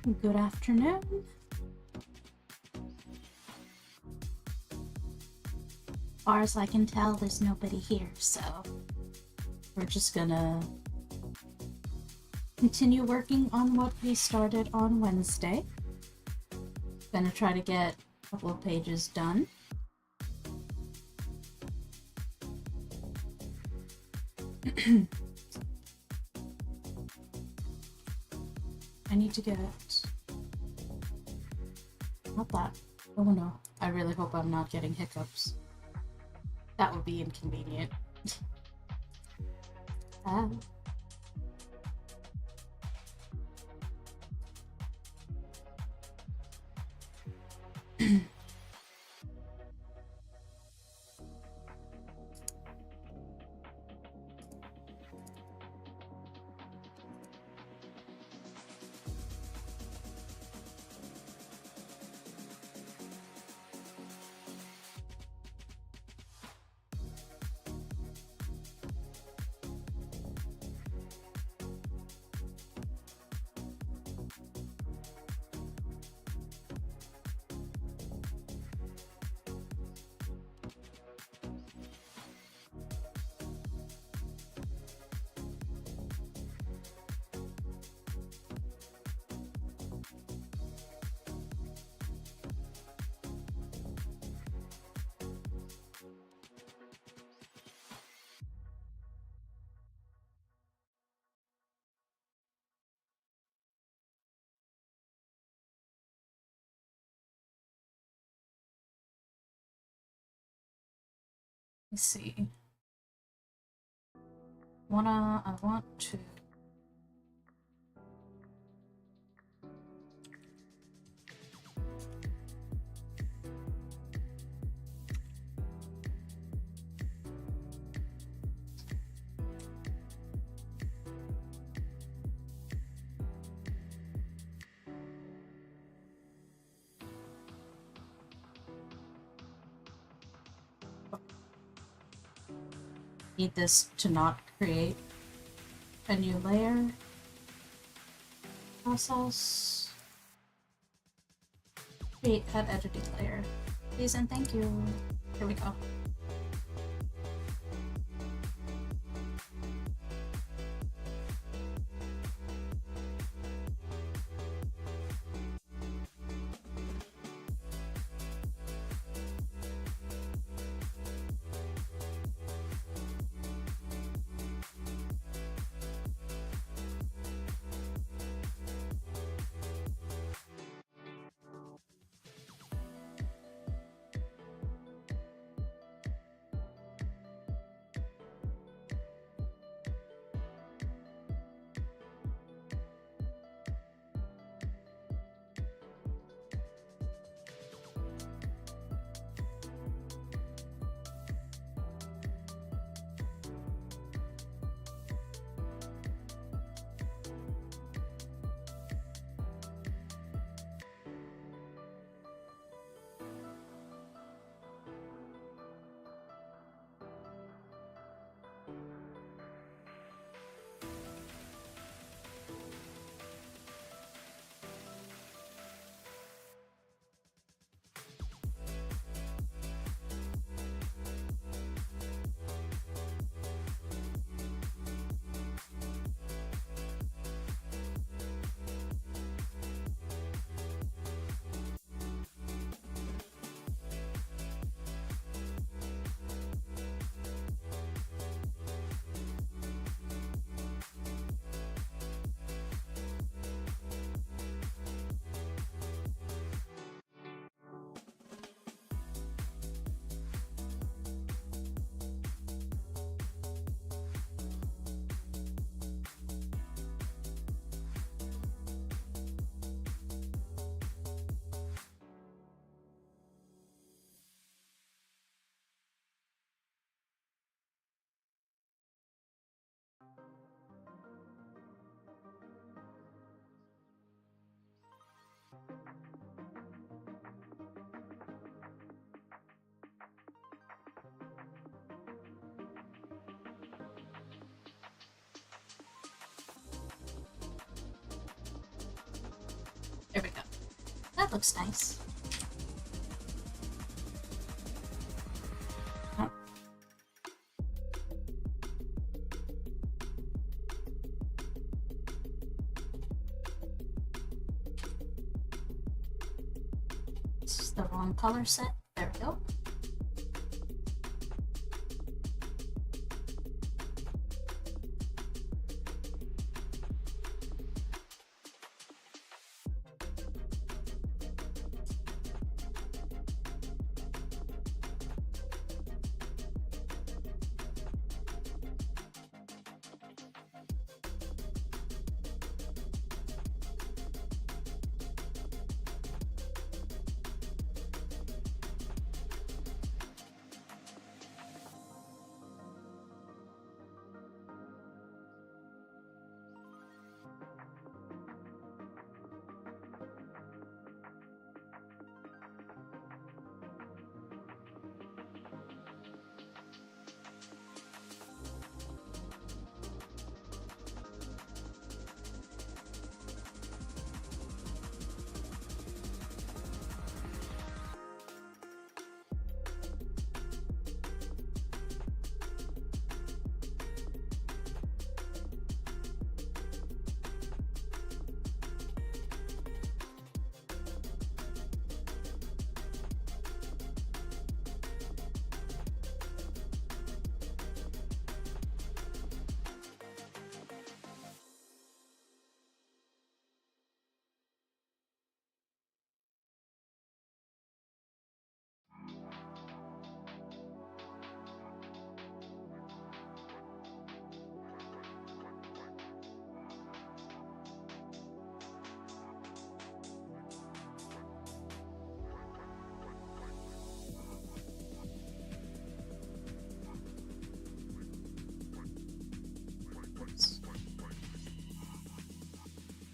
Good afternoon. As far as I can tell, there's nobody here, so we're just gonna continue working on what we started on Wednesday. Gonna try to get a couple of pages done. I need to get... Not that. Oh no. I really hope I'm not getting hiccups. That would be inconvenient. Ah. Let's see. I want to... Need this to not create a new layer. Process. Create head editing layer. Please and thank you. Here we go. That looks nice. Oh. This is the wrong color set. There we go.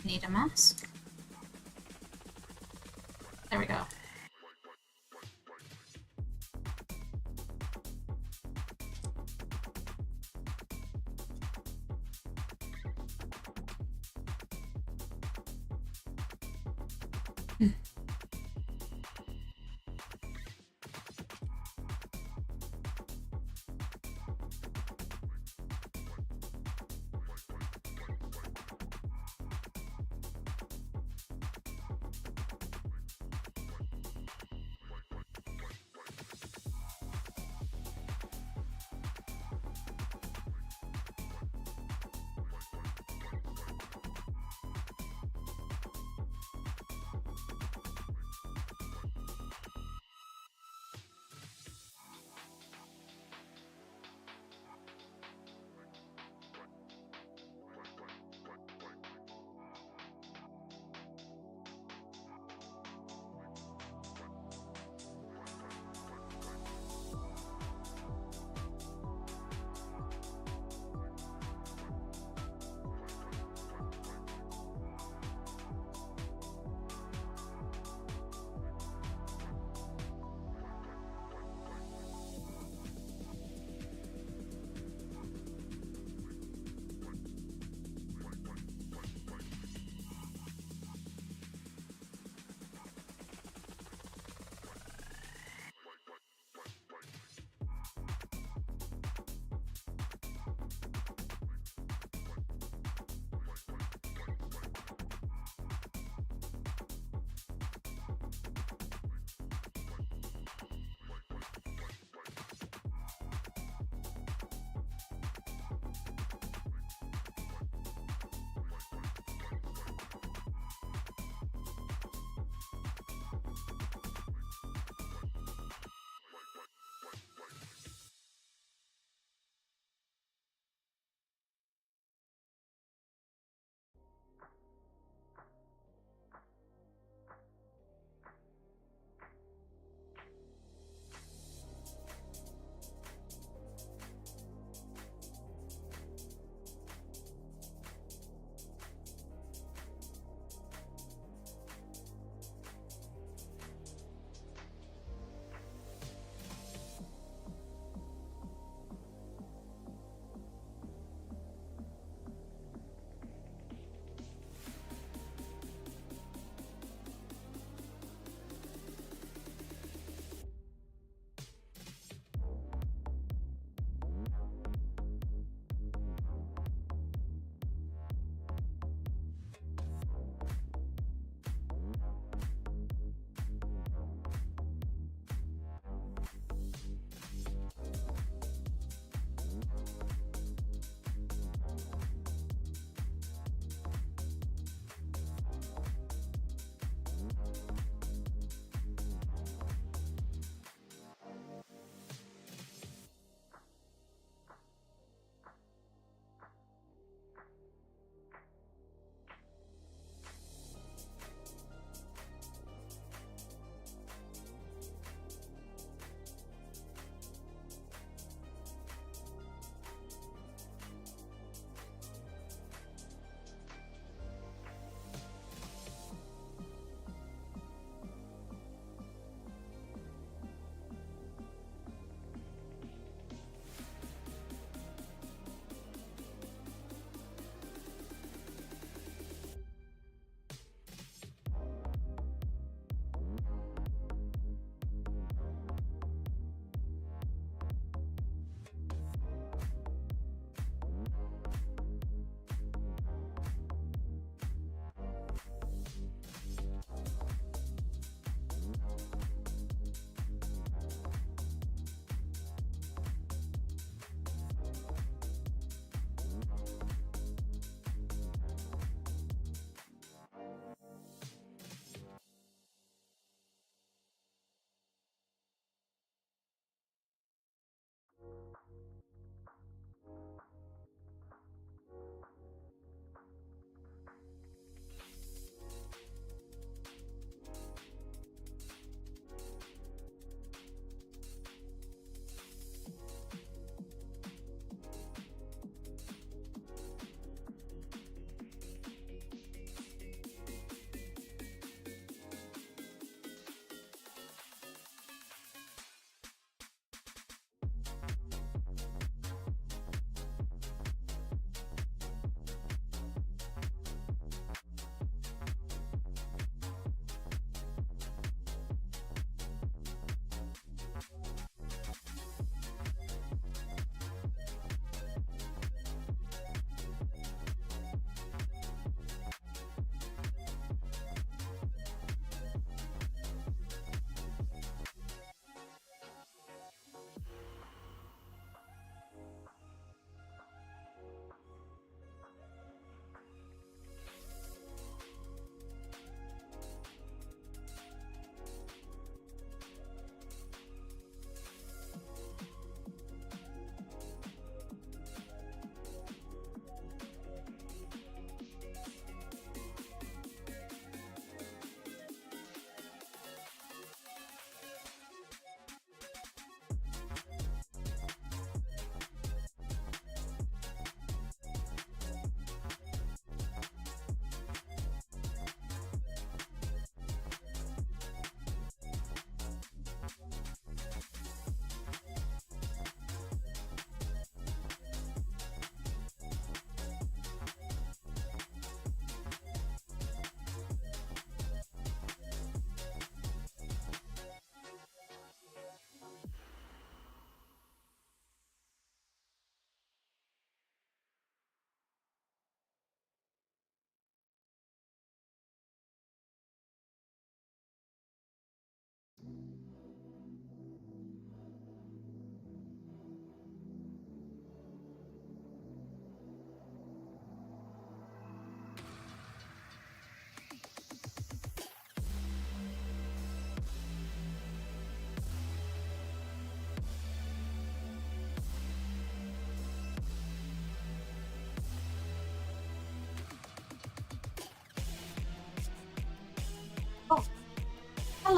Need a mask. There we go.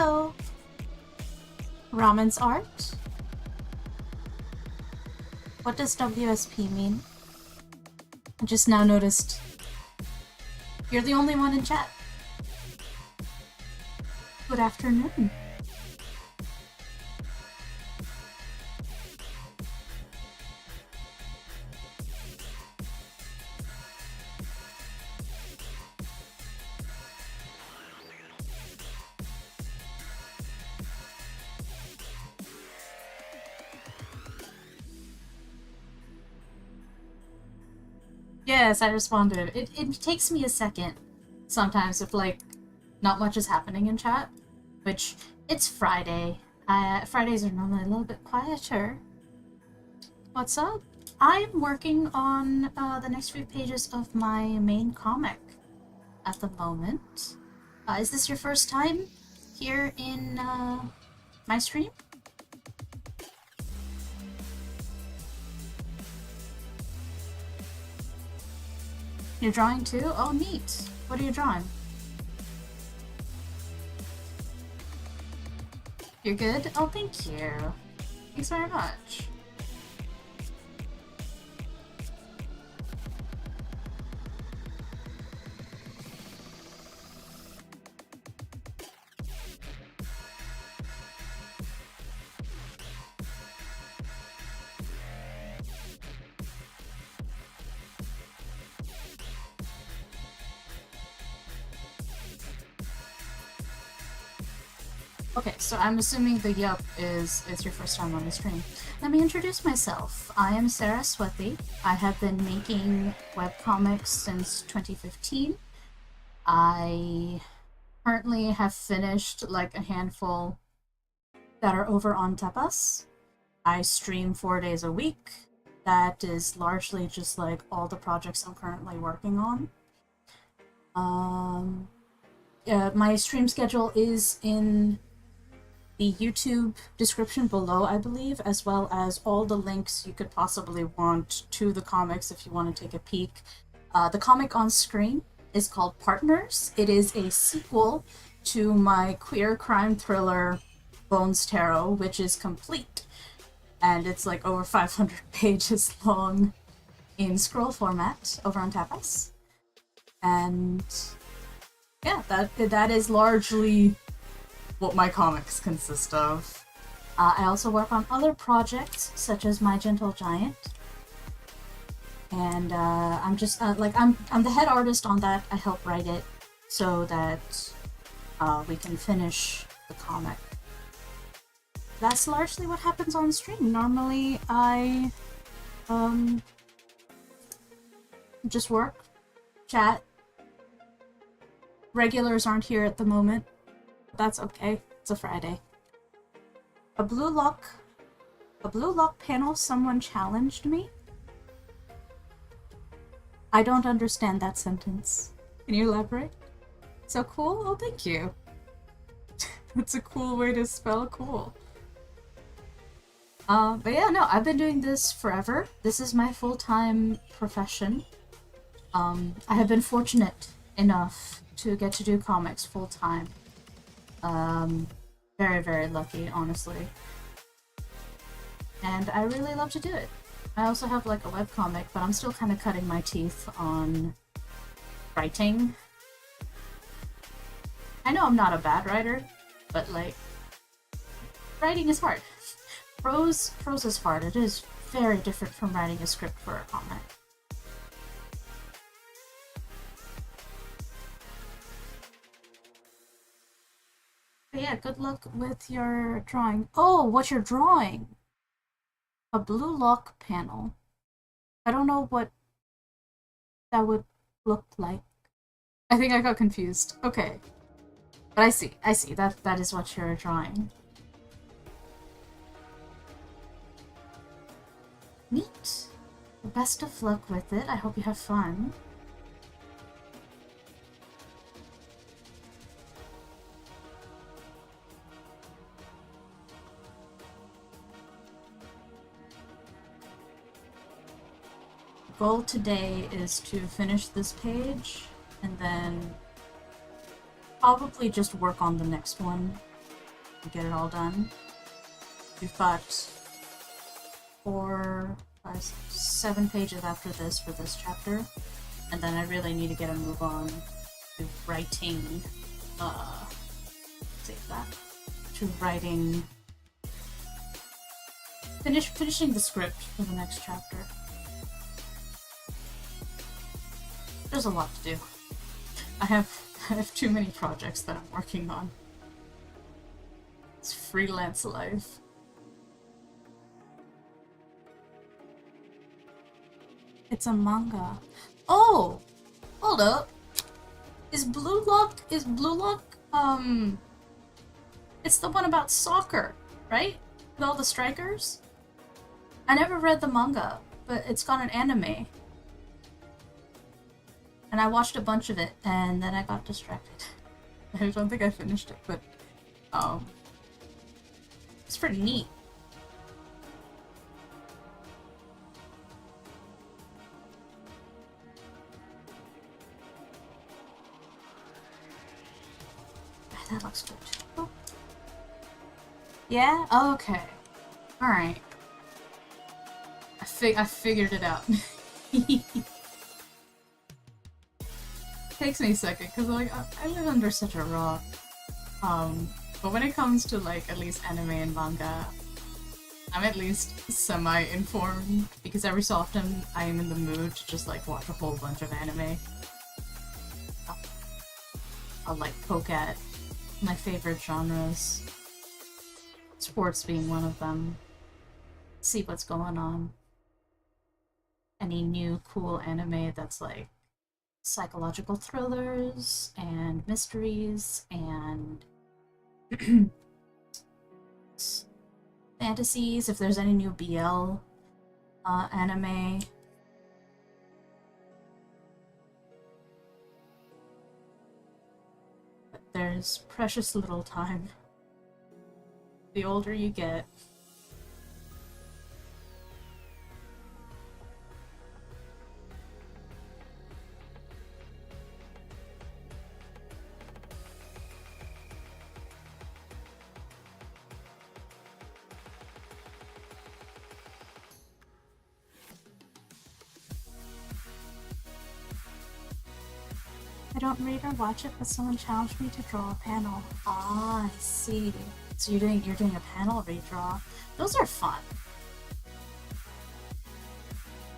Hello. Ramen's art? What does WSP mean? I just now noticed. You're the only one in chat. Good afternoon. Yes, I responded. It takes me a second sometimes if, like, not much is happening in chat, which, it's Friday. Fridays are normally a little bit quieter. What's up? I'm working on the next few pages of my main comic at the moment. Is this your first time here in my stream? You're drawing too? Oh, neat. What are you drawing? You're good? Oh, thank you. Thanks very much. Okay, so I'm assuming the yup is your first time on the stream. Let me introduce myself. I am Sera. I have been making webcomics since 2015. I currently have finished like a handful that are over on Tapas. I stream 4 days a week. That is largely just like all the projects I'm currently working on. My stream schedule is in the YouTube description below, I believe, as well as all the links you could possibly want to the comics if you want to take a peek. The comic on screen is called Partners. It is a sequel to my queer crime thriller Bones Tarot, which is complete. And it's like over 500 pages long in scroll format over on Tapas. And yeah, that is largely what my comics consist of. I also work on other projects, such as My Gentle Giant. And I'm just, I'm the head artist on that. I help write it so that we can finish the comic. That's largely what happens on stream. Normally, I just work, chat. Regulars aren't here at the moment. That's okay. It's a Friday. A blue lock panel, someone challenged me? I don't understand that sentence. Can you elaborate? So cool? Oh, thank you. That's a cool way to spell cool. But yeah, no, I've been doing this forever. This is my full-time profession. I have been fortunate enough to get to do comics full-time. Very, very lucky, honestly. And I really love to do it. I also have like a webcomic, but I'm still kind of cutting my teeth on writing. I know I'm not a bad writer, but like, writing is hard. Prose is hard. It is very different from writing a script for a comic. But yeah, good luck with your drawing. Oh, what you're drawing? A blue lock panel. I don't know what that would look like. I think I got confused. Okay. But I see. That is what you're drawing. Neat. Best of luck with it. I hope you have fun. Goal today is to finish this page and then probably just work on the next one and get it all done. We've got 4, 5, 6, 7 pages after this for this chapter, and then I really need to get a move on to writing, save that, to writing, finishing the script for the next chapter. There's a lot to do. I have too many projects that I'm working on. It's freelance life. It's a manga. Oh! Hold up. Is Blue Lock, it's the one about soccer, right? With all the strikers? I never read the manga, but it's got an anime. And I watched a bunch of it, and then I got distracted. I don't think I finished it, but, it's pretty neat. That looks good. Oh. Yeah? Oh, okay. Alright. I figured it out. Takes me a second, because like, I live under such a rock. But when it comes to like, at least anime and manga, I'm at least semi-informed, because every so often I am in the mood to just like watch a whole bunch of anime. I'll like poke at my favorite genres, sports being one of them, see what's going on. Any new cool anime that's like psychological thrillers and mysteries and fantasies, if there's any new BL anime. But there's precious little time. The older you get. I don't read or watch it, but someone challenged me to draw a panel. Ah, I see. So you're doing a panel redraw. Those are fun.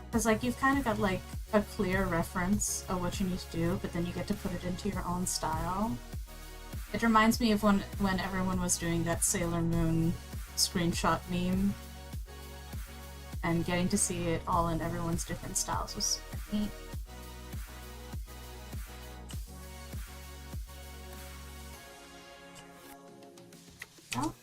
Because like you've kind of got like a clear reference of what you need to do, but then you get to put it into your own style. It reminds me of when everyone was doing that Sailor Moon screenshot meme, and getting to see it all in everyone's different styles was neat. Oh.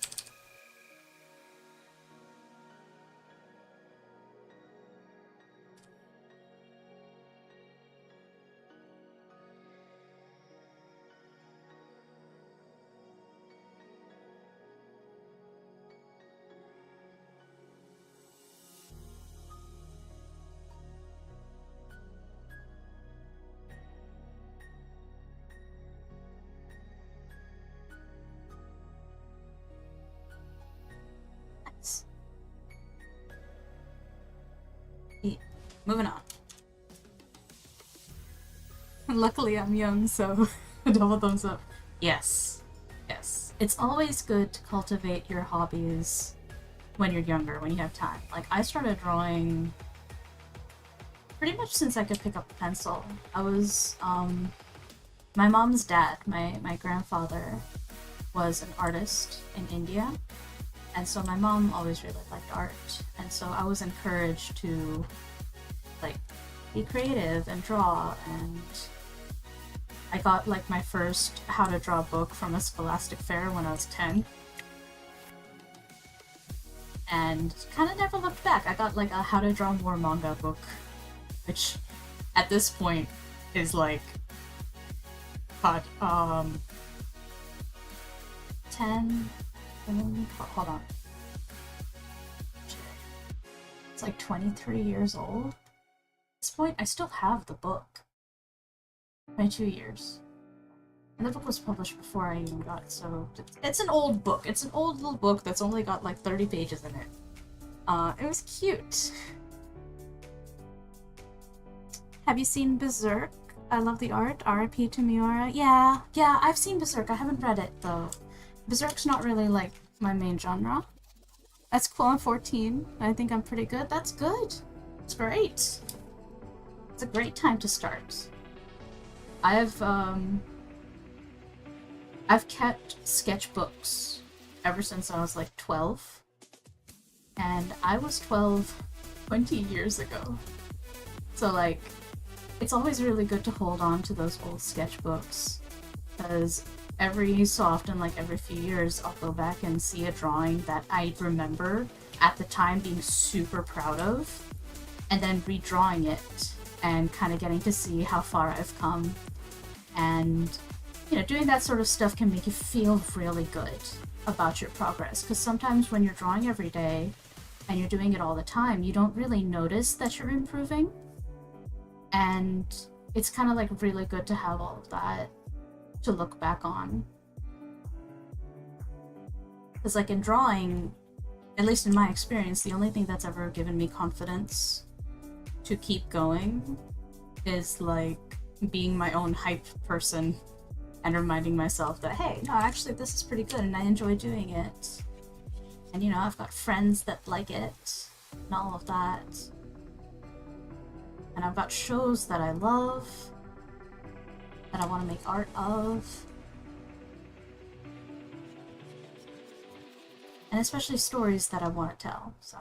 Nice. Moving on. Luckily I'm young, so double thumbs up. Yes. Yes. It's always good to cultivate your hobbies when you're younger, when you have time. Like, I started drawing pretty much since I could pick up a pencil. I was, my mom's dad, my grandfather, was an artist in India, and so my mom always really liked art, and so I was encouraged to, like, be creative and draw, and I got, like, my first how to draw book from a Scholastic Fair when I was 10. And kind of never looked back. I got, like, a how to draw more manga book, which, at this point, is, like, God, 10... Hold on. It's, like, 23 years old. At this point, I still have the book. 22 years. And the book was published before I even got it, so it's an old book. It's an old little book that's only got like 30 pages in it. It was cute. Have you seen Berserk? I love the art. R.I.P. to Miura. Yeah, I've seen Berserk. I haven't read it though. Berserk's not really like my main genre. That's cool. I'm 14. I think I'm pretty good. That's good. It's great. It's a great time to start. I've kept sketchbooks ever since I was like 12. And I was 12 20 years ago. So like, it's always really good to hold on to those old sketchbooks, because every so often, like every few years, I'll go back and see a drawing that I remember at the time being super proud of, and then redrawing it and kind of getting to see how far I've come. And, you know, doing that sort of stuff can make you feel really good about your progress, because sometimes when you're drawing every day and you're doing it all the time, you don't really notice that you're improving. And it's kind of like really good to have all of that to look back on. Because like in drawing, at least in my experience, the only thing that's ever given me confidence to keep going is like being my own hype person and reminding myself that, hey, no, actually this is pretty good and I enjoy doing it. And you know, I've got friends that like it and all of that. And I've got shows that I love, that I want to make art of. And especially stories that I want to tell, so.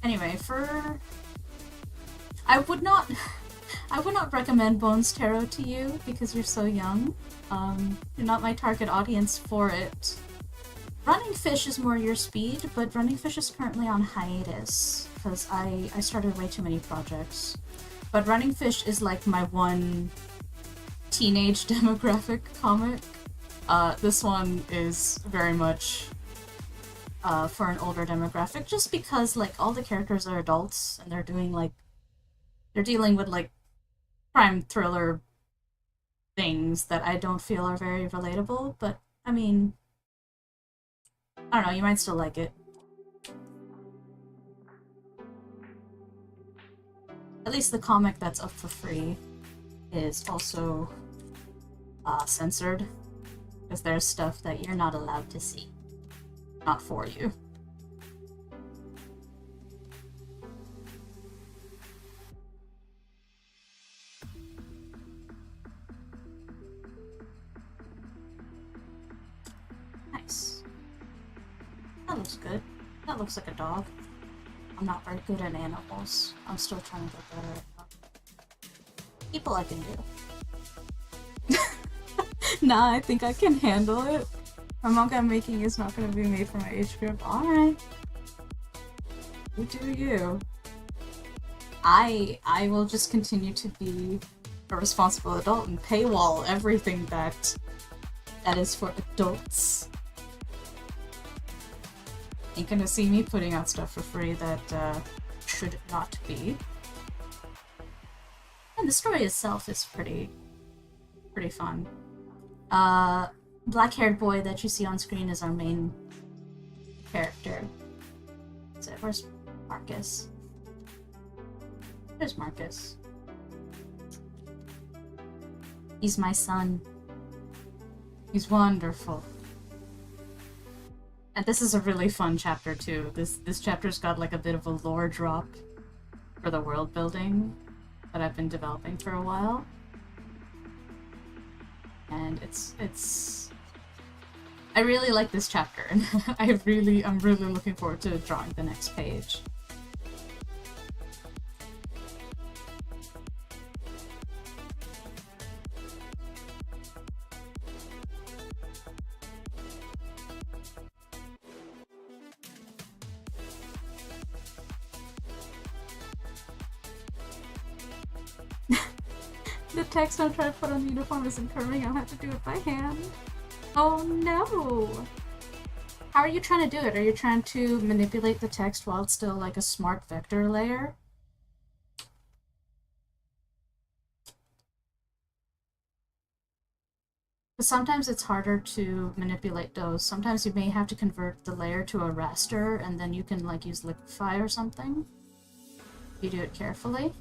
Anyway, I would not recommend Bones Tarot to you because you're so young. You're not my target audience for it. Running Fish is more your speed, but Running Fish is currently on hiatus because I started way too many projects. But Running Fish is like my one teenage demographic comic. This one is very much for an older demographic, just because like all the characters are adults and they're dealing with like crime thriller things that I don't feel are very relatable, but I mean, I don't know, you might still like it. At least the comic that's up for free is also censored, because there's stuff that you're not allowed to see. Not for you. Nice. That looks good. That looks like a dog. I'm not very good at animals. I'm still trying to get better at them. People I can do. Nah, I think I can handle it. My manga I'm making is not going to be made for my age group. Alright. You do you. I will just continue to be a responsible adult and paywall everything that is for adults. Ain't gonna see me putting out stuff for free that should not be. And the story itself is pretty fun. Black-haired boy that you see on screen is our main character. So where's Marcus? There's Marcus. He's my son. He's wonderful. And this is a really fun chapter too. This chapter's got like a bit of a lore drop for the world building that I've been developing for a while. And I really like this chapter, and I'm really looking forward to drawing the next page. The text I'm trying to put on the uniform isn't curving, I'll have to do it by hand. Oh no! How are you trying to do it? Are you trying to manipulate the text while it's still like a smart vector layer? But sometimes it's harder to manipulate those. Sometimes you may have to convert the layer to a raster, and then you can like use liquify or something. You do it carefully.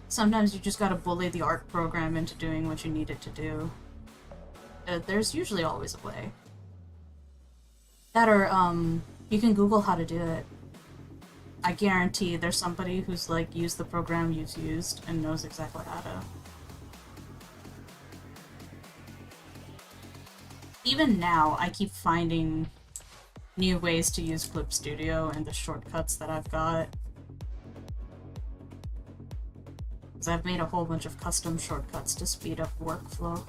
Sometimes you just gotta bully the art program into doing what you need it to do. There's usually always a way. That or, you can Google how to do it. I guarantee there's somebody who's like used the program you've used and knows exactly how to. Even now, I keep finding new ways to use Clip Studio and the shortcuts that I've got. Because I've made a whole bunch of custom shortcuts to speed up workflow.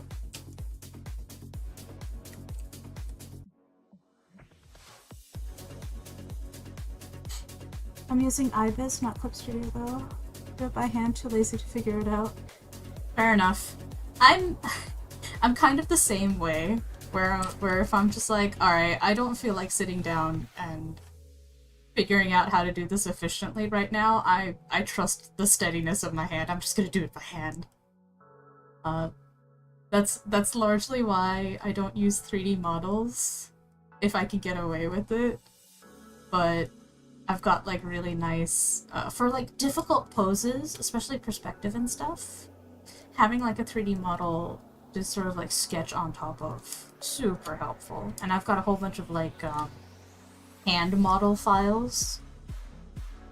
I'm using IBIS, not Clip Studio though. Do it by hand, too lazy to figure it out. Fair enough. I'm kind of the same way, where if I'm just like, alright, I don't feel like sitting down and figuring out how to do this efficiently right now, I trust the steadiness of my hand. I'm just gonna do it by hand. That's largely why I don't use 3D models, if I can get away with it. But I've got like really nice, for like difficult poses, especially perspective and stuff, having like a 3D model to sort of like sketch on top of, super helpful. And I've got a whole bunch of like hand model files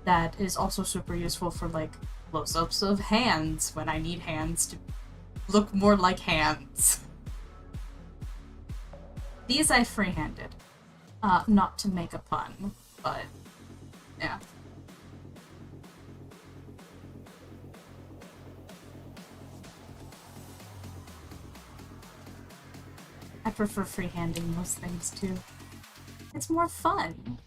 that is also super useful for like close-ups of hands when I need hands to look more like hands. These I freehanded, not to make a pun, but yeah. I prefer freehanding most things too. It's more fun.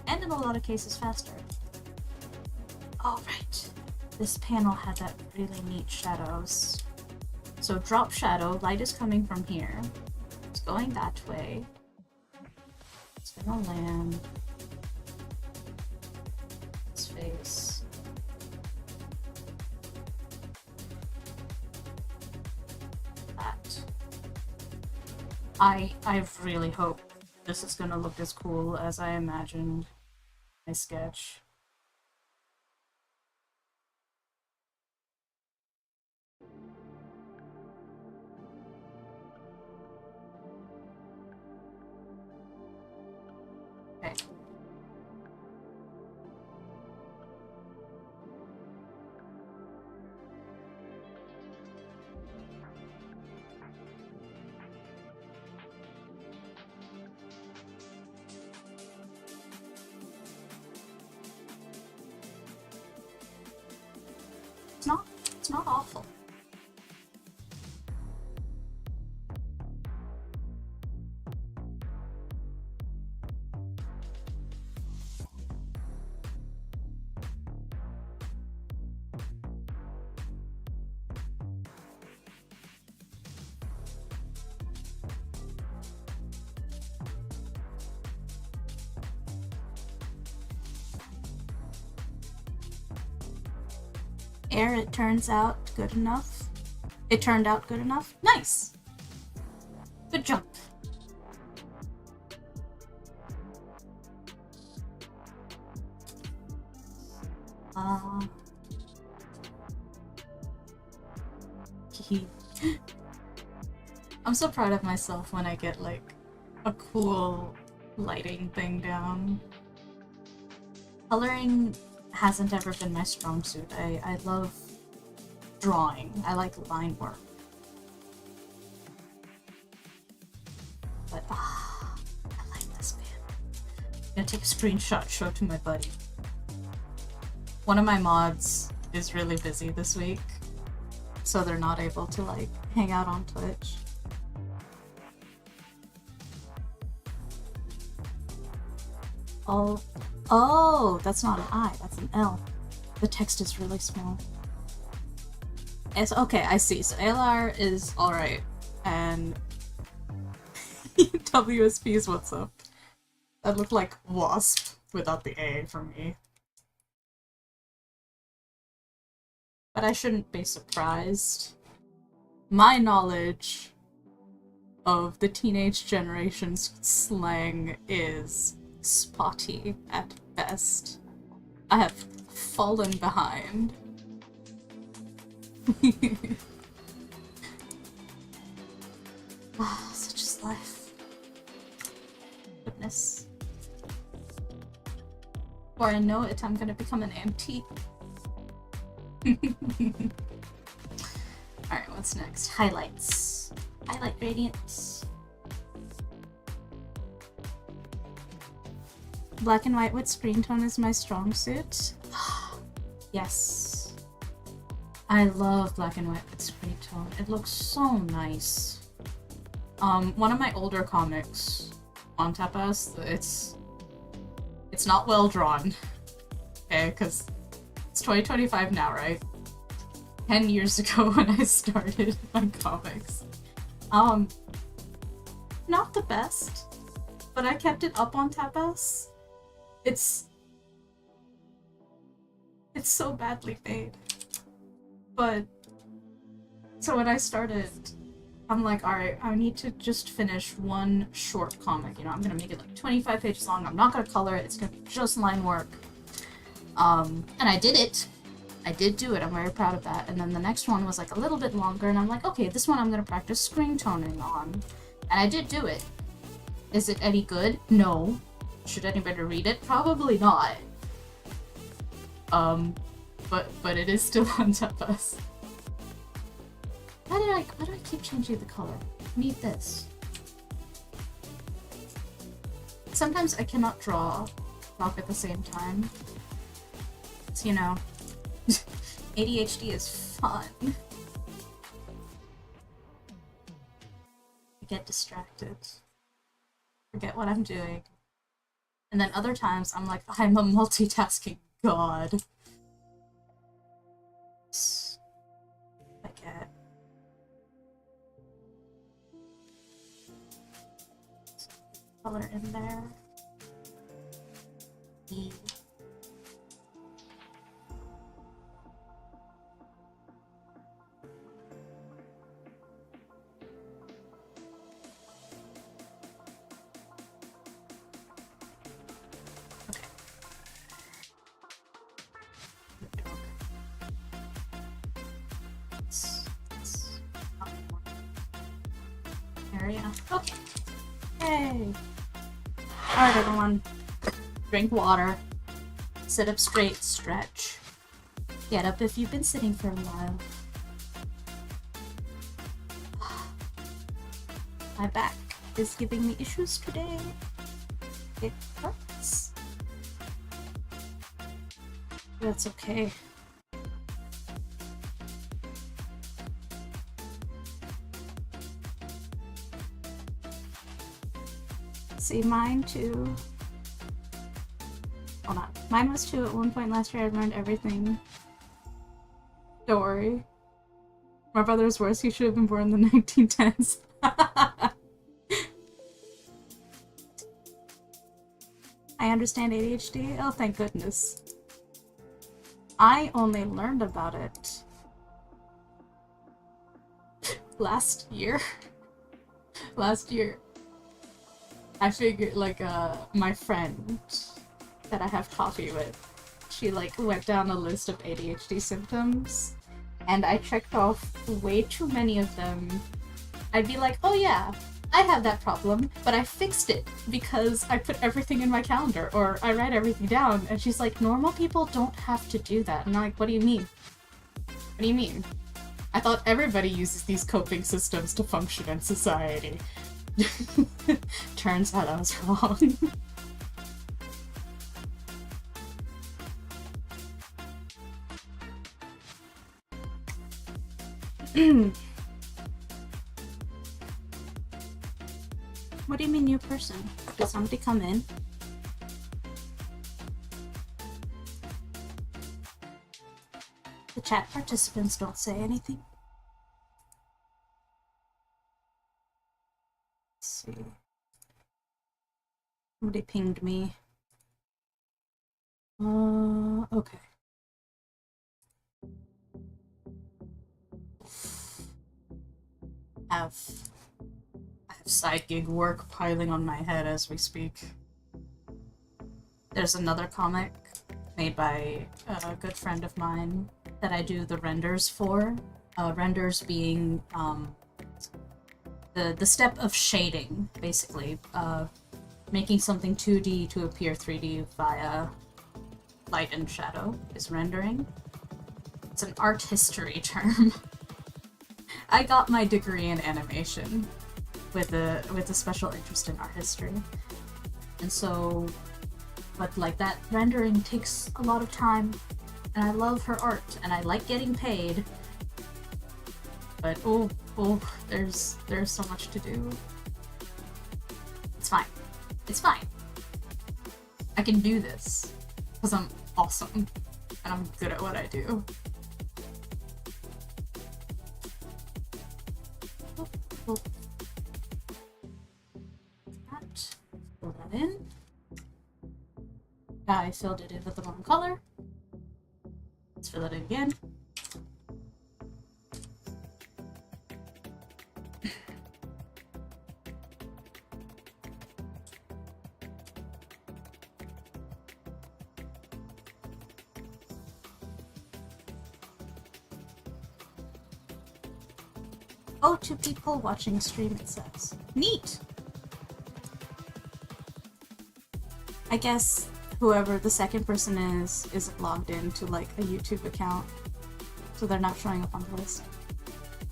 And in a lot of cases faster. Alright. This panel had that really neat shadows. So drop shadow, light is coming from here. It's going that way. It's gonna land. Its face. That. I really hope this is gonna look as cool as I imagined my sketch. Okay. It's not awful. It turns out good enough. It turned out good enough. Nice! Good jump. I'm so proud of myself when I get like a cool lighting thing down. Coloring hasn't ever been my strong suit. I love drawing. I like line work. But I like this man. I'm gonna take a screenshot, show it to my buddy. One of my mods is really busy this week, so they're not able to like hang out on Twitch. Oh, that's not an I, that's an L. The text is really small. It's okay, I see. So ALR is alright, and WSP is what's up. That looked like wasp without the A for me. but I shouldn't be surprised. My knowledge of the teenage generation's slang is spotty at best. I have fallen behind. Ah, such is life. Goodness. Before I know it, I'm gonna become an antique. Alright, what's next? Highlights. Highlight gradients. Black and white with screen tone is my strong suit. Yes. I love black and white with screen tone. It looks so nice. One of my older comics on Tapas, it's not well drawn. Okay, because it's 2025 now, right? 10 years ago when I started my comics. Not the best, but I kept it up on Tapas. It's so badly made. But, so when I started, I'm like, alright, I need to just finish one short comic, you know, I'm gonna make it like 25 pages long, I'm not gonna color it, it's gonna be just line work. And I did it. I did do it, I'm very proud of that. And then the next one was like a little bit longer, and I'm like, okay, this one I'm gonna practice screen toning on. And I did do it. Is it any good? No. Should anybody read it? Probably not. But it is still on Tapas. Why do I keep changing the color? I need this. Sometimes I cannot talk at the same time. So, you know, ADHD is fun. I get distracted. Forget what I'm doing. And then other times I'm like, I'm a multitasking god. I get. Color in there. E. Area. Okay. Yay! Alright, everyone. Drink water. Sit up straight, stretch. Get up if you've been sitting for a while. My back is giving me issues today. It hurts. That's okay. See, mine too. Hold on. Mine was 2 at one point last year. I learned everything. Don't worry. My brother's worse. He should have been born in the 1910s. I understand ADHD. Oh, thank goodness. I only learned about it last year. Last year. I figured, like, my friend that I have coffee with, she, like, went down a list of ADHD symptoms, and I checked off way too many of them. I'd be like, oh yeah, I have that problem, but I fixed it because I put everything in my calendar, or I write everything down, and she's like, normal people don't have to do that. And I'm like, what do you mean? What do you mean? I thought everybody uses these coping systems to function in society. Turns out I was wrong. What do you mean new person? Did somebody come in? The chat participants don't say anything. See. Somebody pinged me. Okay. have side gig work piling on my head as we speak. There's another comic made by a good friend of mine that I do the renders for. Renders being the step of shading, basically. Making something 2D to appear 3D via light and shadow is rendering. It's an art history term. I got my degree in animation with a special interest in art history. And so, but like that rendering takes a lot of time, and I love her art, and I like getting paid. But oh, there's so much to do. It's fine. It's fine. I can do this because I'm awesome and I'm good at what I do. That. Fill that in. I filled it in with the wrong color. Let's fill it in again. Oh, 2 people watching stream, it says. Neat! I guess whoever the second person isn't logged in to like a YouTube account, so they're not showing up on the list.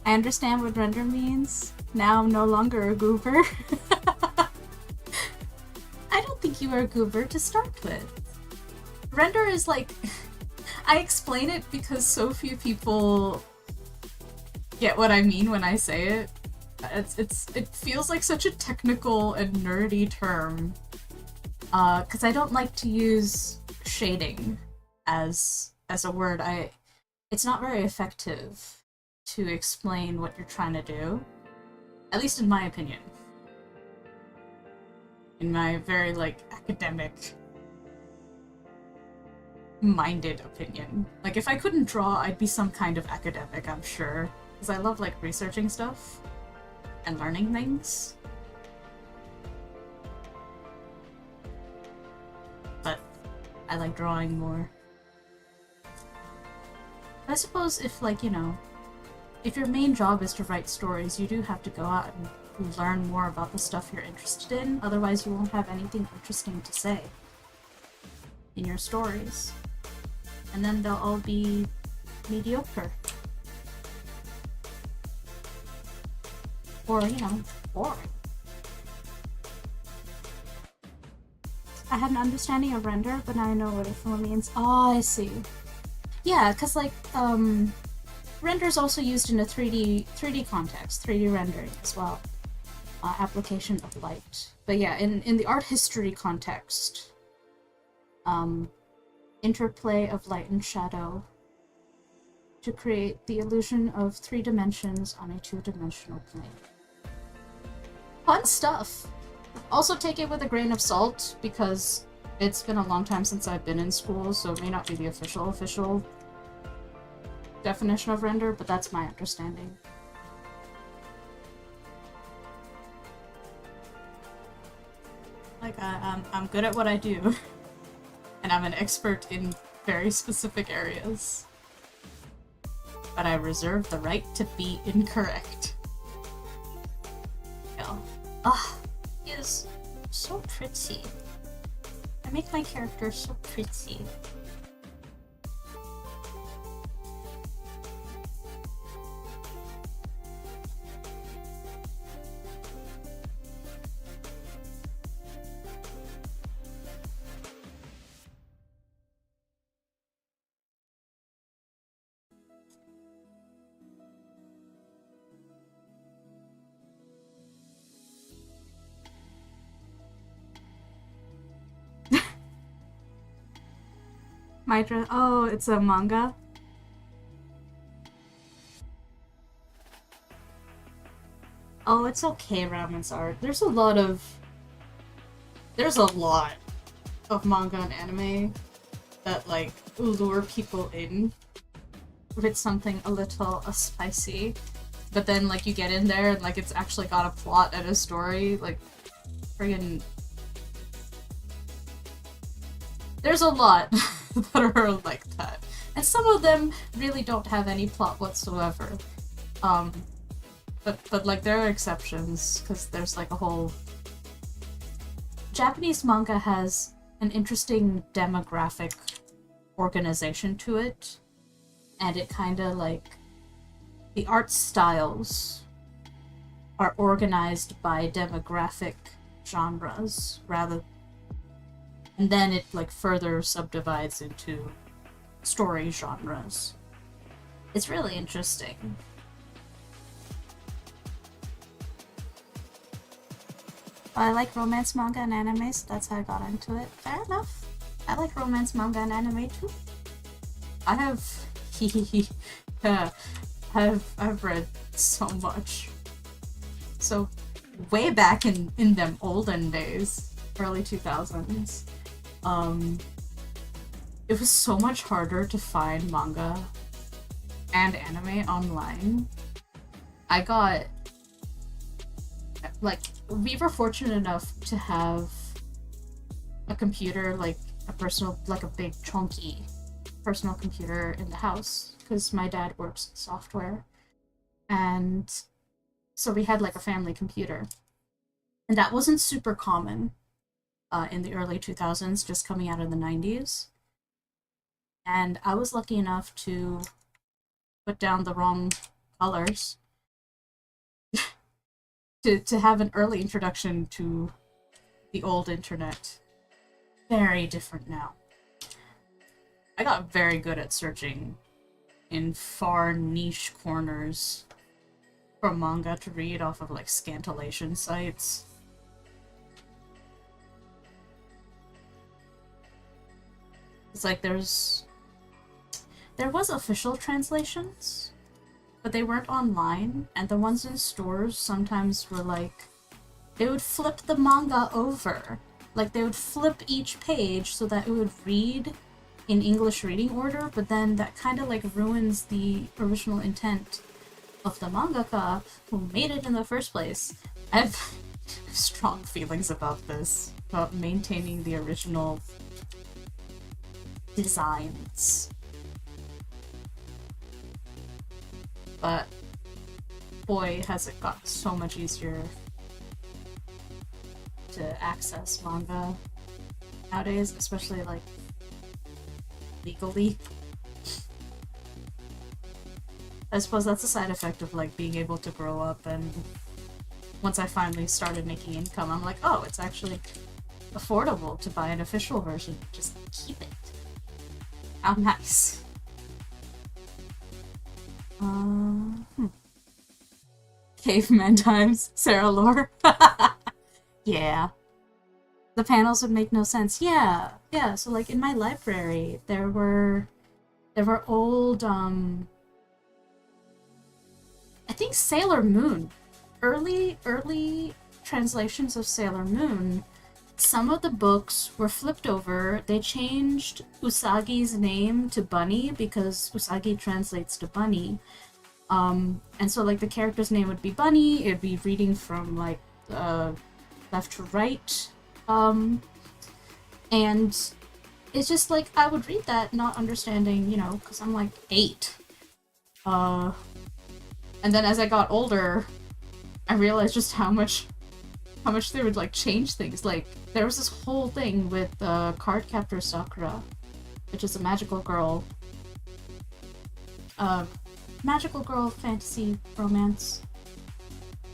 I understand what render means. Now I'm no longer a goober. I don't think you were a goober to start with. Render is like... I explain it because so few people get what I mean when I say it. It feels like such a technical and nerdy term. Because I don't like to use shading as a word. It's not very effective to explain what you're trying to do. At least in my opinion. In my very, like, academic minded opinion. Like, if I couldn't draw, I'd be some kind of academic, I'm sure. Because I love, like, researching stuff and learning things. But I like drawing more. I suppose if, like, you know, if your main job is to write stories, you do have to go out and learn more about the stuff you're interested in. Otherwise, you won't have anything interesting to say in your stories. And then they'll all be mediocre. Or, you know, boring. I had an understanding of render, but now I know what it fully means. Oh, I see. Yeah, because, like, render is also used in a 3D context, 3D rendering as well. Application of light. But yeah, in the art history context, interplay of light and shadow to create the illusion of 3 dimensions on a 2-dimensional plane. Fun stuff! Also take it with a grain of salt, because it's been a long time since I've been in school, so it may not be the official definition of render, but that's my understanding. Like, I'm good at what I do, and I'm an expert in very specific areas. But I reserve the right to be incorrect. Ah, he is so pretty. I make my character so pretty. My dress. Oh, it's a manga. Oh, it's okay, Ramen's art. There's a lot of manga and anime that, like, lure people in with something a little spicy. but then like you get in there and like it's actually got a plot and a story, like friggin' there's a lot that are like that. And some of them really don't have any plot whatsoever. But like there are exceptions, because there's like a whole... Japanese manga has an interesting demographic organization to it, and it kinda like... The art styles are organized by demographic genres, rather... And then it like further subdivides into story genres. It's really interesting. I like romance manga and anime, so that's how I got into it. Fair enough. I like romance manga and anime too. I have I've read so much. So way back in them olden days, early 2000s, it was so much harder to find manga and anime online. I got, like, we were fortunate enough to have a computer, like a personal, like a big chunky personal computer in the house, because my dad works in software, and so we had like a family computer, and that wasn't super common in the early 2000s, just coming out of the 90s. And I was lucky enough to put down the wrong colors to have an early introduction to the old internet. Very different now. I got very good at searching in far niche corners for manga to read off of like scantillation sites. It's like there was official translations, but they weren't online, and the ones in stores sometimes were like, they would flip the manga over. Like, they would flip each page so that it would read in English reading order, but then that kind of like ruins the original intent of the mangaka who made it in the first place. I have strong feelings about this, about maintaining the original designs. But boy, has it got so much easier to access manga nowadays, especially like legally. I suppose that's a side effect of like being able to grow up, and once I finally started making income, I'm like, oh, it's actually affordable to buy an official version. Just keep it. How nice. Caveman times, Sera lore. Yeah. The panels would make no sense. Yeah, so like in my library, there were old, I think Sailor Moon. Early translations of Sailor Moon. Some of the books were flipped over. They changed Usagi's name to Bunny because Usagi translates to bunny. And so like the character's name would be Bunny. It'd be reading from like left to right. And it's just like I would read that not understanding, you know, because I'm like 8. And then as I got older, I realized just how much they would like change things. Like there was this whole thing with Cardcaptor Sakura, which is a magical girl fantasy romance.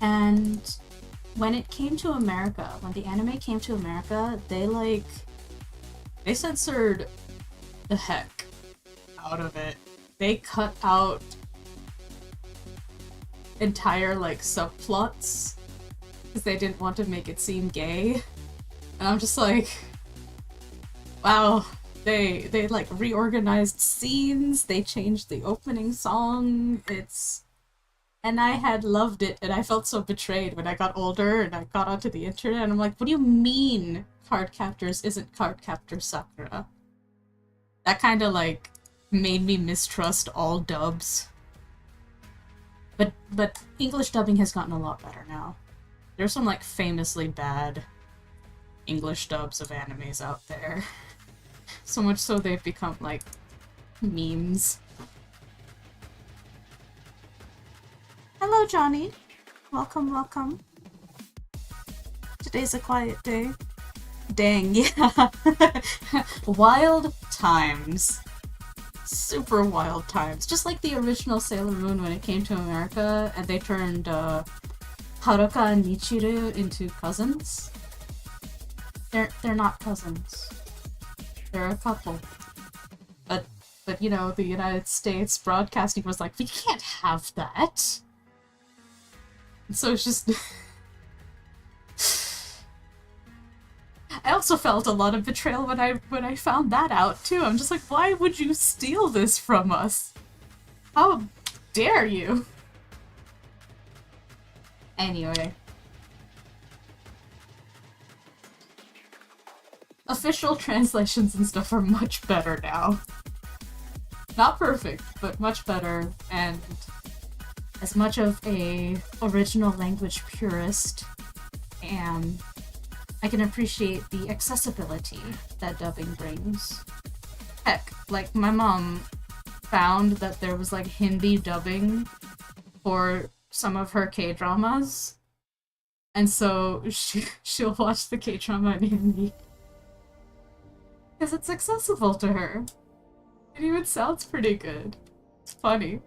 And when it came to America, when the anime came to America, they censored the heck out of it. They cut out entire like subplots because they didn't want to make it seem gay. And I'm just like, wow, they like reorganized scenes, they changed the opening song. And I had loved it, and I felt so betrayed when I got older and I got onto the internet, and I'm like, what do you mean Cardcaptors isn't Cardcaptor Sakura? That kind of like made me mistrust all dubs. But English dubbing has gotten a lot better now. There's some like famously bad English dubs of animes out there. So much so they've become like memes. Hello, Johnny. Welcome, welcome. Today's a quiet day. Dang, yeah. Wild times. Super wild times. Just like the original Sailor Moon when it came to America and they turned Haruka and Michiru into cousins. They're not cousins. They're a couple. But you know, the United States broadcasting was like, we can't have that. And so it's just I also felt a lot of betrayal when I found that out too. I'm just like, why would you steal this from us? How dare you? Anyway. Official translations and stuff are much better now. Not perfect, but much better, and as much of a original language purist am, I can appreciate the accessibility that dubbing brings. Heck, like, my mom found that there was, like, Hindi dubbing for some of her K-dramas, and so she'll watch the K-drama in Hindi. Because it's accessible to her. It even sounds pretty good. It's funny.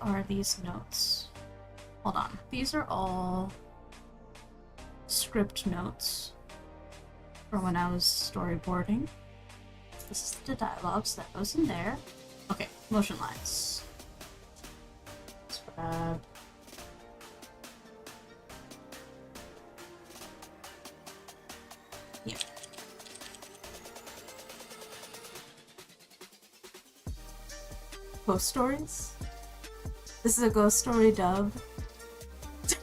What are these notes? Hold on. These are all script notes for when I was storyboarding. This is the dialogue, so that goes in there. Okay, motion lines. Let's grab... yeah. Ghost stories? This is a ghost story dub.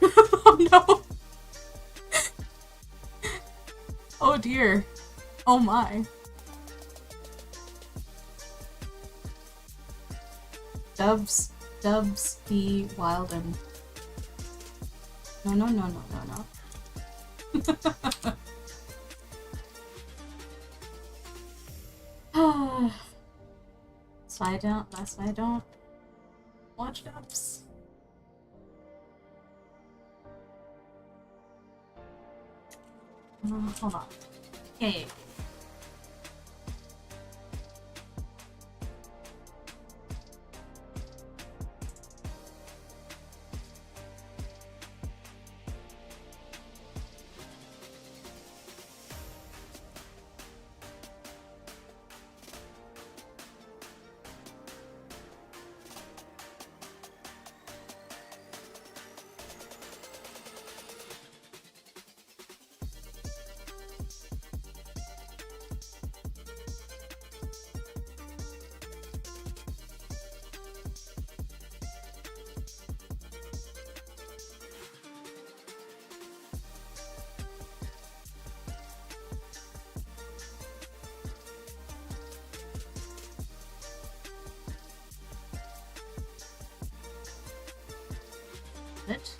Oh no! Oh dear. Oh my. Dubs be wild and... No. That's why I don't watch dubs. Hold on. Yeah. It.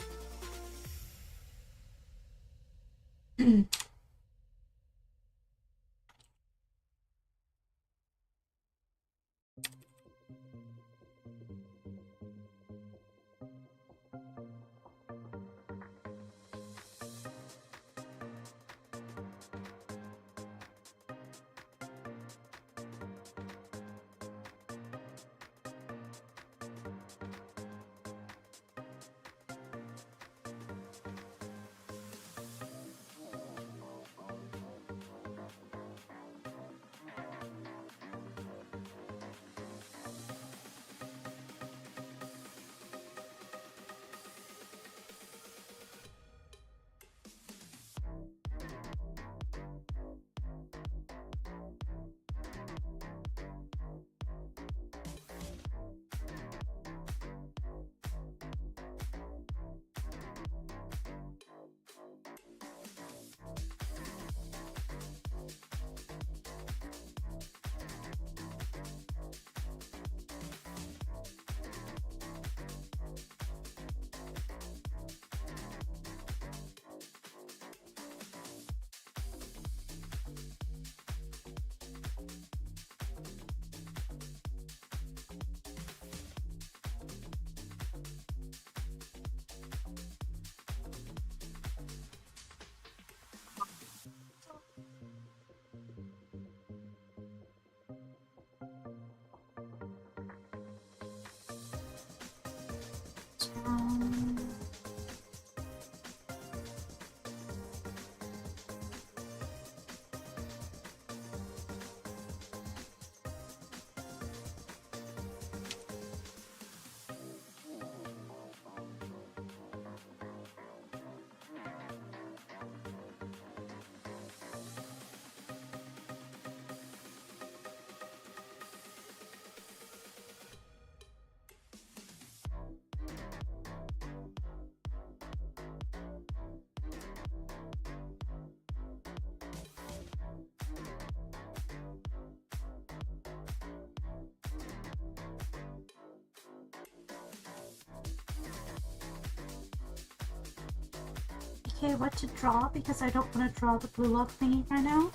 Okay, what to draw because I don't want to draw the blue lock thingy right now.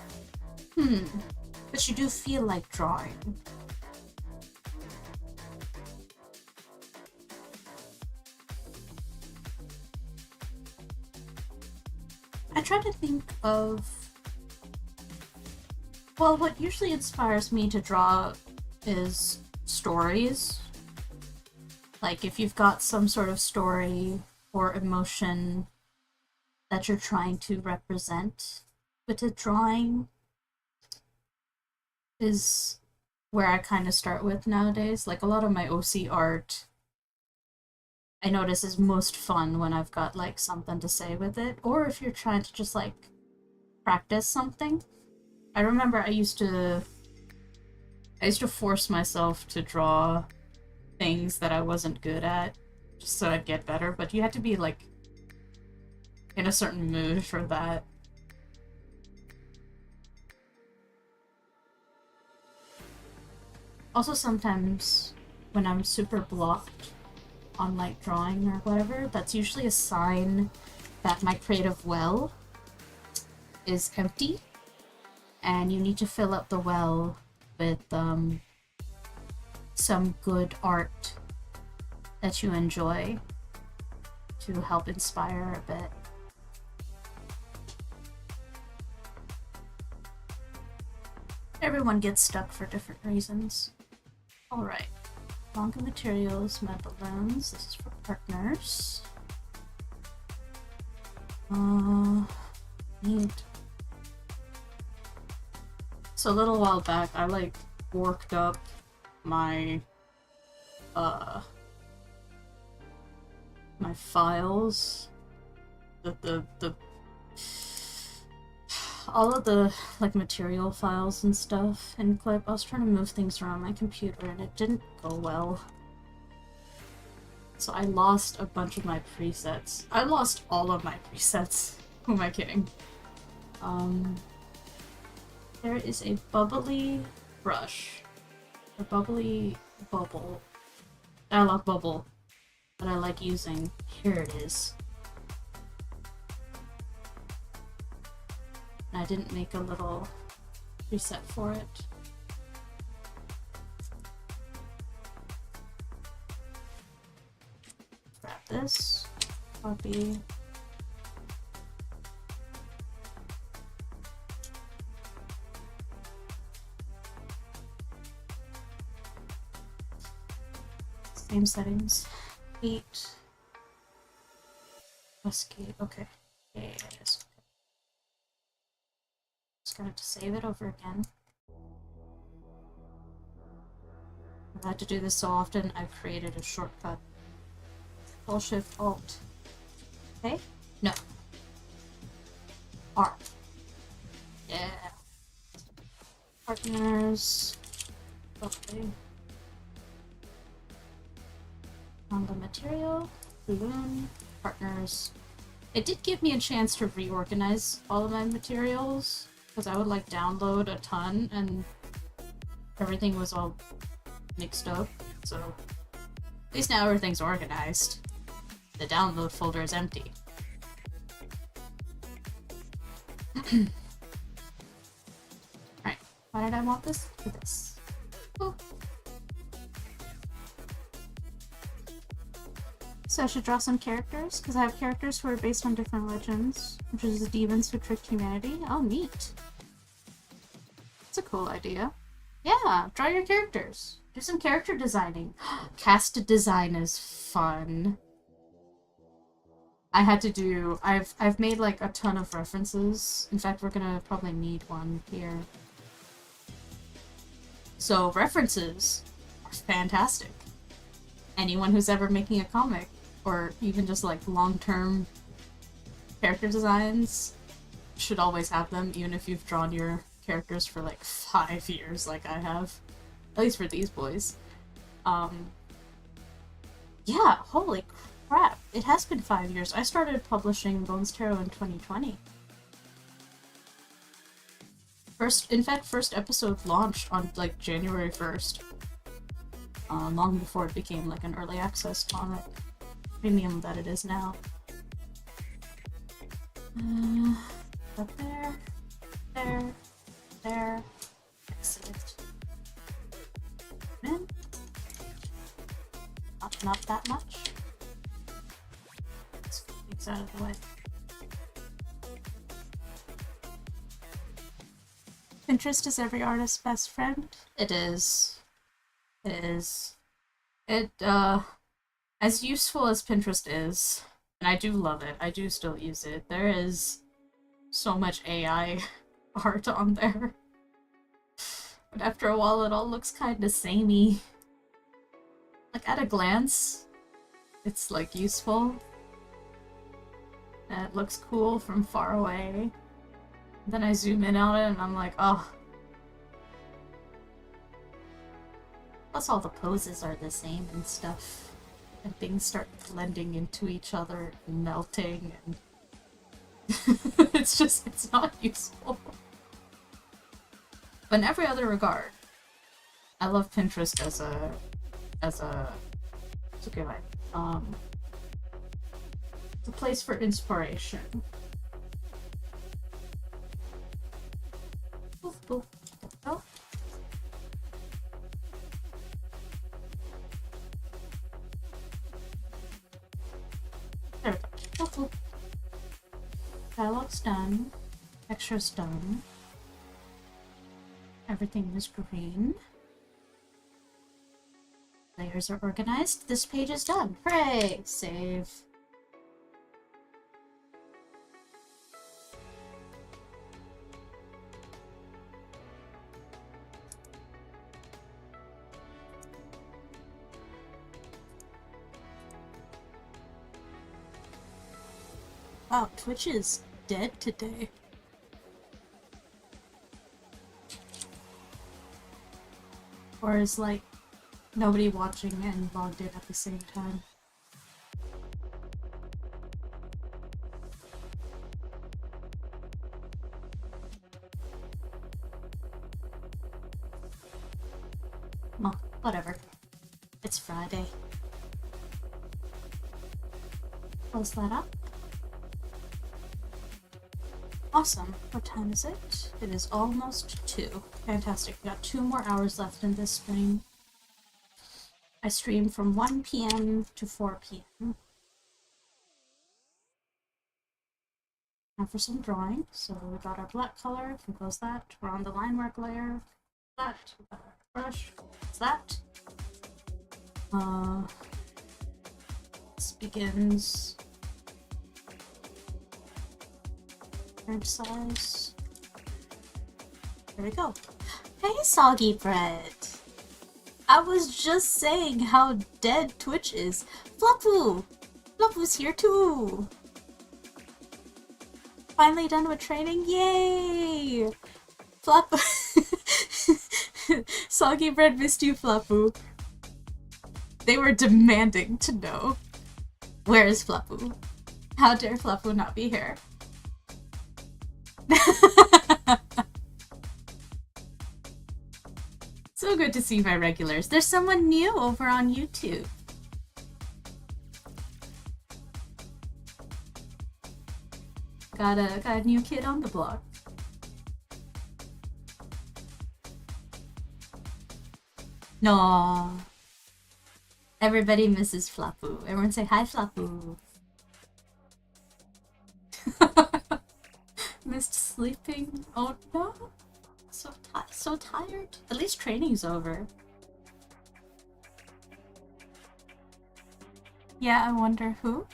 But you do feel like drawing. I try to think of... Well, what usually inspires me to draw is stories. Like, if you've got some sort of story or emotion that you're trying to represent with a drawing is where I kind of start with nowadays. Like, a lot of my OC art, I notice, is most fun when I've got, like, something to say with it. Or if you're trying to just, like, practice something. I remember I used to force myself to draw things that I wasn't good at, just so I'd get better, but you had to be, like, in a certain mood for that. Also, sometimes when I'm super blocked on, like, drawing or whatever, that's usually a sign that my creative well is empty, and you need to fill up the well with some good art that you enjoy to help inspire a bit. Everyone gets stuck for different reasons. Alright. Manga materials, my balloons. This is for partners. Need... So a little while back, I, like, worked up my, my files. All of the, like, material files and stuff in Clip. I was trying to move things around my computer and it didn't go well. So I lost a bunch of my presets. I lost all of my presets. Who am I kidding? There is a bubbly brush. A bubbly bubble. Dialogue bubble that I like using. Here it is. And I didn't make a little preset for it. Grab this. Copy. Same settings. 8. Escape. Okay. Yes. Just gonna have to save it over again. I've had to do this so often, I've created a shortcut. Alt-Shift-Alt. Okay? No. R. Yeah. Partners. Okay. On the material, balloon, partners. It did give me a chance to reorganize all of my materials, because I would, like, download a ton, and everything was all mixed up, so at least now everything's organized. The download folder is empty. Alright, why did I want this? For this. Oh. So I should draw some characters, because I have characters who are based on different legends, which is the demons who tricked humanity. Oh, neat. That's a cool idea. Yeah, draw your characters. Do some character designing. Cast design is fun. I had to do... I've made, like, a ton of references. In fact, we're gonna probably need one here. So, references are fantastic. Anyone who's ever making a comic, or even just, like, long-term character designs, should always have them, even if you've drawn your characters for, like, 5 years, like I have. At least for these boys. Yeah, holy crap. It has been 5 years. I started publishing Bones Tarot in 2020. In fact, first episode launched on, like, January 1st. Long before it became, like, an early access comic. Premium that it is now. Up there, there, there. Excellent. In. Not that much. Let's get things out of the way. Pinterest is every artist's best friend. It is. It is. As useful as Pinterest is, and I do love it, I do still use it, there is so much AI art on there. But after a while it all looks kinda samey. Like, at a glance, it's, like, useful. And it looks cool from far away. Then I zoom in on it and I'm like, oh. Plus all the poses are the same and stuff. And things start blending into each other and melting and... it's not useful. But in every other regard, I love Pinterest as a it's a good one. It's a place for inspiration. Oof, oof. Oh. There we go. Oof, oof. Dialogue's done. Extra's done. Everything is green. Layers are organized. This page is done. Hooray! Save. Wow, Twitch is dead today. Or is like nobody watching and logged in at the same time. Well, whatever. It's Friday. Close that up. Awesome. What time is it? It is almost 2. Fantastic. We got 2 more hours left in this stream. I stream from 1 p.m. to 4 p.m. Now for some drawing. So we got our black color, compose that. We're on the line work layer. That. We got our brush. It's that. This begins. Current size. There we go. Hey, Soggy Bread! I was just saying how dead Twitch is. Flopoo! Flopoo's here too! Finally done with training? Yay! Flop. Soggy Bread missed you, Flopoo. They were demanding to know. Where is Flopoo? How dare Flopoo not be here? So good to see my regulars. There's someone new over on YouTube. Got a new kid on the block. No. Everybody misses Flopoo. Everyone say hi, Flopoo. Missed sleeping. Oh no. So tired. At least training's over. Yeah, I wonder who?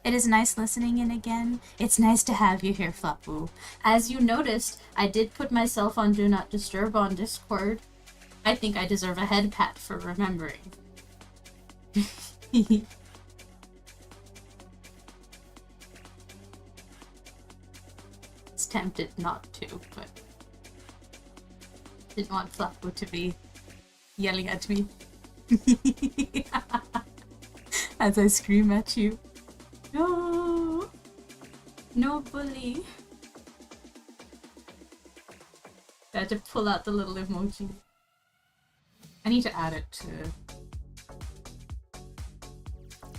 It is nice listening in again. It's nice to have you here, Flopoo. As you noticed, I did put myself on Do Not Disturb on Discord. I think I deserve a head pat for remembering. It's tempted not to, but didn't want Flopoo to be yelling at me as I scream at you. No! No bully! I had to pull out the little emoji. I need to add it to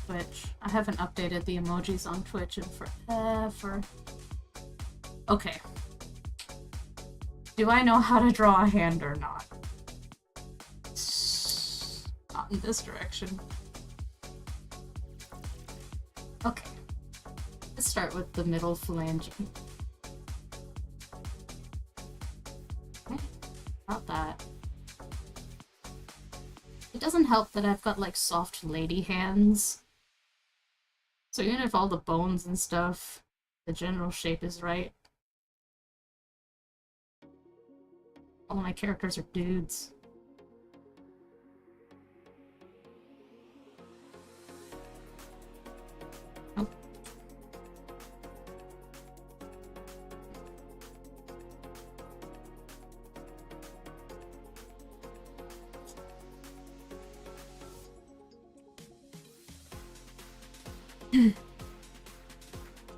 Twitch. I haven't updated the emojis on Twitch in forever. Okay. Do I know how to draw a hand or not? Not in this direction. Okay. Let's start with the middle phalange. Okay. About that. It doesn't help that I've got like soft lady hands. So even if all the bones and stuff, the general shape is right. All my characters are dudes. Nope.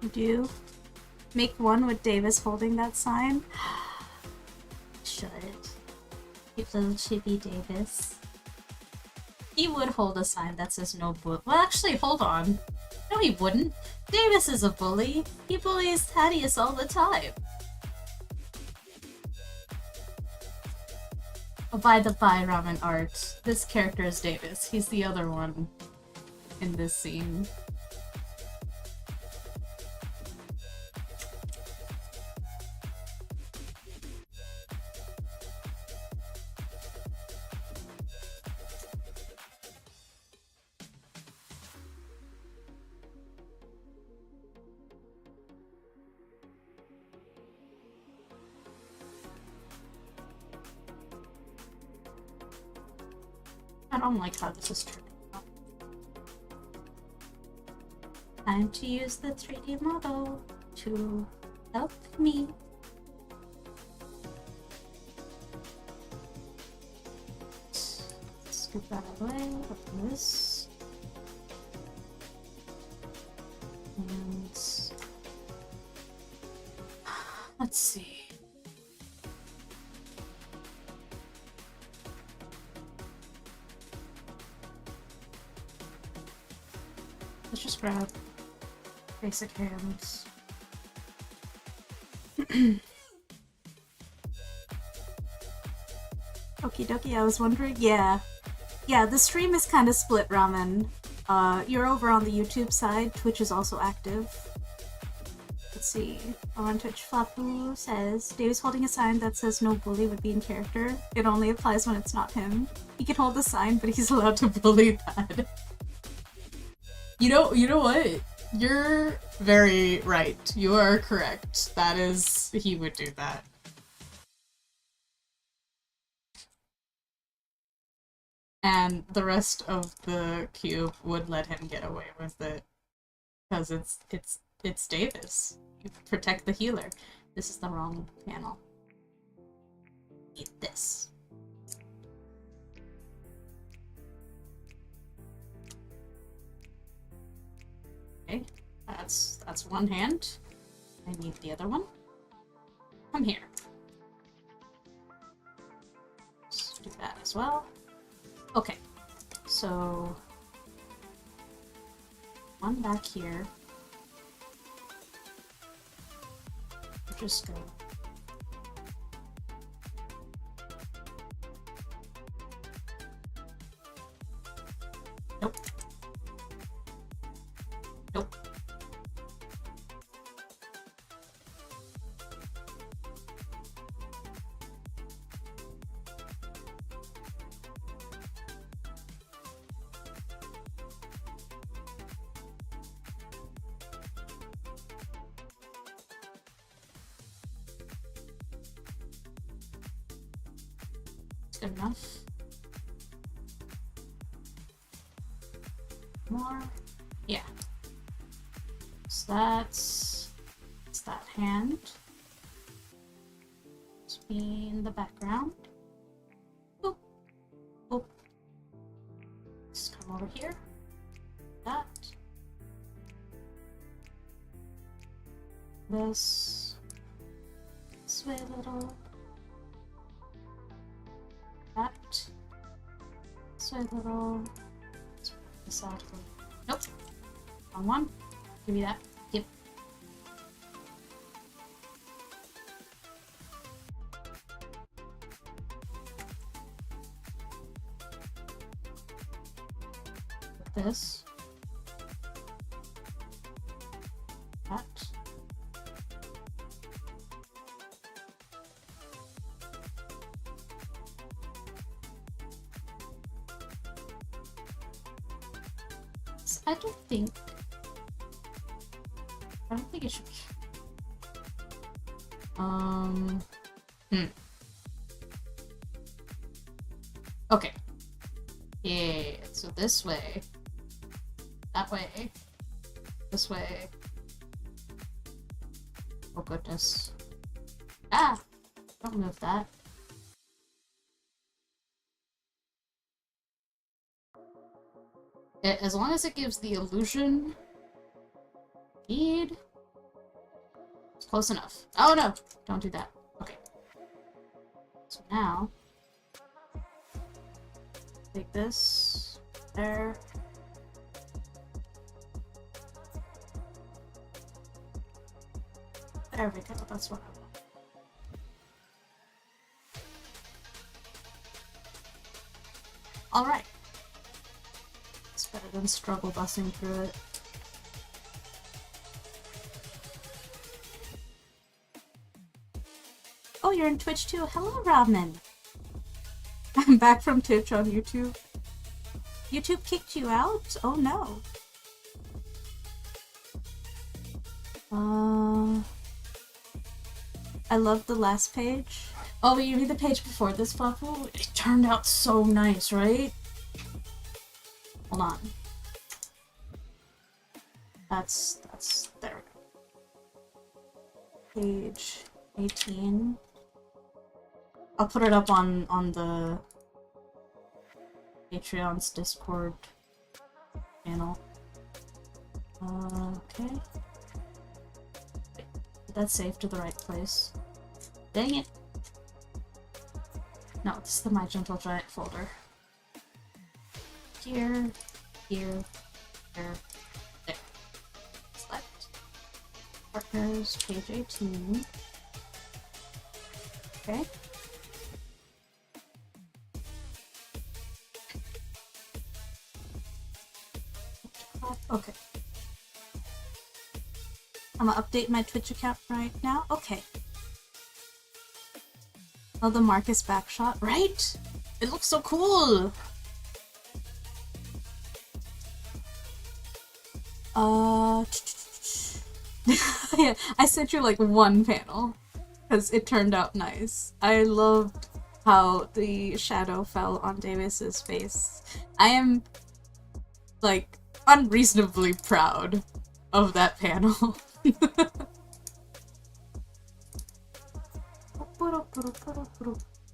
You do? Make one with Davis holding that sign? Should. Cute little chibi Davis. He would hold a sign that says no bully. Well, actually, hold on. No, he wouldn't. Davis is a bully. He bullies Thaddeus all the time. Oh, by the by, Ramen Art. This character is Davis. He's the other one in this scene. I don't like how this is turning out. Time to use the 3D model to help me. Scoop that away, open this. And let's see. Let's just grab basic hands. Okie dokie, I was wondering. Yeah, the stream is kind of split, Ramen. You're over on the YouTube side. Twitch is also active. Let's see. On Twitch, Flapu says, Dave's holding a sign that says no bully would be in character. It only applies when it's not him. He can hold the sign, but he's allowed to bully that. You know what? You're very right. You are correct. That is, he would do that. And the rest of the cube would let him get away with it. Because it's Davis. You protect the healer. This is the wrong panel. Eat this. Okay, that's one hand. I need the other one. Come here. Let's do that as well. Okay, so one back here. Just go. Nope. Nope. Good enough. More. Yeah. So that's that hand. Let's be in the background. Boop. Boop. Let's come over here. That. This way a little. That. This way a little. Let's put this out a little. Nope. Wrong one. Give me that. Yep. This. That. I don't think it should be. Okay. Yeah, so this way. That way. This way. Oh goodness. Ah! Don't move that. As long as it gives the illusion speed, it's close enough. Oh no! Don't do that. Okay. So now, take this, there. There we go, that's what I want. Alright. It's better than struggle busing through it. Oh, you're in Twitch too? Hello, Ramen! I'm back from Twitch on YouTube. YouTube kicked you out? Oh no. I love the last page. Oh, but you mean the page before this, Fluffle? It turned out so nice, right? Hold on. There we go. Page 18. I'll put it up on the Patreon's Discord channel. Okay. Did that save to the right place? Dang it! No, this is the My Gentle Giant folder. Here, here, there. Select. Partners, page 18. Okay. Okay. I'm gonna update my Twitch account right now. Okay. Oh, the Marcus backshot, right? It looks so cool! Yeah, I sent you like one panel because it turned out nice. I loved how the shadow fell on Davis's face. I am like unreasonably proud of that panel.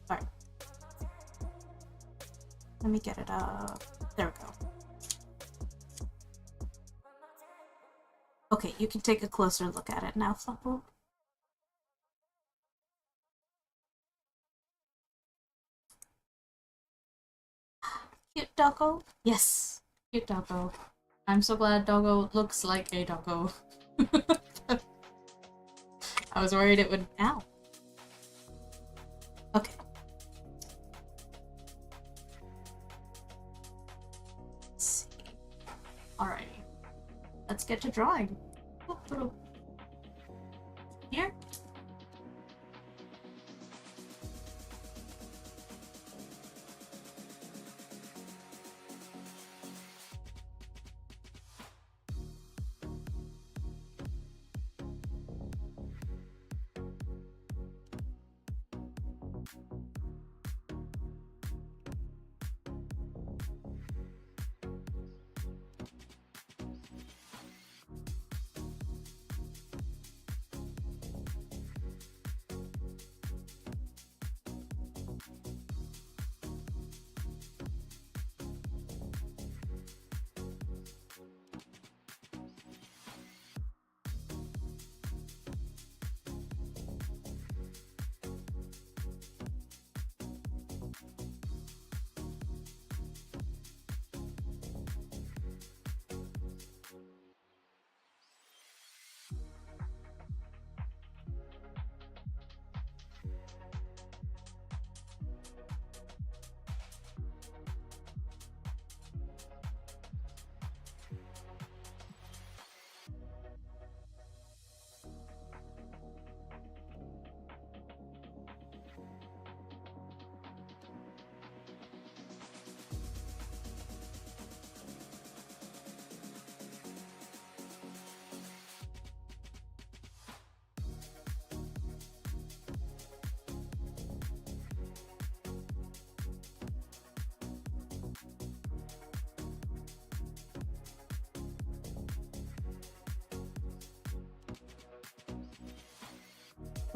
Alright. Let me get it up. There we go. Okay, you can take a closer look at it now, Fluffle. Cute doggo? Yes, cute doggo. I'm so glad doggo looks like a doggo. I was worried it would. Ow. Okay. Let's see. Alrighty. Let's get to drawing. Here.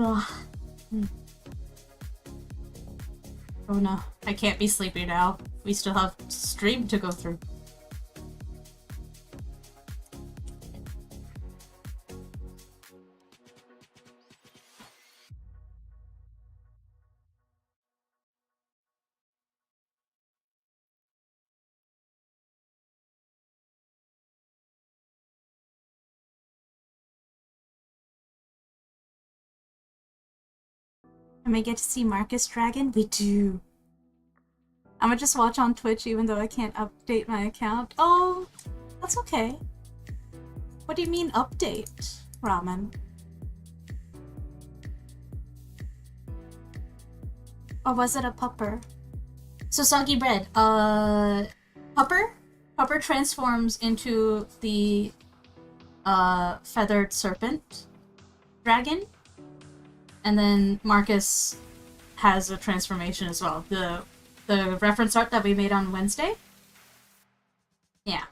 Ugh. Oh no, I can't be sleepy now. We still have stream to go through. And we get to see Marcus Dragon? We do. I'm gonna just watch on Twitch even though I can't update my account. Oh, that's okay. What do you mean update, Ramen? Or was it a pupper? So soggy bread. Pupper? Pupper transforms into the feathered serpent dragon. And then Marcus has a transformation as well. The reference art that we made on Wednesday? Yeah.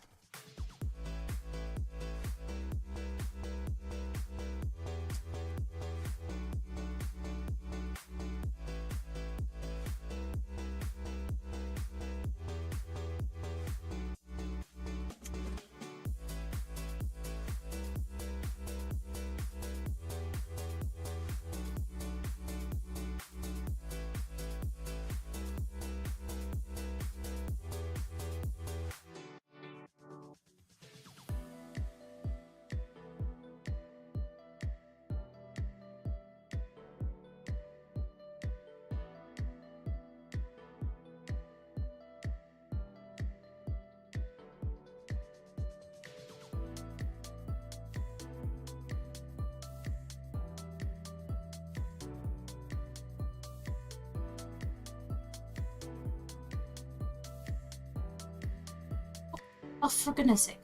Oh, for goodness sake.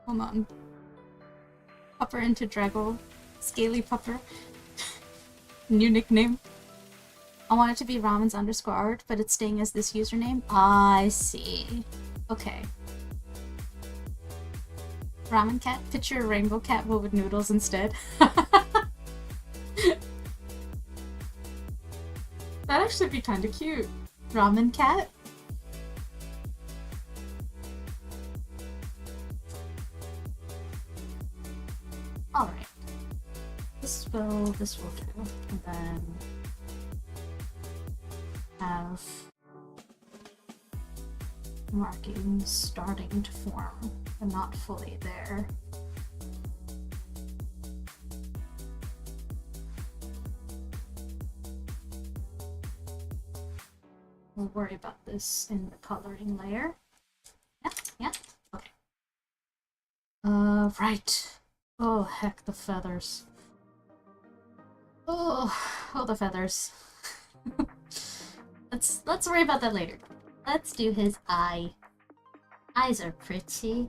Hold on. Pupper into Draggle. Scaly Pupper. New nickname. I want it to be Ramen's underscore art, but it's staying as this username. I see. Okay. Ramen cat? Picture a rainbow cat but with noodles instead. That'd actually be kinda cute. Ramen cat? Alright. This will do. And then have markings starting to form, but not fully there. We'll worry about this in the coloring layer. Yeah, okay. Right. Oh, heck, the feathers. Oh, the feathers. Let's worry about that later. Let's do his eye. Eyes are pretty.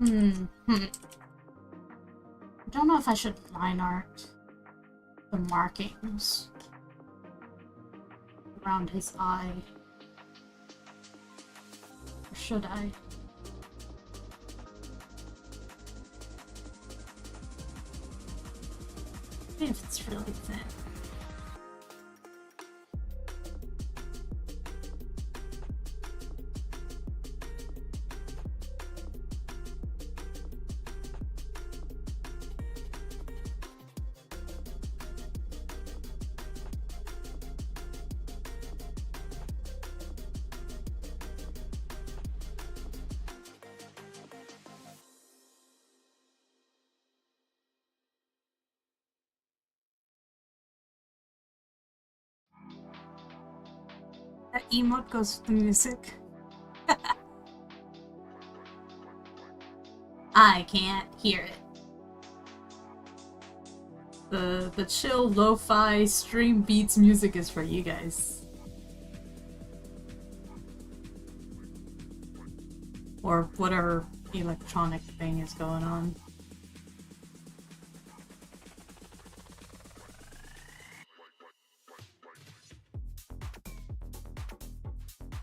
I don't know if I should line art the markings around his eye. Or should I? Maybe if it's really thin. That emote goes with the music. I can't hear it. The chill lo-fi stream beats music is for you guys. Or whatever electronic thing is going on.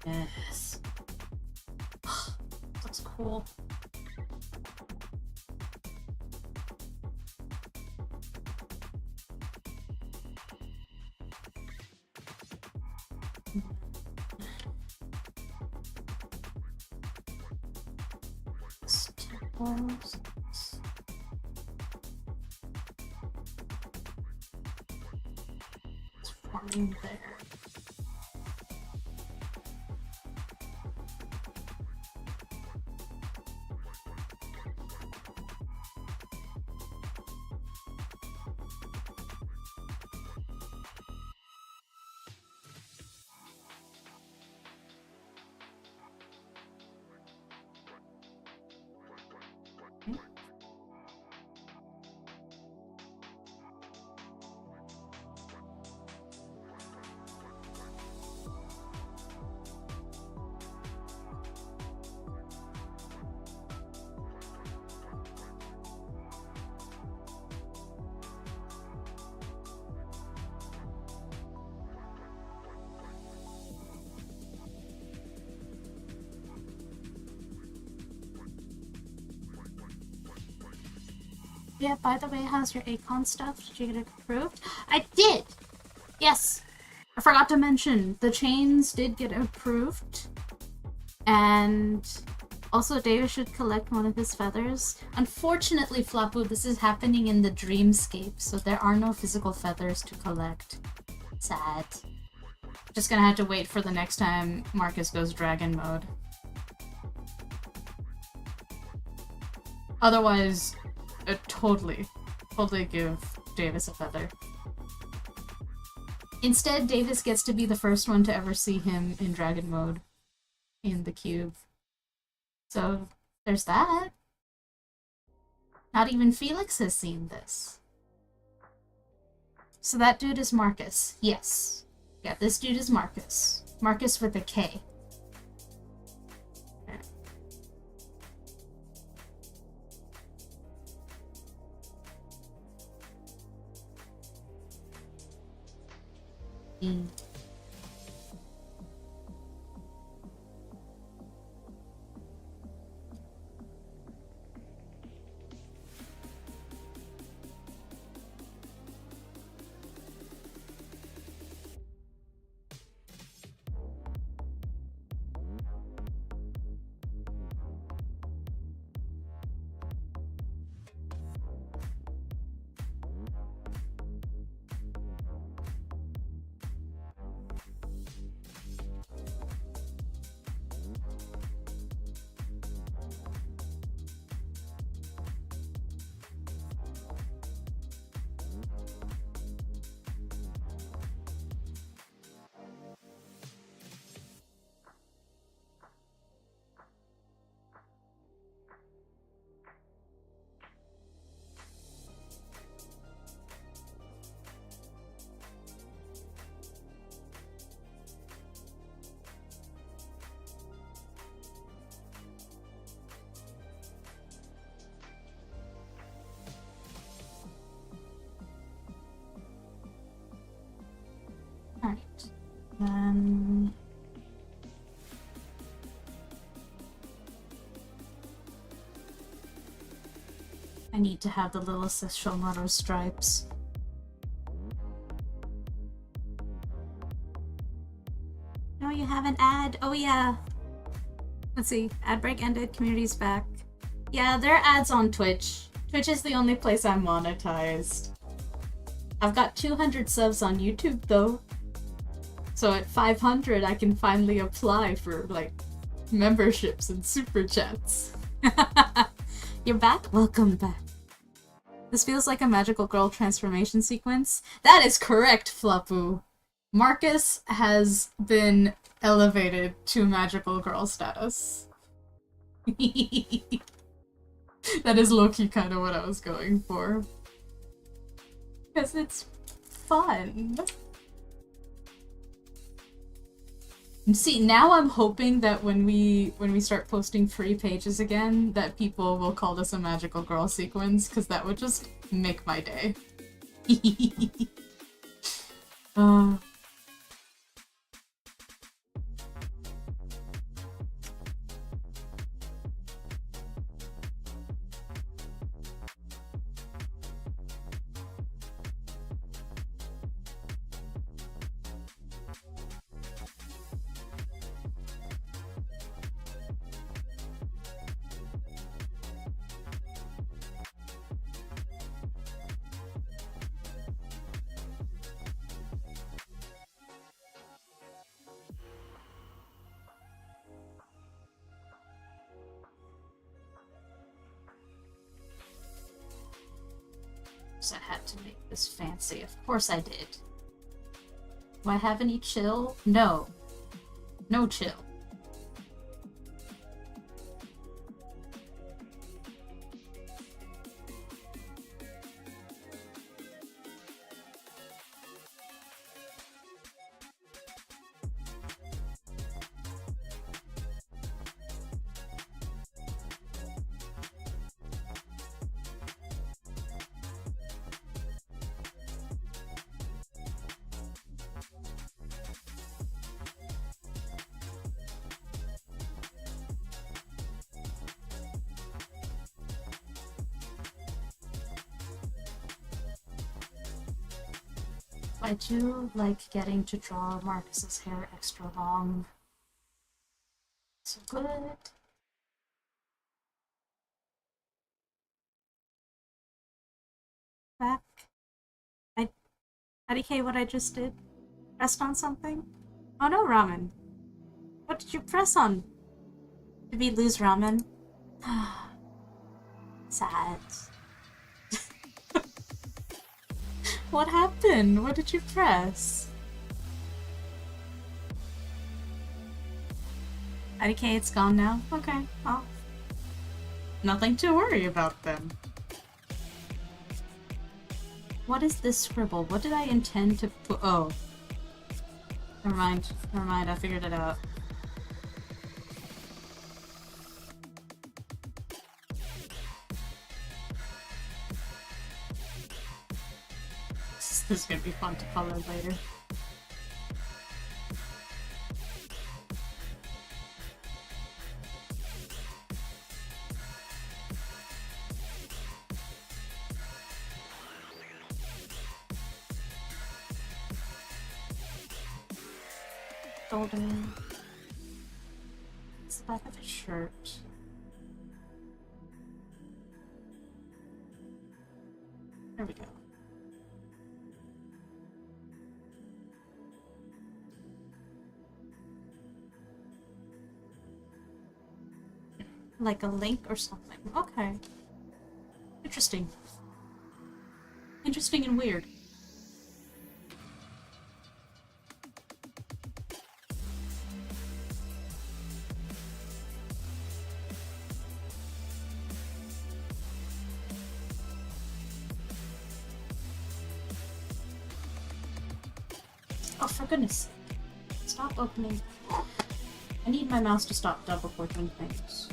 Yes. Looks cool. Staples. It's forming there. Yeah, by the way, how's your Acon stuff? Did you get it approved? I did! Yes! I forgot to mention, the chains did get approved. And also David should collect one of his feathers. Unfortunately, Flapu, this is happening in the dreamscape, so there are no physical feathers to collect. Sad. Just gonna have to wait for the next time Marcus goes dragon mode. Otherwise, totally give Davis a feather. Instead, Davis gets to be the first one to ever see him in dragon mode in the cube. So, there's that. Not even Felix has seen this. So that dude is Marcus. Yes. Yeah, this dude is Marcus. Marcus with a K. Mm. Alright. Then... I need to have the little Sesshomaru stripes. No, you have an ad. Oh yeah. Let's see. Ad break ended. Community's back. Yeah, there are ads on Twitch. Twitch is the only place I'm monetized. I've got 200 subs on YouTube though. So at 500 I can finally apply for like memberships and super chats. You're back? Welcome back. This feels like a magical girl transformation sequence. That is correct, Flapu. Marcus has been elevated to magical girl status. That is low-key kind of what I was going for. Because it's fun. See, now I'm hoping that when we start posting free pages again, that people will call this a magical girl sequence, because that would just make my day. uh, I had to make this fancy. Of course I did. Do I have any chill? No. No chill. I do like getting to draw Marcus's hair extra long. So good. Back. IDK, what I just did? Pressed on something? Oh no, Ramen. What did you press on? Did we lose Ramen? Sad. What happened? What did you press? IDK, it's gone now? Okay, well. Nothing to worry about then. What is this scribble? What did I intend to put? Oh. Never mind. Never mind, I figured it out. This is gonna be fun to color later. Golden. It's the back of a shirt. There we go. Like a link or something. Okay. Interesting. Interesting and weird. Oh, for goodness sake. Stop opening. I need my mouse to stop double clicking things.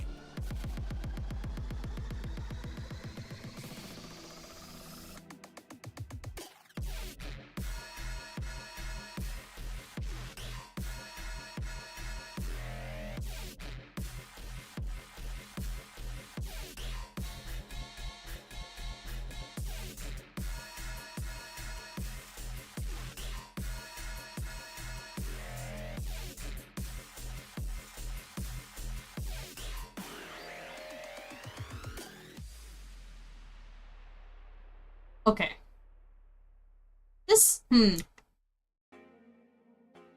Okay.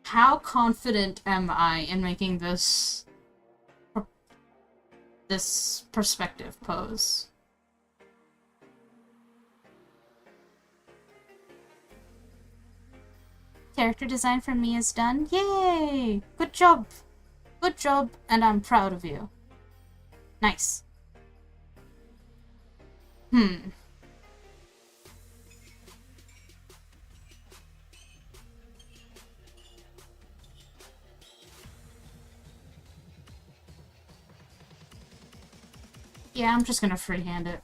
How confident am I in making this perspective pose? character design for me is done. Yay! Good job! Good job, and I'm proud of you. Nice. Yeah, I'm just gonna freehand it.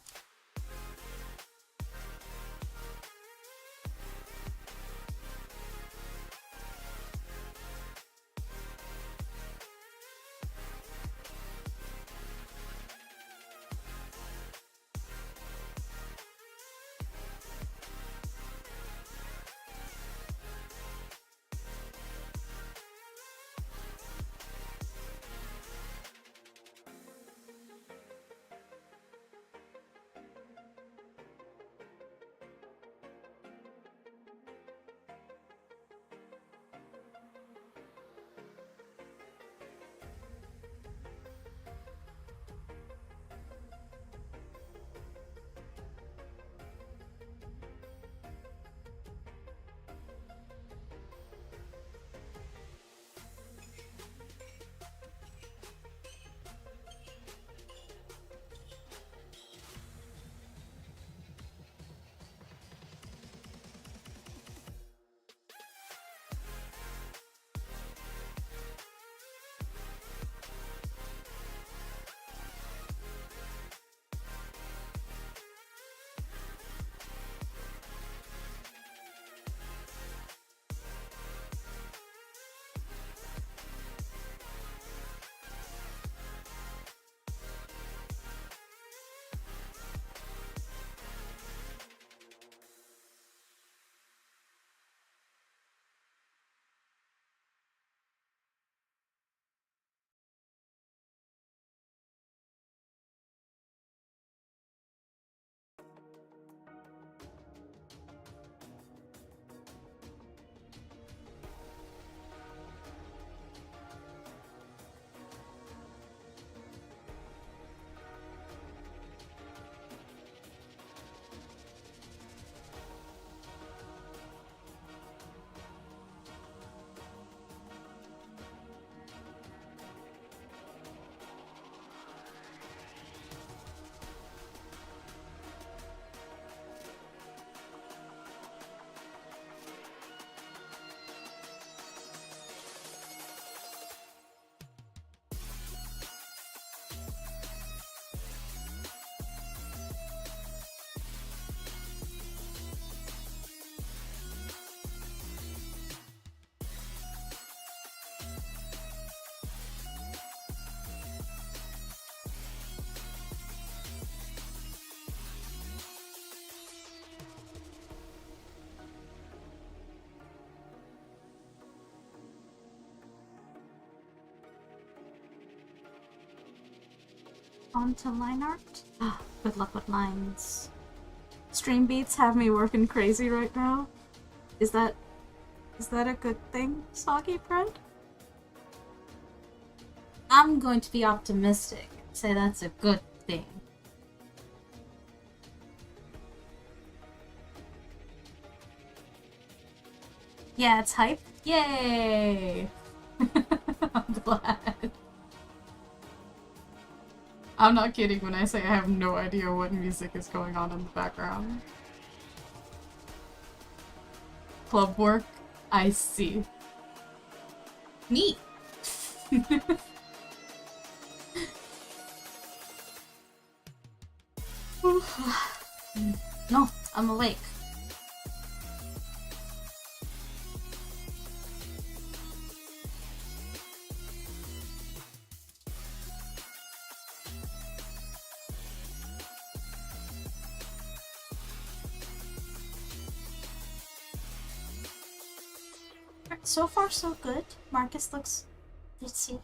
On to line art. Good luck with lines. Stream beats have me working crazy right now. Is that a good thing, Soggy Bread? I'm going to be optimistic and say that's a good thing. Yeah, it's hype. Yay! I'm glad. I'm not kidding when I say I have no idea what music is going on in the background. Club work? I see. Neat! No, I'm awake. So far, so good. Marcus looks ditzy.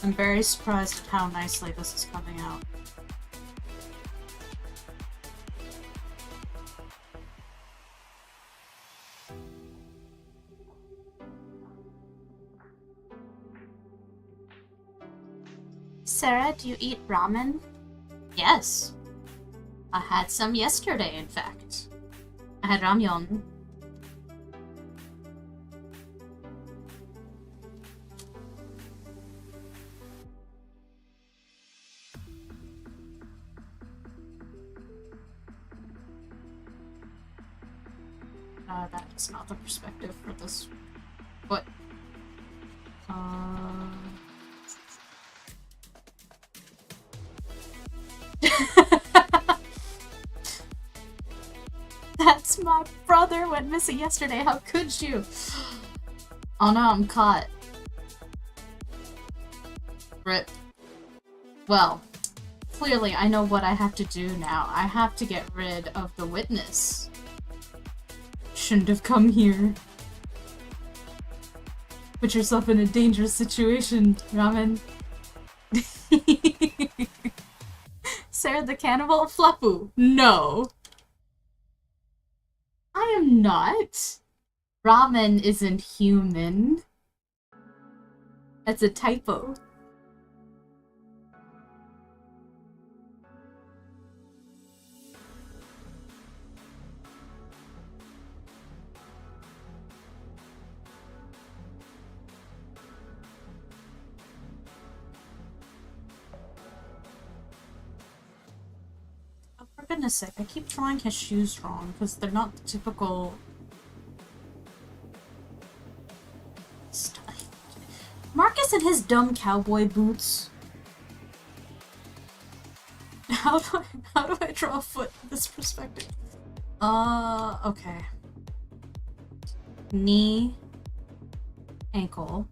I'm very surprised at how nicely this is coming out. Sera, do you eat ramen? Yes. I had some yesterday, in fact. I had ramyeon. That is not the perspective for this. What? That's my brother went missing yesterday. How could you? Oh no, I'm caught. Rip. Well, clearly I know what I have to do now. I have to get rid of the witness. Shouldn't have come here. Put yourself in a dangerous situation, Ramen. Sera the cannibal? Flappu. No. I am not. Ramen isn't human. That's a typo. For goodness sake, I keep drawing his shoes wrong, because they're not the typical style. Marcus and his dumb cowboy boots. How do I draw a foot in this perspective? Okay. Knee, ankle,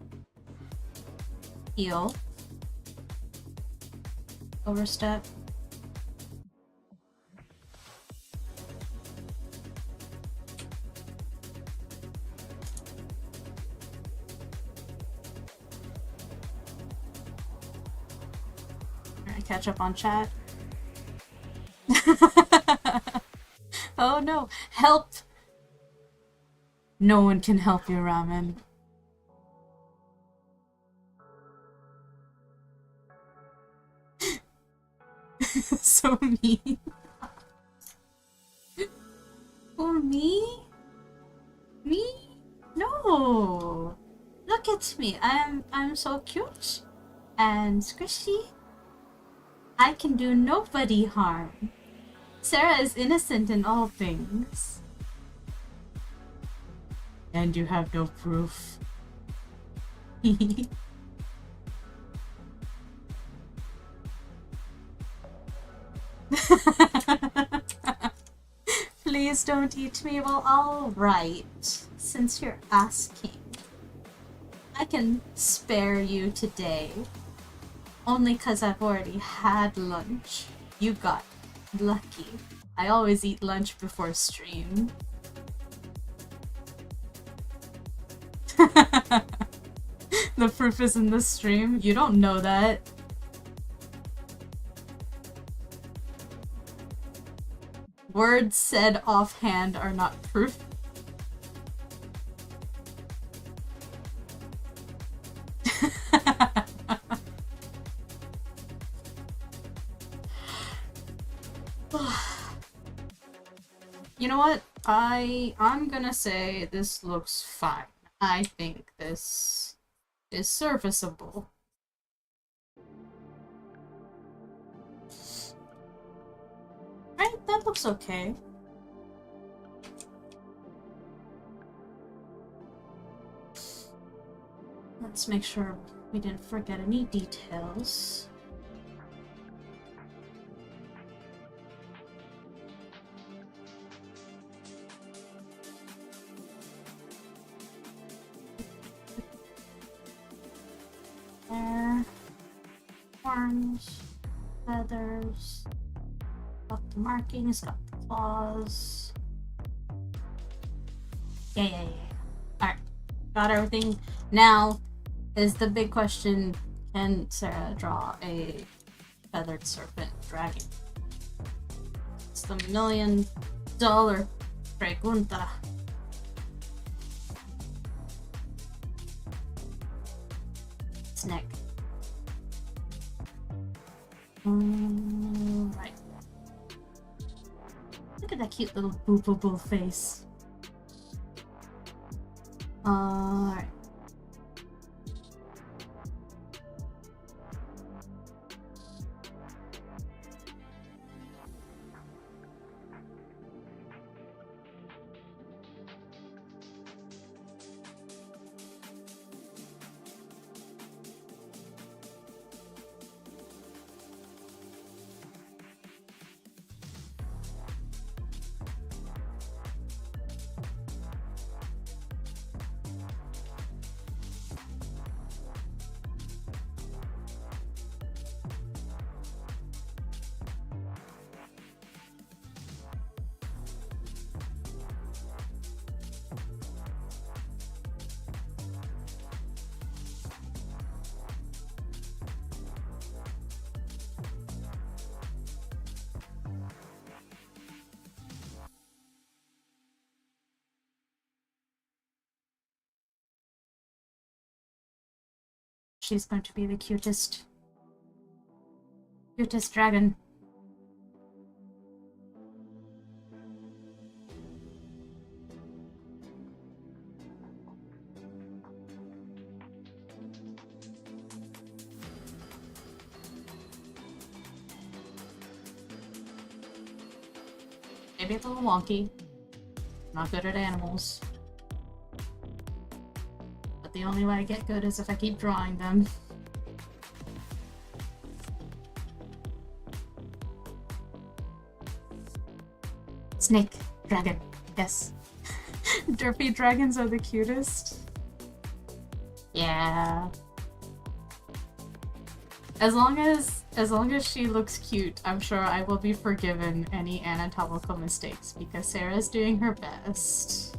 heel, overstep. Catch up on chat. Oh no, help! No one can help you, Ramen. So mean. For me? Me? No! Look at me, I'm so cute and squishy. I can do nobody harm. Sera is innocent in all things. And you have no proof. Please don't eat me. Well, alright. Since you're asking, I can spare you today. Only 'cause I've already had lunch. You got lucky. I always eat lunch before stream. The proof is in the stream? You don't know that. Words said offhand are not proof. You know what? I'm gonna say this looks fine. I think this is serviceable. Right? That looks okay. Let's make sure we didn't forget any details. There. Horns, feathers, got the markings, got the claws. Yeah. Alright, got everything. Now is the big question Can Sarah draw a feathered serpent dragon? It's the $1,000,000 pregunta. Snake. Right. Look at that cute little boo face. Alright. She's going to be the cutest dragon. Maybe a little wonky. Not good at animals. But the only way I get good is if I keep drawing them. Snake. Dragon. Yes. Derpy dragons are the cutest. Yeah. As long as she looks cute, I'm sure I will be forgiven any anatomical mistakes because Sarah's doing her best.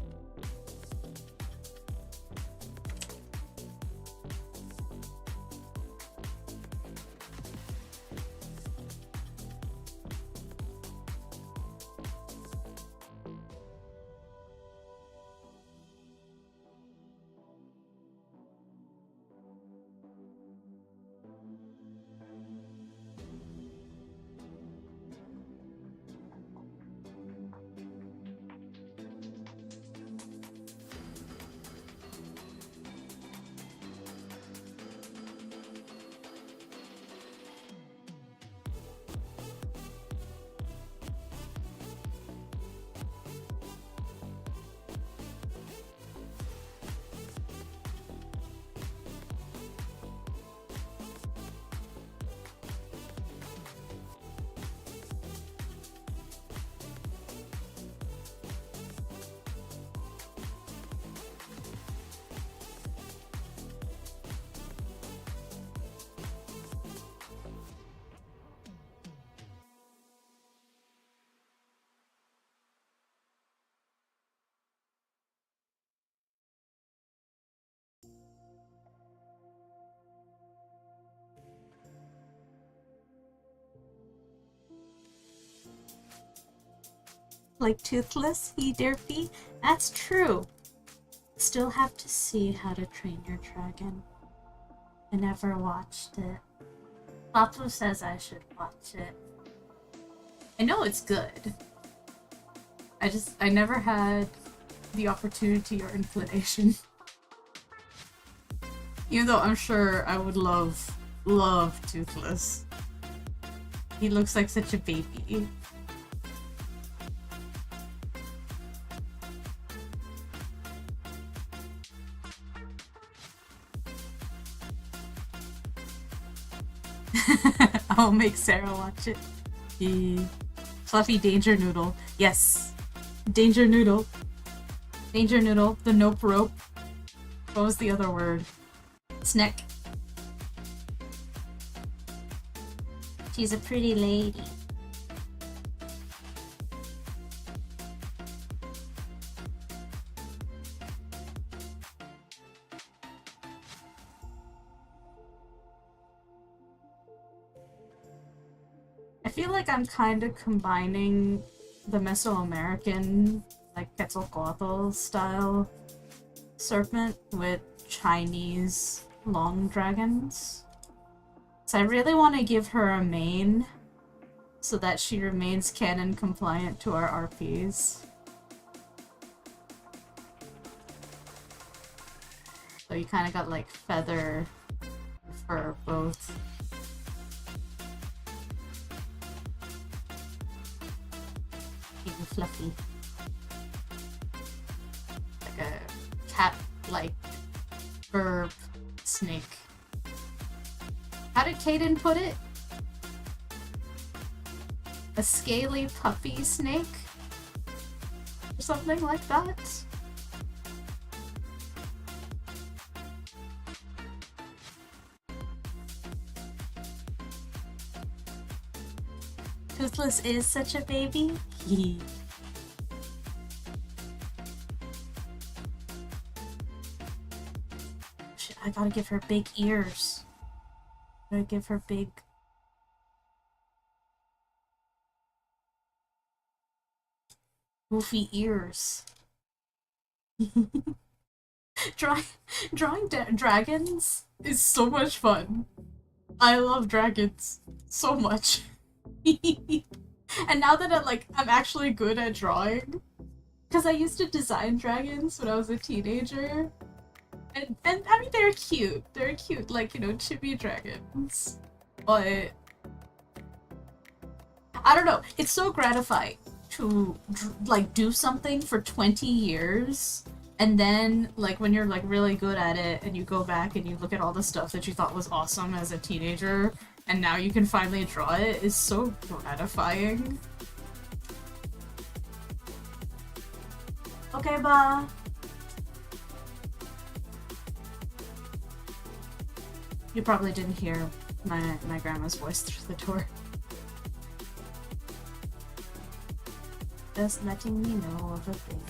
Like Toothless, he derpy? That's true. Still have to see How to Train Your Dragon. I never watched it. Papu says I should watch it. I know it's good. I never had the opportunity or inclination. Even though I'm sure I would love Toothless. He looks like such a baby. I'll make Sarah watch it. Fluffy Danger Noodle. Yes. Danger Noodle. Danger Noodle. The Nope Rope. What was the other word? Snack. She's a pretty lady. feel like I'm kind of combining the Mesoamerican, like Quetzalcoatl style serpent with Chinese long dragons. So I really want to give her a mane so that she remains canon compliant to our RPs. So you kind of got like feather, fur, both. Even fluffy. Like a cat-like herb snake. How did Kaden put it? A scaly puppy snake? Or something like that? Toothless is such a baby? Shit, I gotta give her big ears. I gotta give her big... goofy ears. Drawing dragons is so much fun. I love dragons so much. And now that I'm actually good at drawing, because I used to design dragons when I was a teenager, and I mean they're cute. They're cute, like, you know, chibi dragons. But I don't know. It's so gratifying to like do something for 20 years. And then, like, when you're, like, really good at it, and you go back and you look at all the stuff that you thought was awesome as a teenager, and now you can finally draw it, is so gratifying. Okay, ba. You probably didn't hear my grandma's voice through the door. Just letting me know of a thing.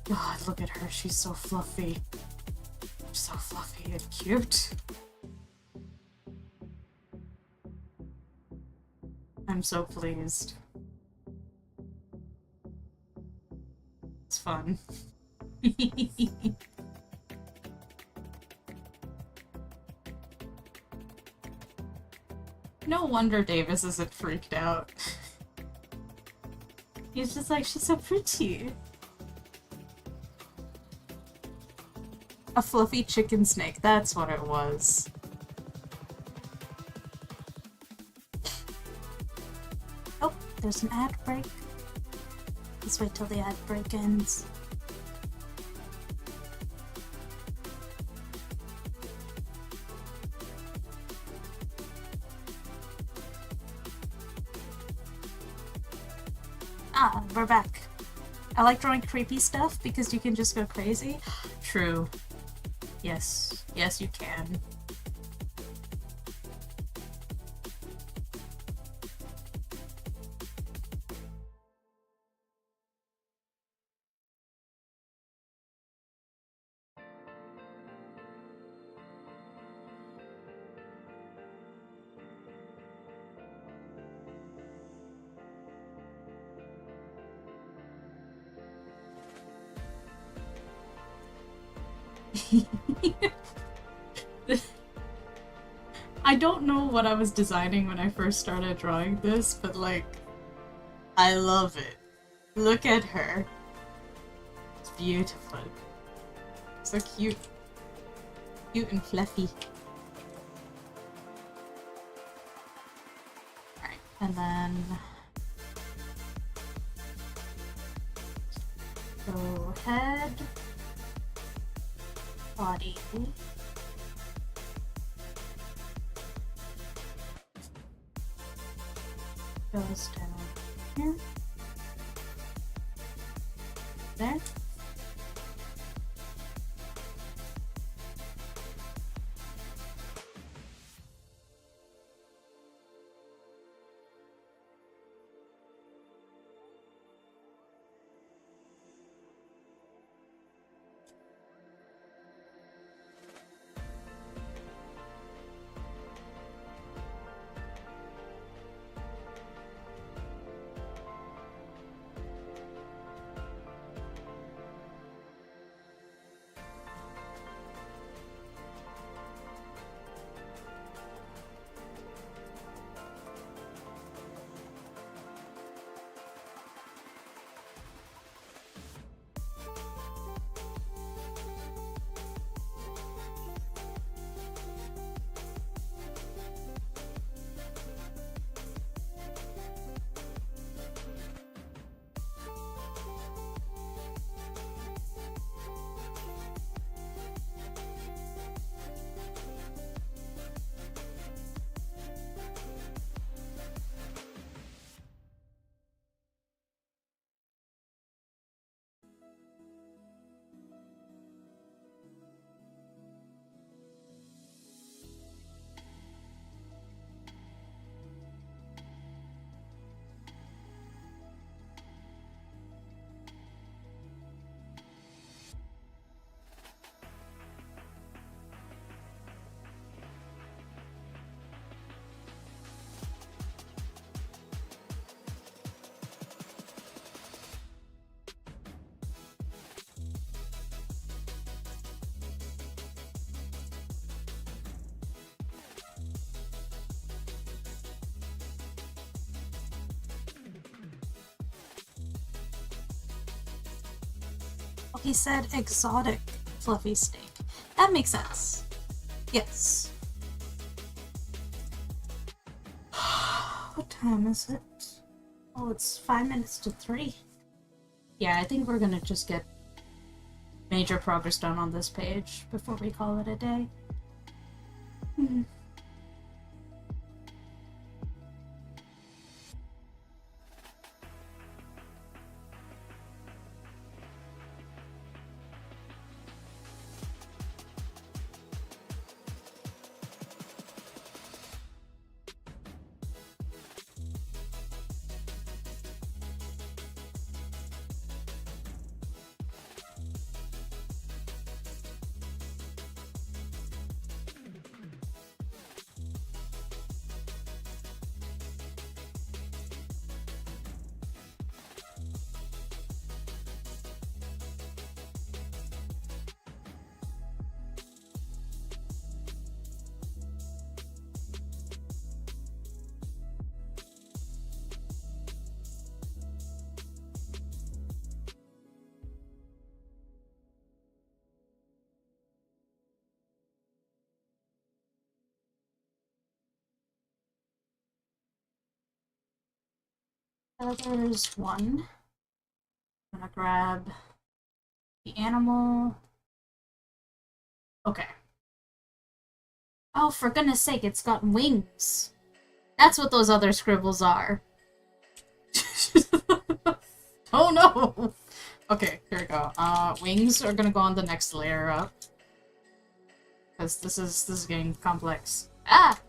God, look at her. She's so fluffy. So fluffy and cute. I'm so pleased. It's fun. No wonder Davis isn't freaked out. He's just like, she's so pretty. A fluffy chicken snake, that's what it was. Oh, there's an ad break. Let's wait till the ad break ends. Ah, we're back. I like drawing creepy stuff because you can just go crazy. True. Yes. Yes, you can. I don't know what I was designing when I first started drawing this, but like, I love it. Look at her. It's beautiful. So cute. Cute and fluffy. Alright, and then... go head. Body. Goes down here. There. Oh, he said exotic fluffy steak. That makes sense. Yes. What time is it? Oh, it's 5 minutes to 3. Yeah, I think we're gonna just get major progress done on this page before we call it a day. There's one. I'm gonna grab the animal. Okay. Oh, for goodness sake, it's got wings. That's what those other scribbles are. Oh no! Okay, here we go. Wings are gonna go on the next layer up. Because this is getting complex. Ah!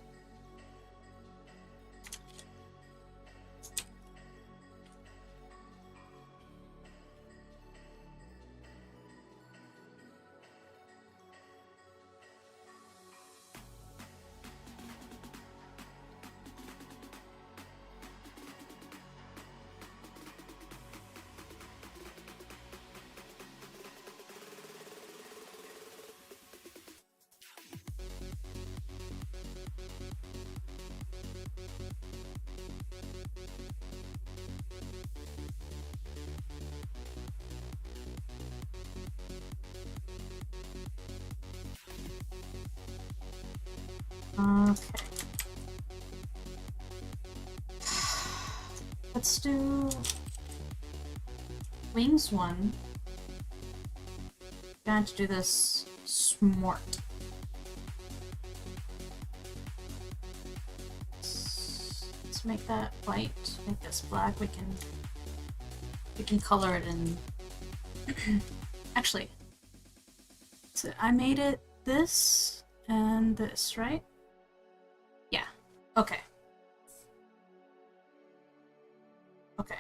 Okay. Let's do wings one. Gonna have to do this smart. Let's make that white. Make this black. We can color it in. Actually, so I made it this and this, right? Yeah. Okay. Okay.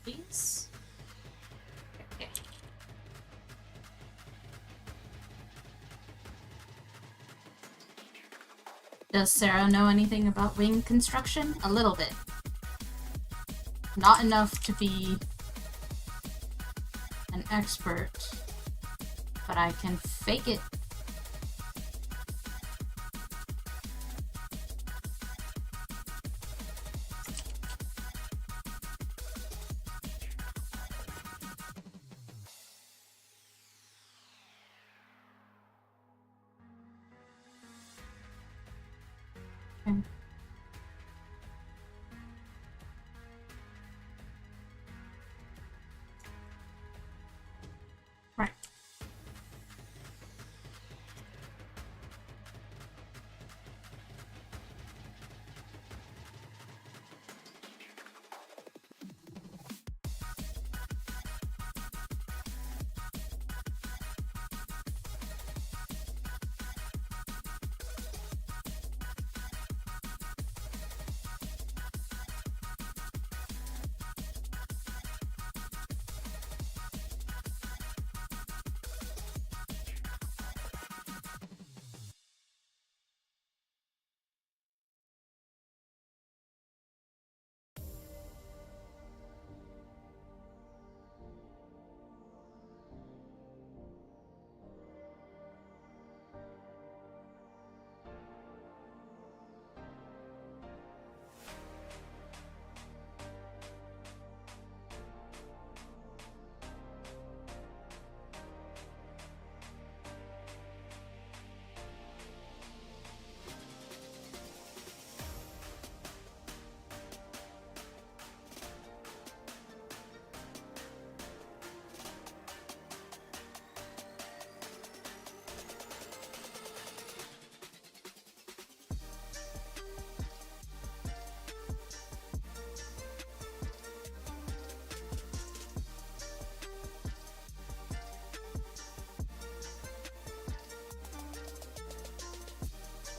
These. Okay. Does Sarah know anything about wing construction? A little bit. Not enough to be an expert, but I can fake it. Okay. Right.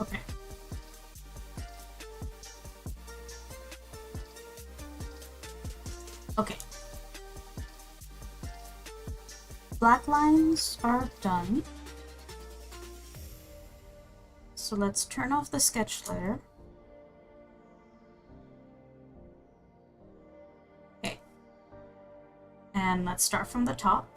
Okay. Okay. Black lines are done. So let's turn off the sketch layer. Okay. And let's start from the top.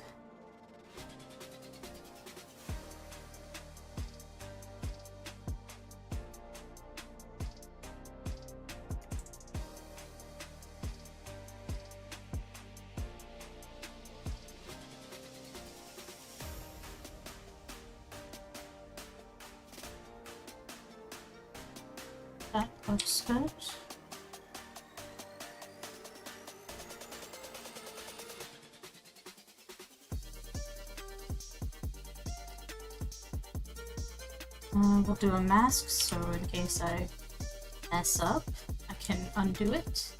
That looks good. We'll do a mask, so in case I mess up, I can undo it.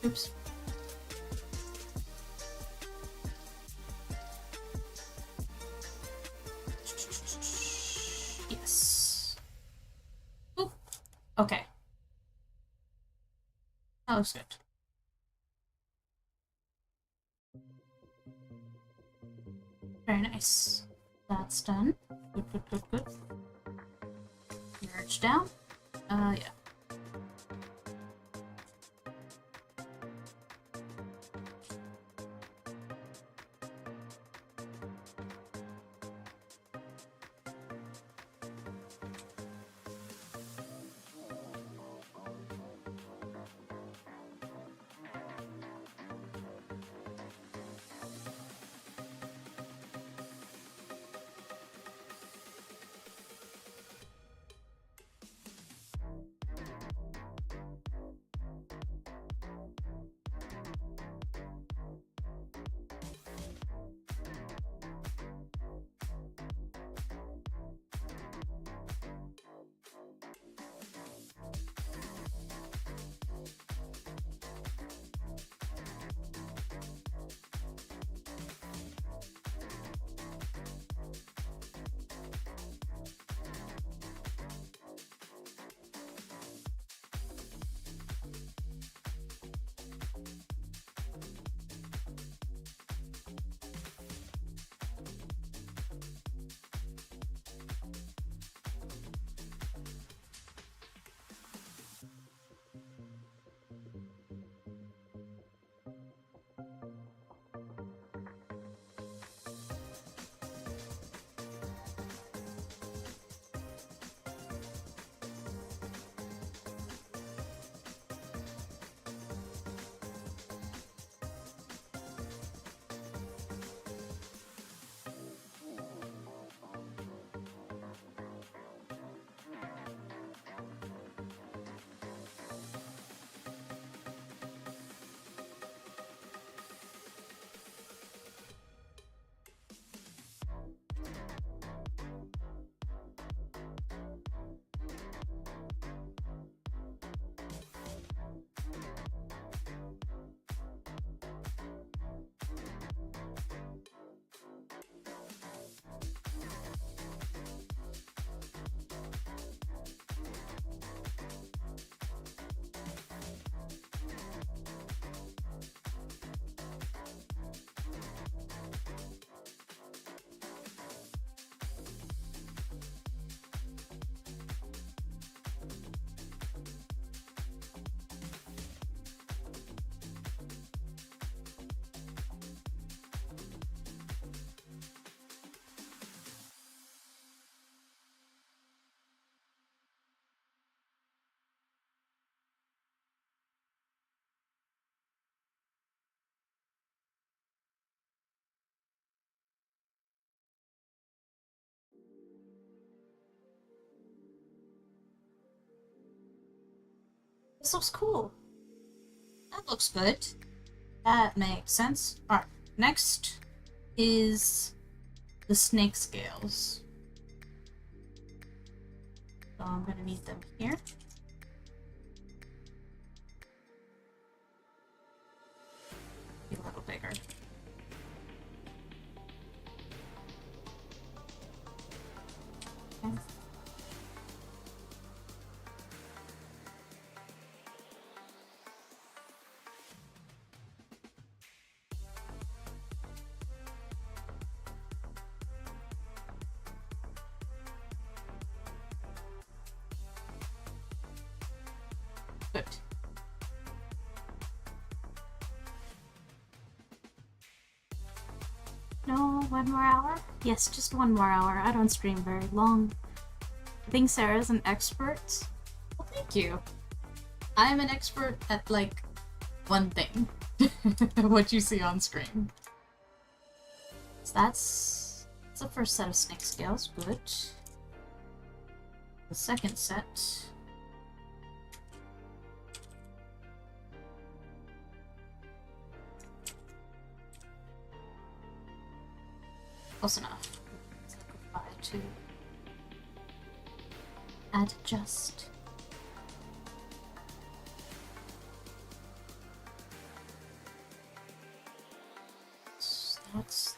Oops. Yes. Oop. Okay. That looks good. Very nice. That's done. Good, good, good, good. Merge down. Yeah. This looks cool. That looks good. That makes sense. Alright, next is the snake scales. So I'm gonna need them here. Be a little bigger. Okay. Good. No, one more hour? Yes, just one more hour. I don't stream very long. I think Sarah's an expert. Well, thank you. I'm an expert at, like, one thing. What you see on screen. So that's the first set of snake scales. Good. The second set. Close enough. Let's go by to adjust.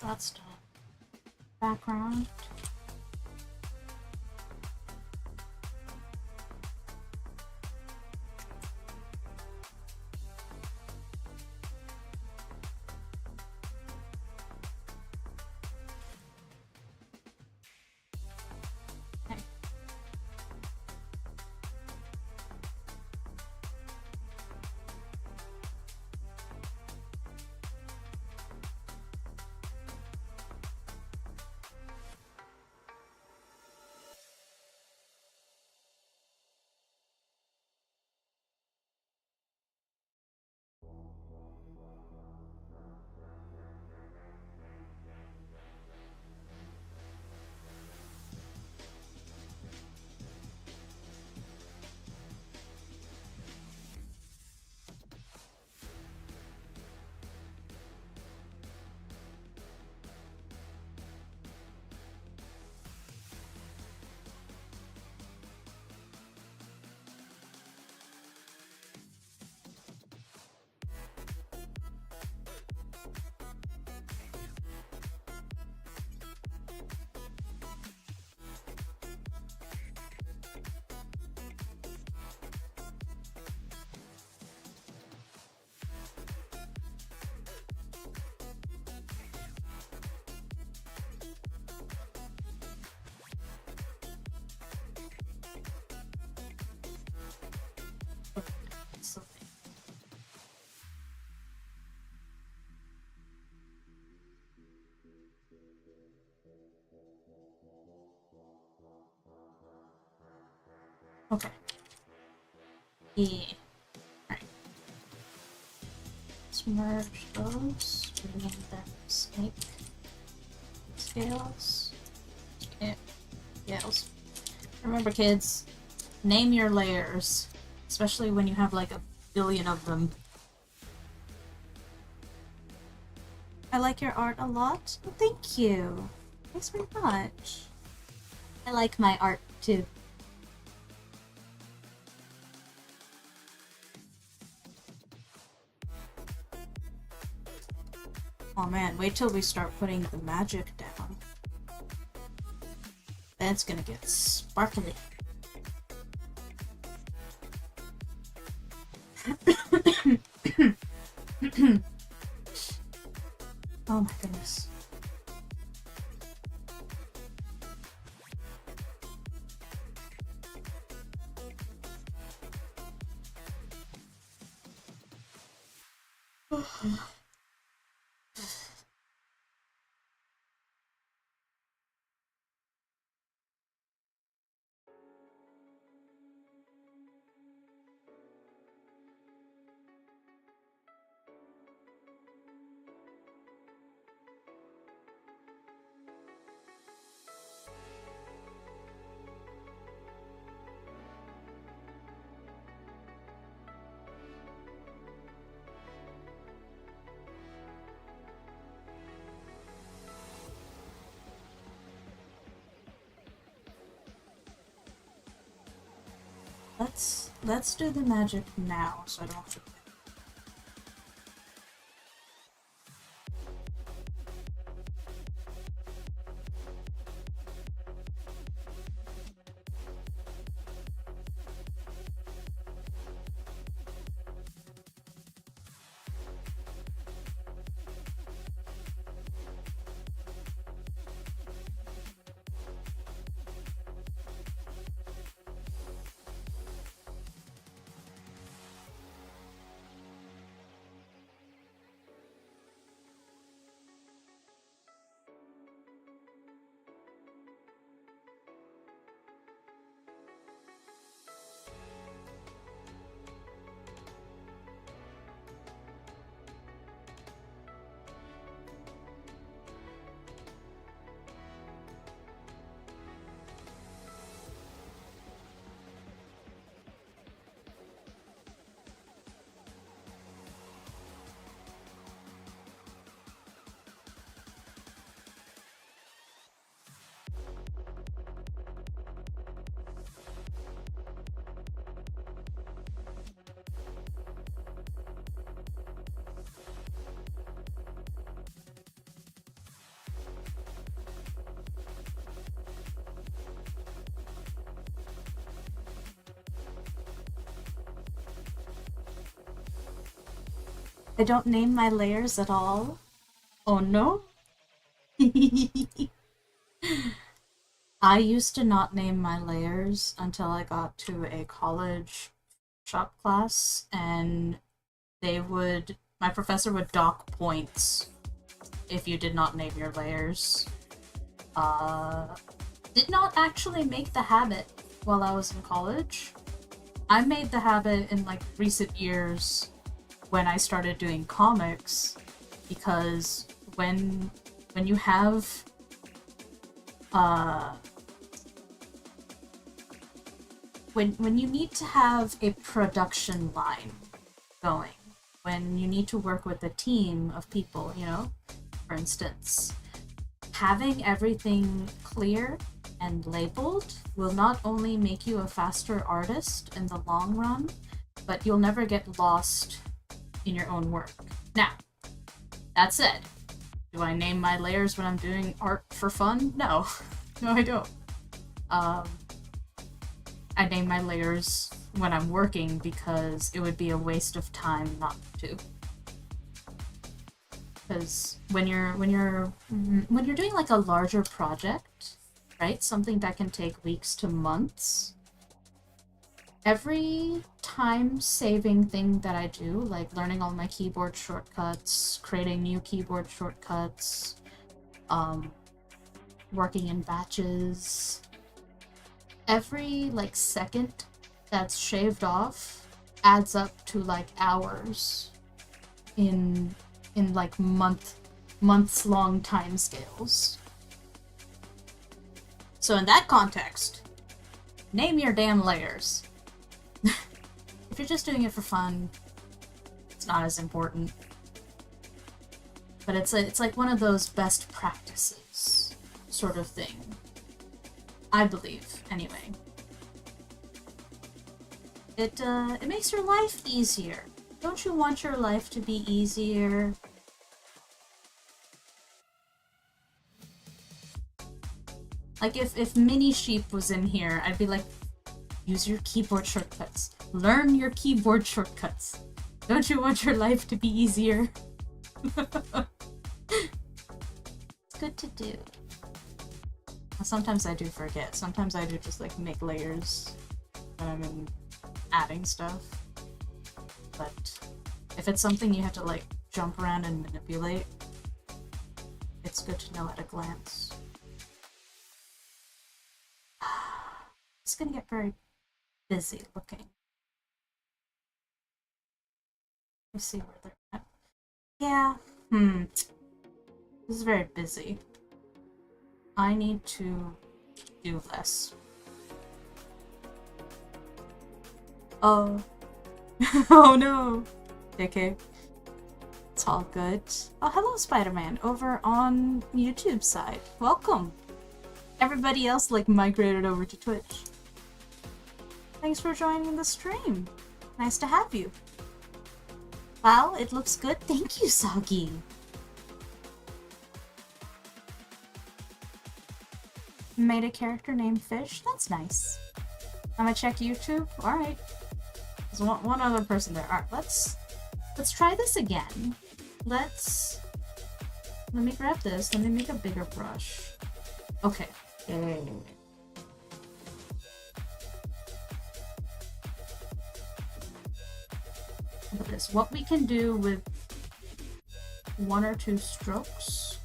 That's done. Background. Okay. So okay. Yeah. Alright. Let's merge those. We need the snake scales. Scales. Remember, kids, name your layers. Especially when you have like a billion of them. I like your art a lot. Well, thank you. Thanks very much. I like my art too. Oh man, wait till we start putting the magic down. That's gonna get sparkly. Oh my goodness. let's do the magic now, so I don't have to. I don't name my layers at all. Oh no? I used to not name my layers until I got to a college shop class, and my professor would dock points if you did not name your layers. Did not actually make the habit while I was in college. I made the habit in like recent years when I started doing comics, because when you have when you need to have a production line going, when you need to work with a team of people, you know, for instance, having everything clear and labeled will not only make you a faster artist in the long run, but you'll never get lost in your own work. Now, that said, do I name my layers when I'm doing art for fun? No. No, I don't. I name my layers when I'm working because it would be a waste of time not to. Because when you're doing like a larger project, right? Something that can take weeks to months, every time-saving thing that I do, like learning all my keyboard shortcuts, creating new keyboard shortcuts, working in batches, every like second that's shaved off adds up to like hours in like months-long timescales. So in that context, name your damn layers. If you're just doing it for fun, it's not as important. But it's like one of those best practices sort of thing. I believe, anyway. It makes your life easier. Don't you want your life to be easier? Like if Mini Sheep was in here, I'd be like, use your keyboard shortcuts. Learn your keyboard shortcuts. Don't you want your life to be easier? It's good to do. Sometimes I do forget. Sometimes I do just like make layers when I'm in adding stuff. But if it's something you have to like jump around and manipulate, it's good to know at a glance. It's gonna get very busy looking. Let's see where they're at. Yeah, this is very busy. I need to do less. Oh. Oh no! JK. It's all good. Oh, hello, Spider-Man, over on YouTube side. Welcome! Everybody else, like, migrated over to Twitch. Thanks for joining the stream. Nice to have you. Wow, it looks good. Thank you, Sagi. Made a character named Fish. That's nice. I'm gonna check YouTube. All right. There's one other person there. All right, let's try this again. Let me grab this. Let me make a bigger brush. Okay. Look at this. What we can do with 1 or 2 strokes.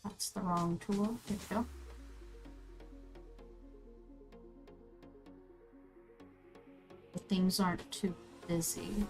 That's the wrong tool. Here we go. Things aren't too busy.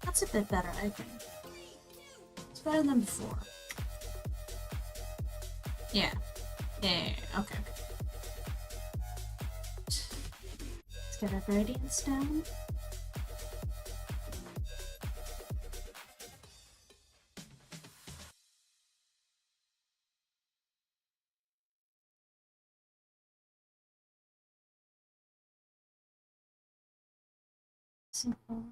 That's a bit better, I think. It's better than before. Yeah. Yeah, okay. Let's get our gradients down. Simple.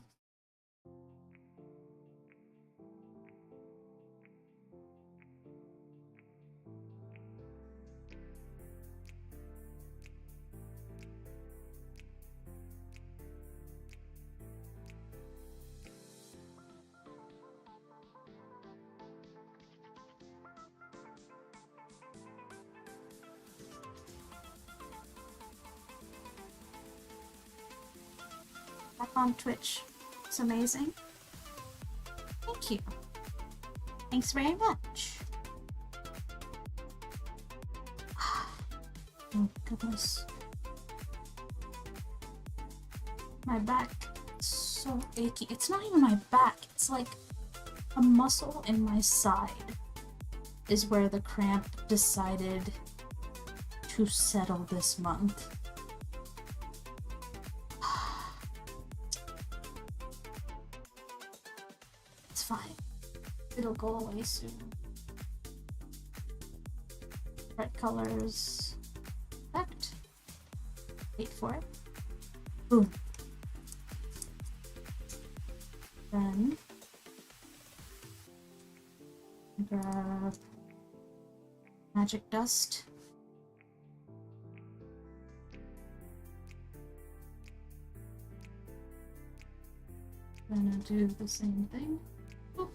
Back on Twitch. It's amazing. Thank you. Thanks very much. Oh goodness. My back is so achy. It's not even my back. It's like a muscle in my side is where the cramp decided to settle this month. It's fine. It'll go away soon. Red colors. Effect. Wait for it. Boom. Then grab magic dust. Gonna do the same thing. Boop.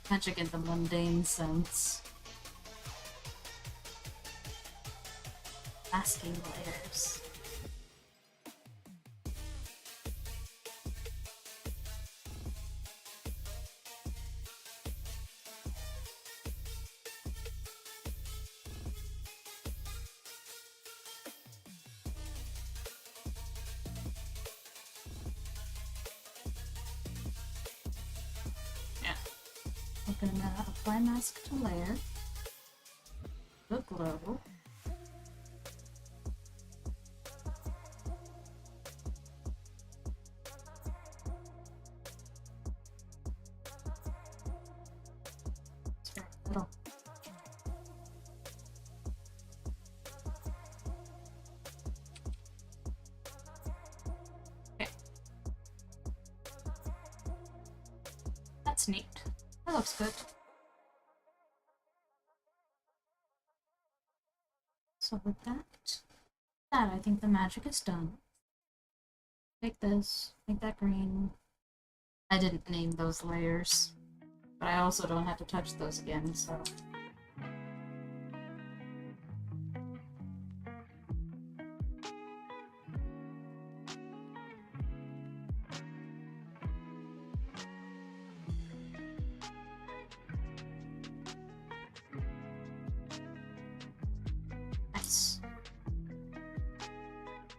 Magic in the mundane sense. Masking layers. I'm gonna apply mask to layer, the glow, little. Okay, that's neat. That looks good. So with that, I think the magic is done. Take this, make that green. I didn't name those layers, but I also don't have to touch those again, so.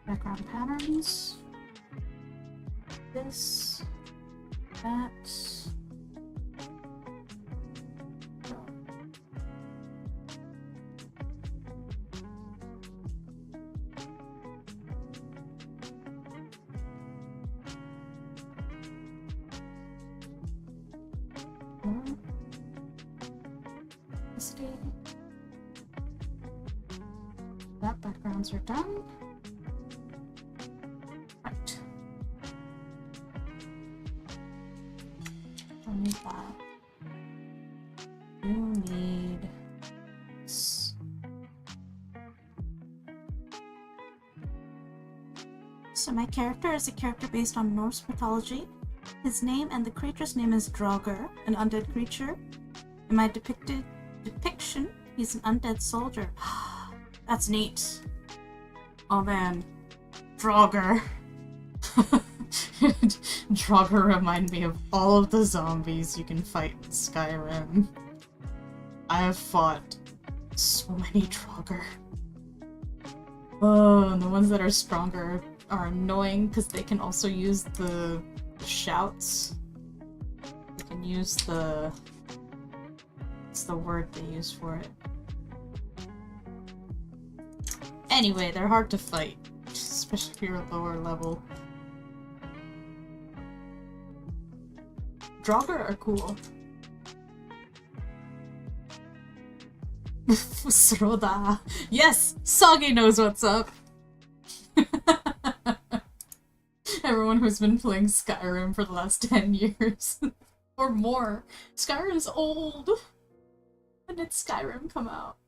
Background patterns. This. That. That backgrounds are done. Right. Don't need that. You need this. So my character is a character based on Norse mythology. His name and the creature's name is Draugr, an undead creature. In my depiction, he's an undead soldier. That's neat. Oh man. Draugr. Draugr remind me of all of the zombies you can fight in Skyrim. I have fought so many Draugr. Oh, and the ones that are stronger are annoying because they can also use the shouts. They can use the... What's the word they use for it? Anyway, they're hard to fight, especially if you're a lower level. Draugr are cool. Sroda. Yes! Soggy knows what's up! Everyone who's been playing Skyrim for the last 10 years. Or more. Skyrim's old! When did Skyrim come out?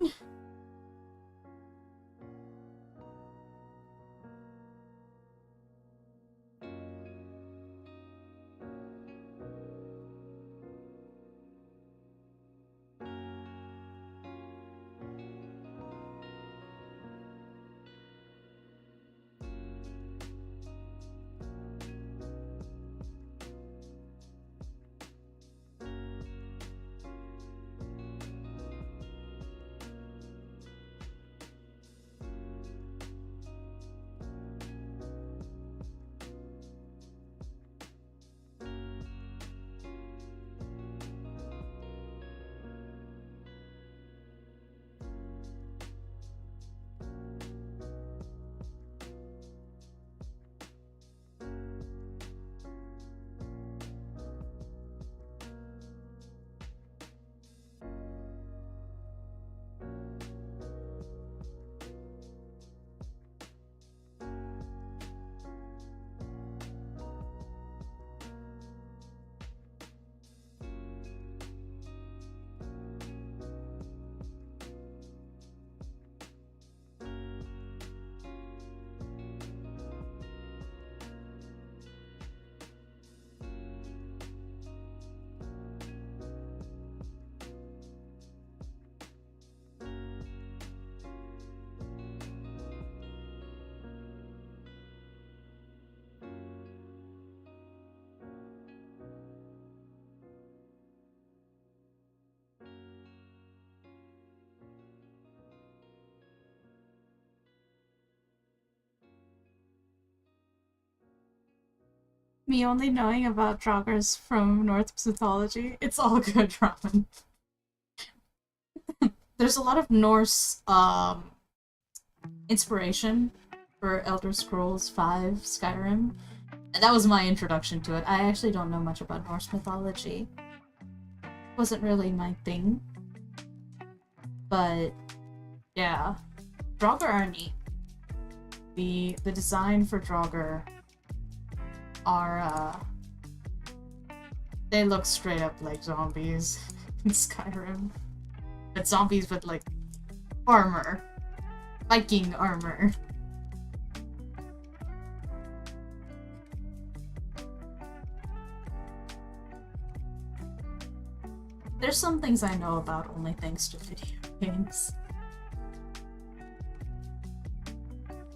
Me only knowing about Draugrs from Norse mythology. It's all good, Ramen. There's a lot of Norse inspiration for Elder Scrolls V Skyrim. And that was my introduction to it. I actually don't know much about Norse mythology. Wasn't really my thing. But yeah. Draugr are neat. The design for Draugr are they look straight up like zombies in Skyrim. But zombies with like armor. Viking armor. There's some things I know about only thanks to video games.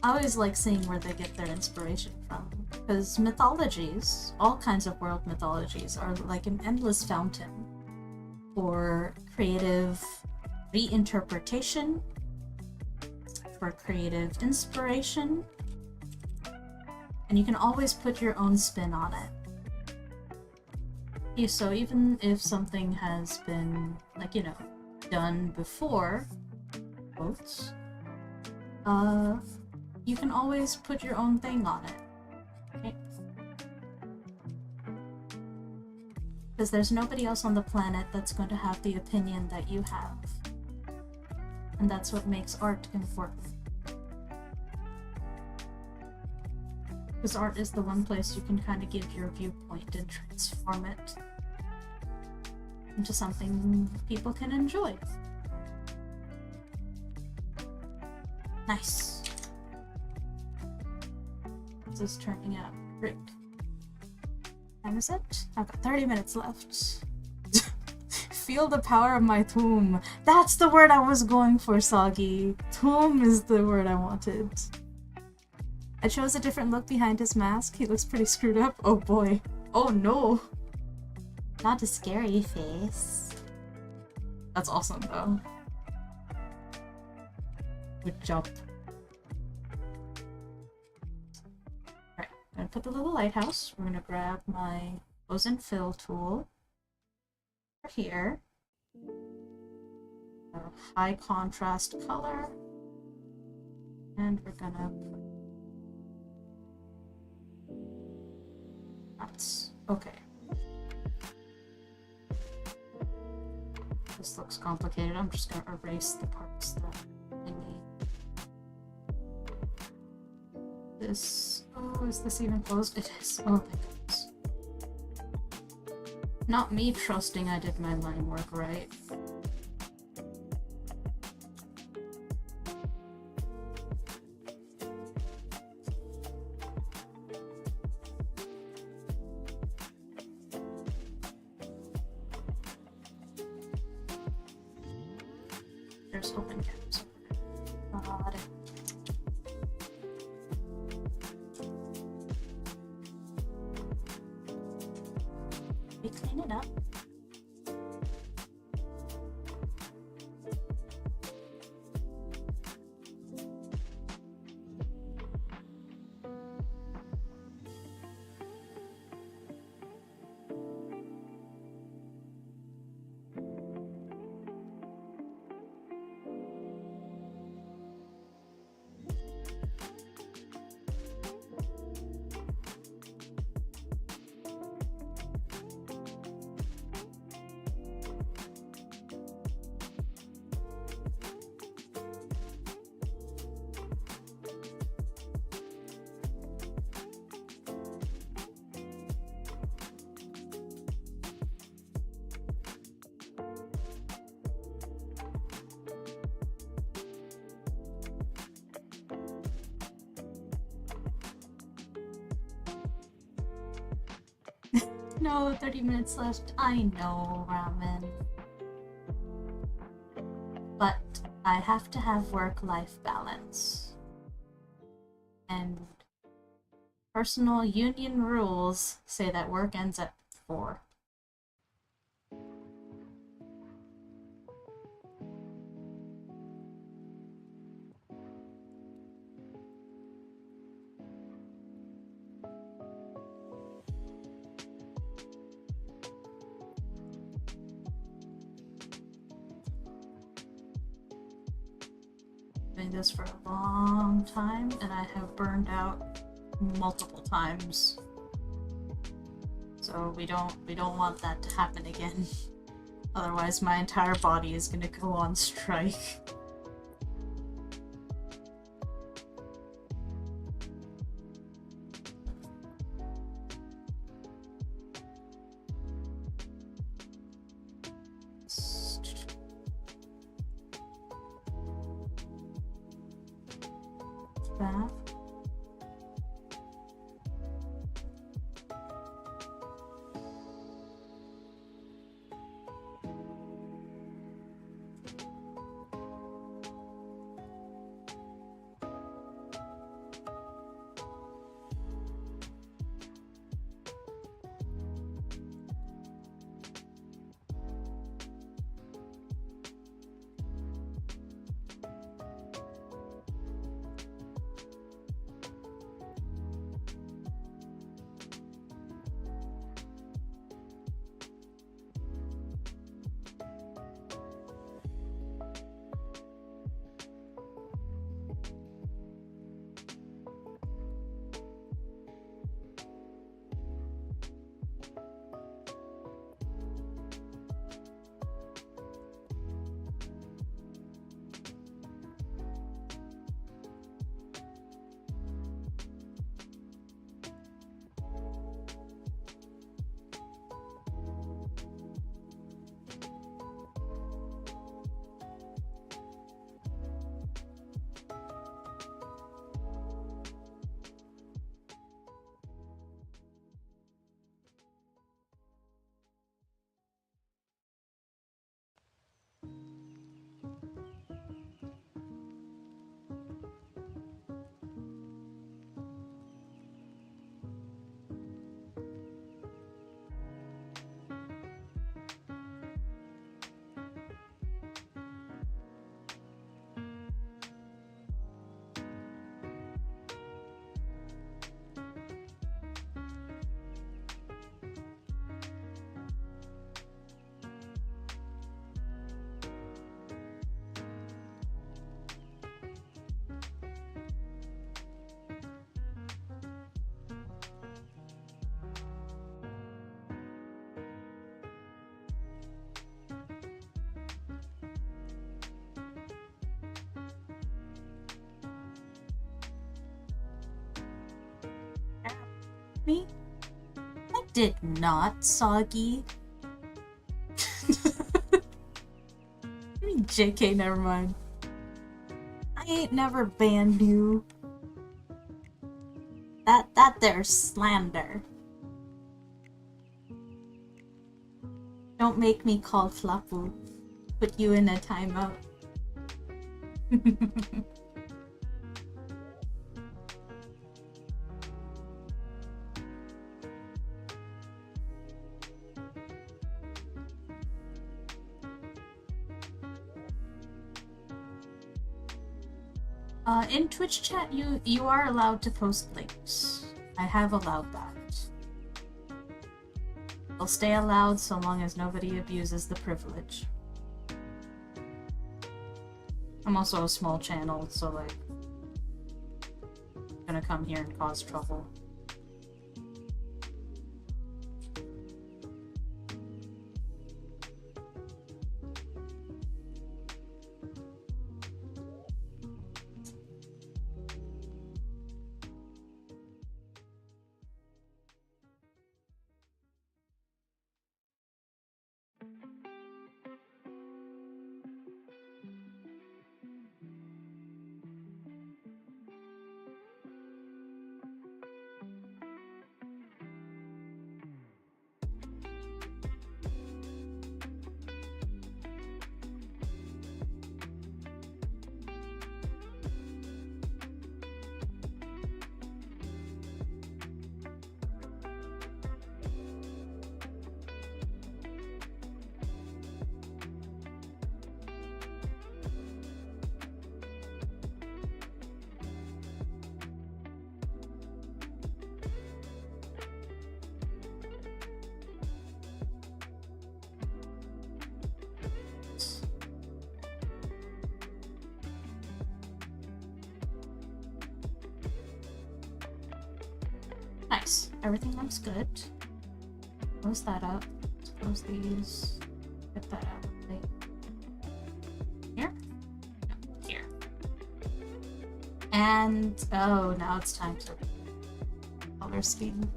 I always like seeing where they get their inspiration from, because mythologies, all kinds of world mythologies, are like an endless fountain for creative reinterpretation, for creative inspiration, and you can always put your own spin on it. So even if something has been, like, you know, done before, quotes, you can always put your own thing on it. Okay? Because there's nobody else on the planet that's going to have the opinion that you have. And that's what makes art important. Because art is the one place you can kind of give your viewpoint and transform it into something people can enjoy. Nice. This is turning out great. Time is it? I've got 30 minutes left. Feel the power of my thum. That's the word I was going for, Soggy. Thum is the word I wanted. I chose a different look behind his mask. He looks pretty screwed up. Oh boy. Oh no. Not a scary face. That's awesome though. Good job. Alright, I'm gonna put the little lighthouse. We're gonna grab my close and fill tool. Over here. A high contrast color. And we're gonna put that's okay. This looks complicated. I'm just gonna erase the parts that I need. This. Oh, is this even closed? It is. Oh, thank goodness. Not me trusting I did my line work right. There's open gaps. Got it. We clean it up. No, 30 minutes left. I know, Ramen. But I have to have work-life balance. And personal union rules say that work ends at 4. doing this for a long time, and I have burned out multiple times. So we don't want that to happen again. Otherwise my entire body is gonna go on strike. That. Me? I did not, Soggy. JK, never mind. I ain't never banned you. That there's slander. Don't make me call Flapu. Put you in a timeout. In Twitch chat, you are allowed to post links. I have allowed that. They'll stay allowed so long as nobody abuses the privilege. I'm also a small channel, so like, I'm gonna come here and cause trouble. Nice. Everything looks good. Close that up. Let's close these. Get that out of the way. Here? No, here. And oh, now it's time to color scheme.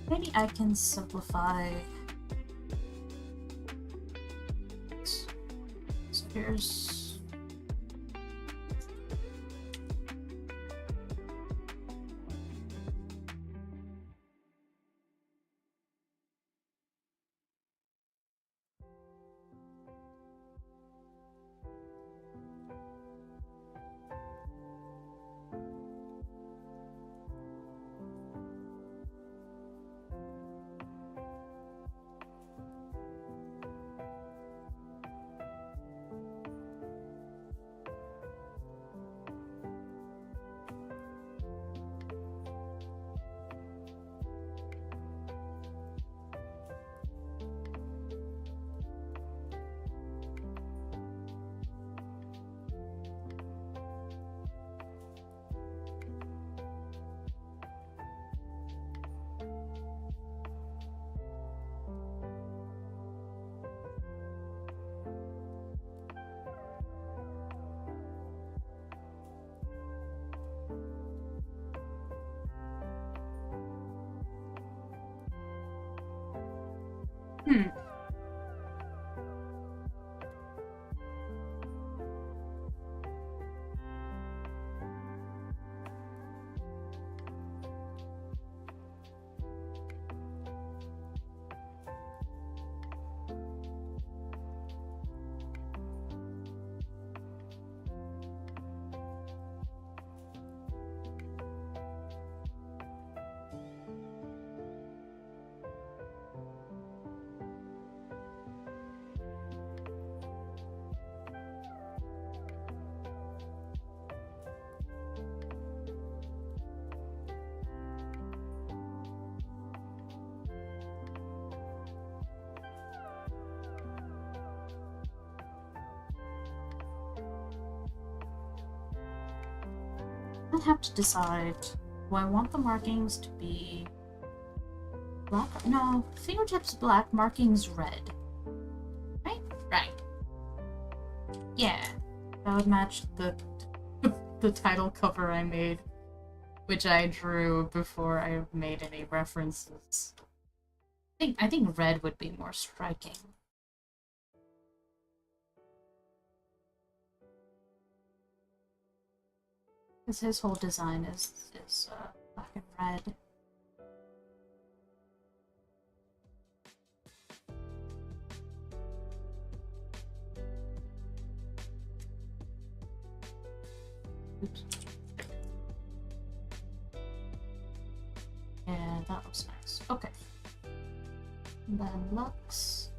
Maybe I can simplify. So here's I have to decide, do I want the markings to be black? No, fingertips black, markings red. Right? Right. Yeah. That would match the the title cover I made, which I drew before I made any references. I think red would be more striking. Because his whole design is black and red. Oops. Yeah, that looks nice. Okay. And then Lux.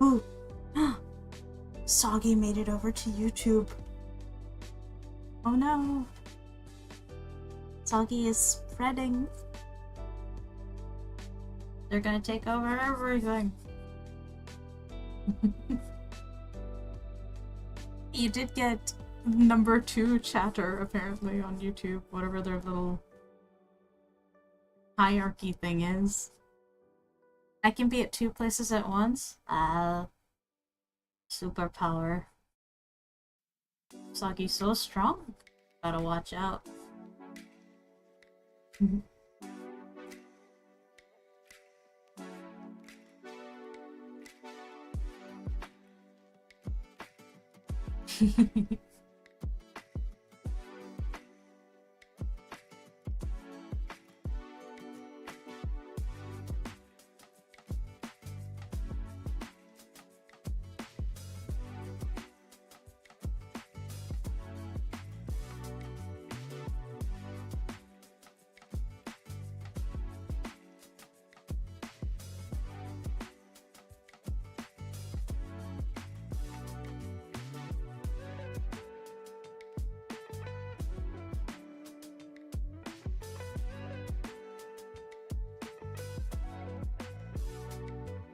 Ooh. Soggy made it over to YouTube. Oh no. Soggy is spreading. They're gonna take over everything. You did get #2 chatter, apparently, on YouTube, whatever their little hierarchy thing is. I can be at 2 places at once? Superpower. Soggy's so strong. Gotta watch out.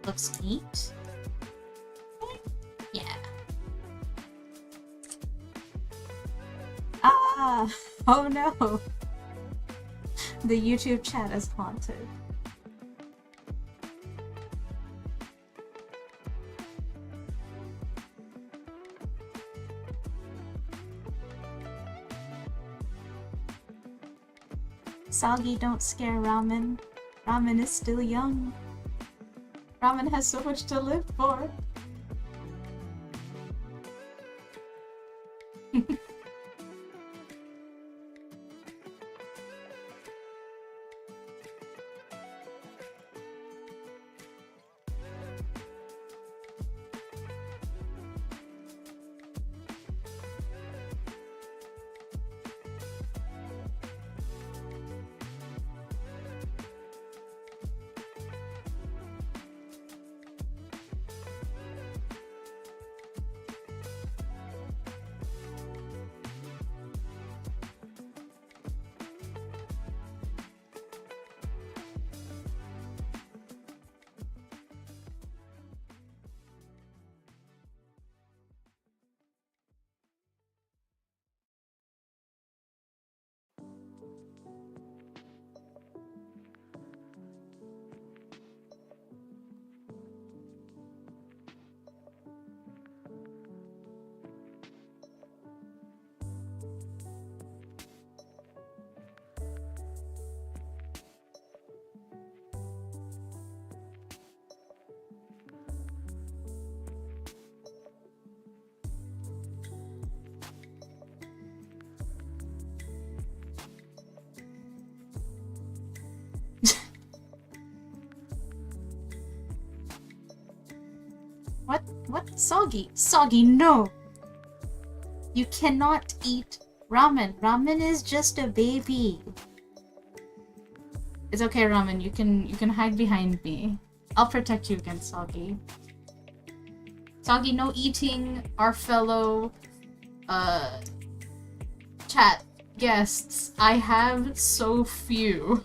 Looks neat. Yeah. Ah! Oh no! The YouTube chat is haunted. Soggy, don't scare Ramen. Ramen is still young. Ramen has so much to live for. What? Soggy? Soggy, no! You cannot eat ramen. Ramen is just a baby. It's okay, Ramen. You can hide behind me. I'll protect you against Soggy. Soggy, no eating our fellow chat guests. I have so few.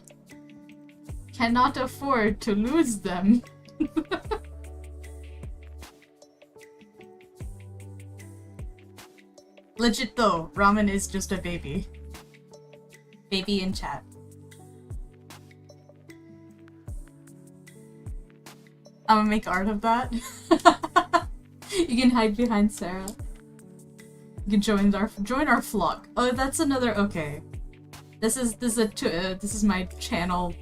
Cannot afford to lose them. Legit though, Ramen is just a baby. Baby in chat. I'm gonna make art of that. You can hide behind Sera. You can join our flock. Oh, that's another. Okay, this is my channel.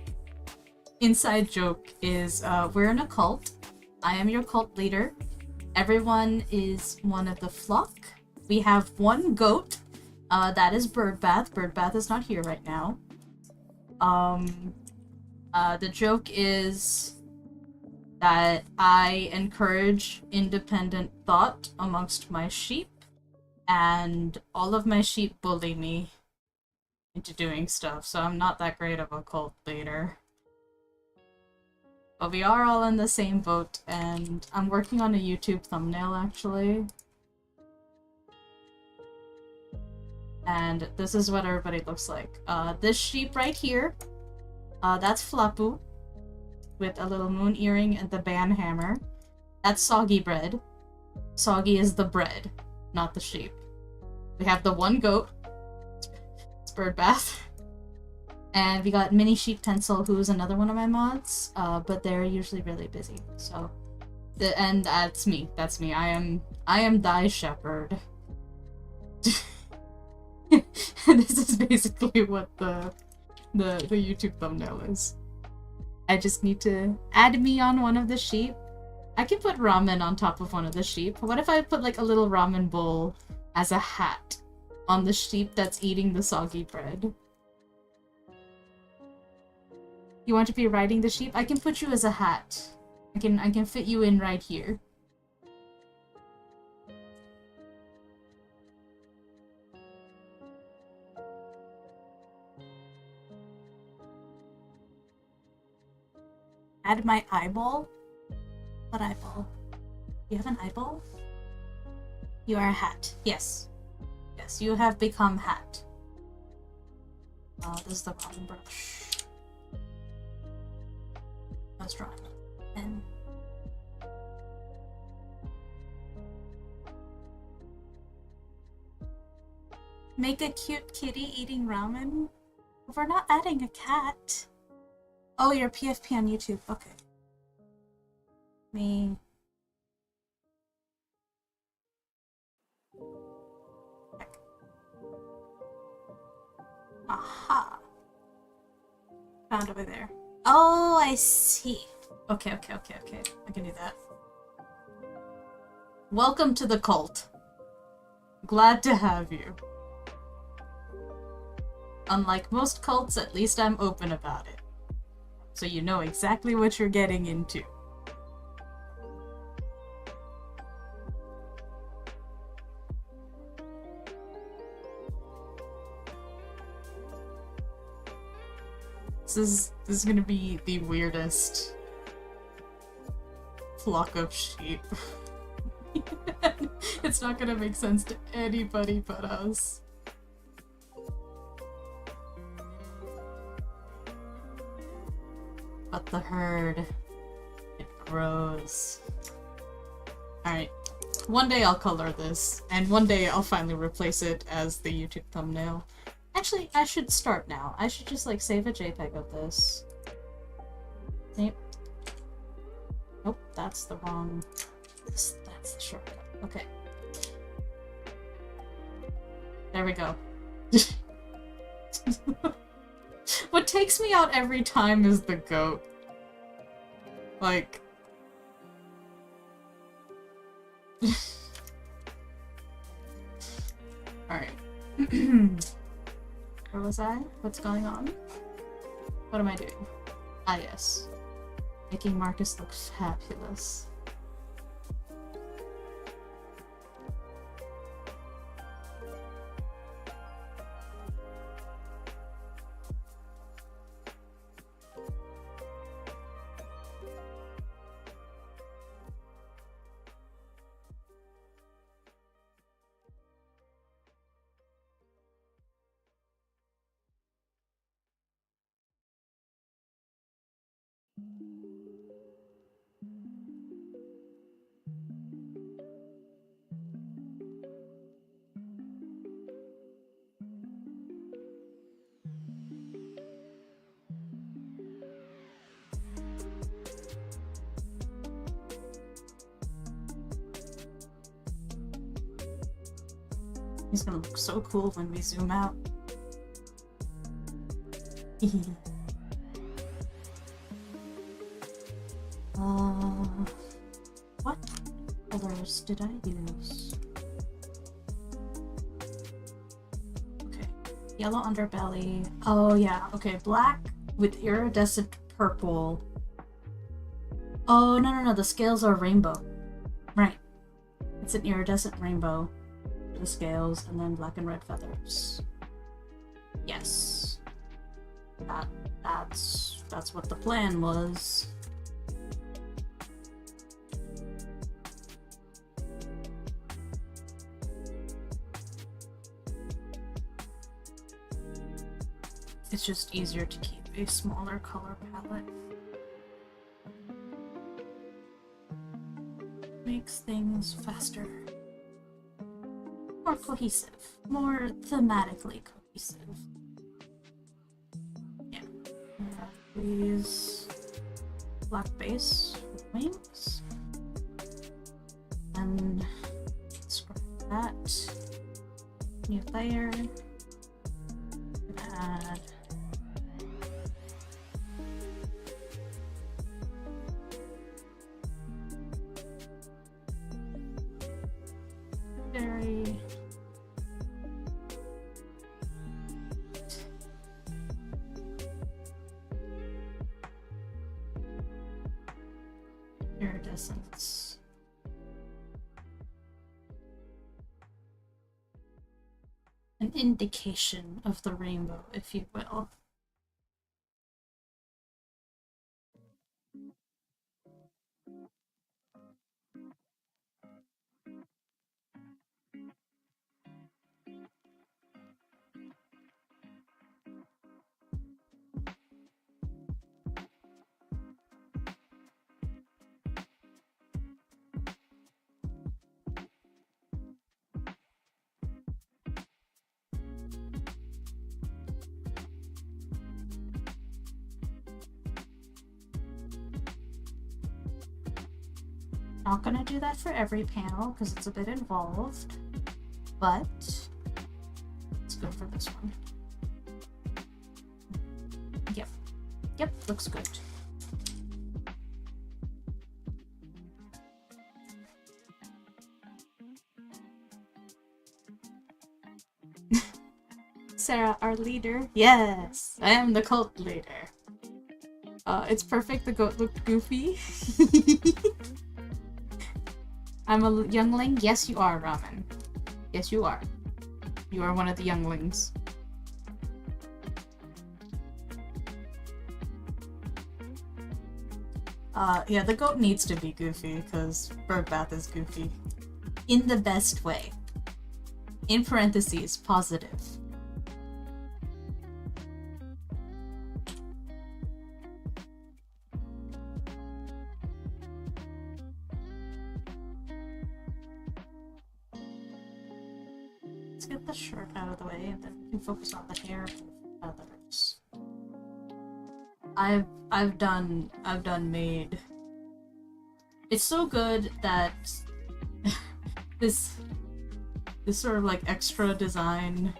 Inside joke is we're in a cult. I am your cult leader. Everyone is one of the flock. We have one goat. That is Birdbath. Birdbath is not here right now. The joke is that I encourage independent thought amongst my sheep, and all of my sheep bully me into doing stuff, so I'm not that great of a cult leader. But we are all in the same boat, and I'm working on a YouTube thumbnail, actually. And this is what everybody looks like. This sheep right here, that's Flapu, with a little moon earring and the ban hammer. That's Soggy Bread. Soggy is the bread, not the sheep. We have the one goat. It's Bird Bath. And we got Mini Sheep Pencil, who's another one of my mods, but they're usually really busy. So, and that's me. That's me. I am thy shepherd. This is basically what the YouTube thumbnail is. I just need to add me on one of the sheep. I can put ramen on top of one of the sheep. What if I put like a little ramen bowl as a hat on the sheep that's eating the soggy bread? You want to be riding the sheep? I can put you as a hat. I can fit you in right here. Add my eyeball? What eyeball? You have an eyeball? You are a hat. Yes. Yes, you have become hat. This is the cotton brush. Let's draw it. And make a cute kitty eating ramen? We're not adding a cat. Oh, you're PFP on YouTube. Okay. Me. Heck. Aha. Found over there. Oh, I see. Okay. I can do that. Welcome to the cult. Glad to have you. Unlike most cults, at least I'm open about it. So you know exactly what you're getting into. This is gonna be the weirdest flock of sheep. It's not gonna make sense to anybody but us. But the herd, it grows. Alright, one day I'll color this, and one day I'll finally replace it as the YouTube thumbnail. Actually, I should start now. I should just like save a JPEG of this. Yep. Nope, that's the wrong... That's the shortcut. Okay. There we go. What takes me out every time is the goat. Like... Alright. Where was I? What's going on? What am I doing? Ah, yes. Making Marcus look fabulous. He's gonna look so cool when we zoom out. What colors did I use? Okay, yellow underbelly. Oh yeah, okay, black with iridescent purple. Oh, no, the scales are rainbow. Right. It's an iridescent rainbow. The scales, and then black and red feathers. Yes. That's what the plan was. It's just easier to keep a smaller color palette. Makes things faster. More cohesive. More thematically cohesive. Yeah. These black base wings. And scrap that. New layer. Add very iridescence. An indication of the rainbow, if you will. Not gonna do that for every panel because it's a bit involved, but it's good for this one. Yep, looks good. Sera, our leader? Yes, I am the cult leader. It's perfect the goat looked goofy. I'm a youngling? Yes, you are, Ramen. Yes, you are. You are one of the younglings. Yeah, the goat needs to be goofy, because Birdbath is goofy. In the best way. In parentheses, positive. Let's get the shirt out of the way, and then we can focus on the hair and feathers. I've done made. It's so good that this sort of like extra design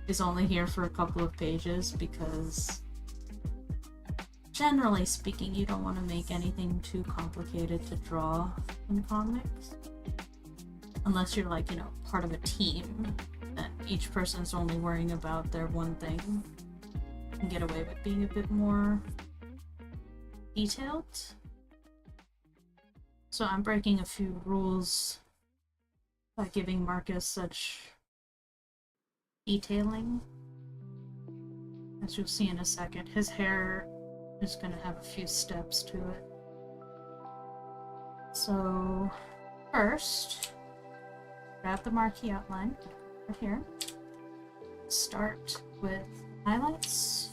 is only here for a couple of pages because generally speaking you don't want to make anything too complicated to draw in comics unless you're like, you know, part of a team and each person's only worrying about their one thing. Can get away with being a bit more detailed. So I'm breaking a few rules by giving Marcus such detailing. As you'll see in a second, his hair is going to have a few steps to it. So first, grab the marquee outline right here. Start with highlights.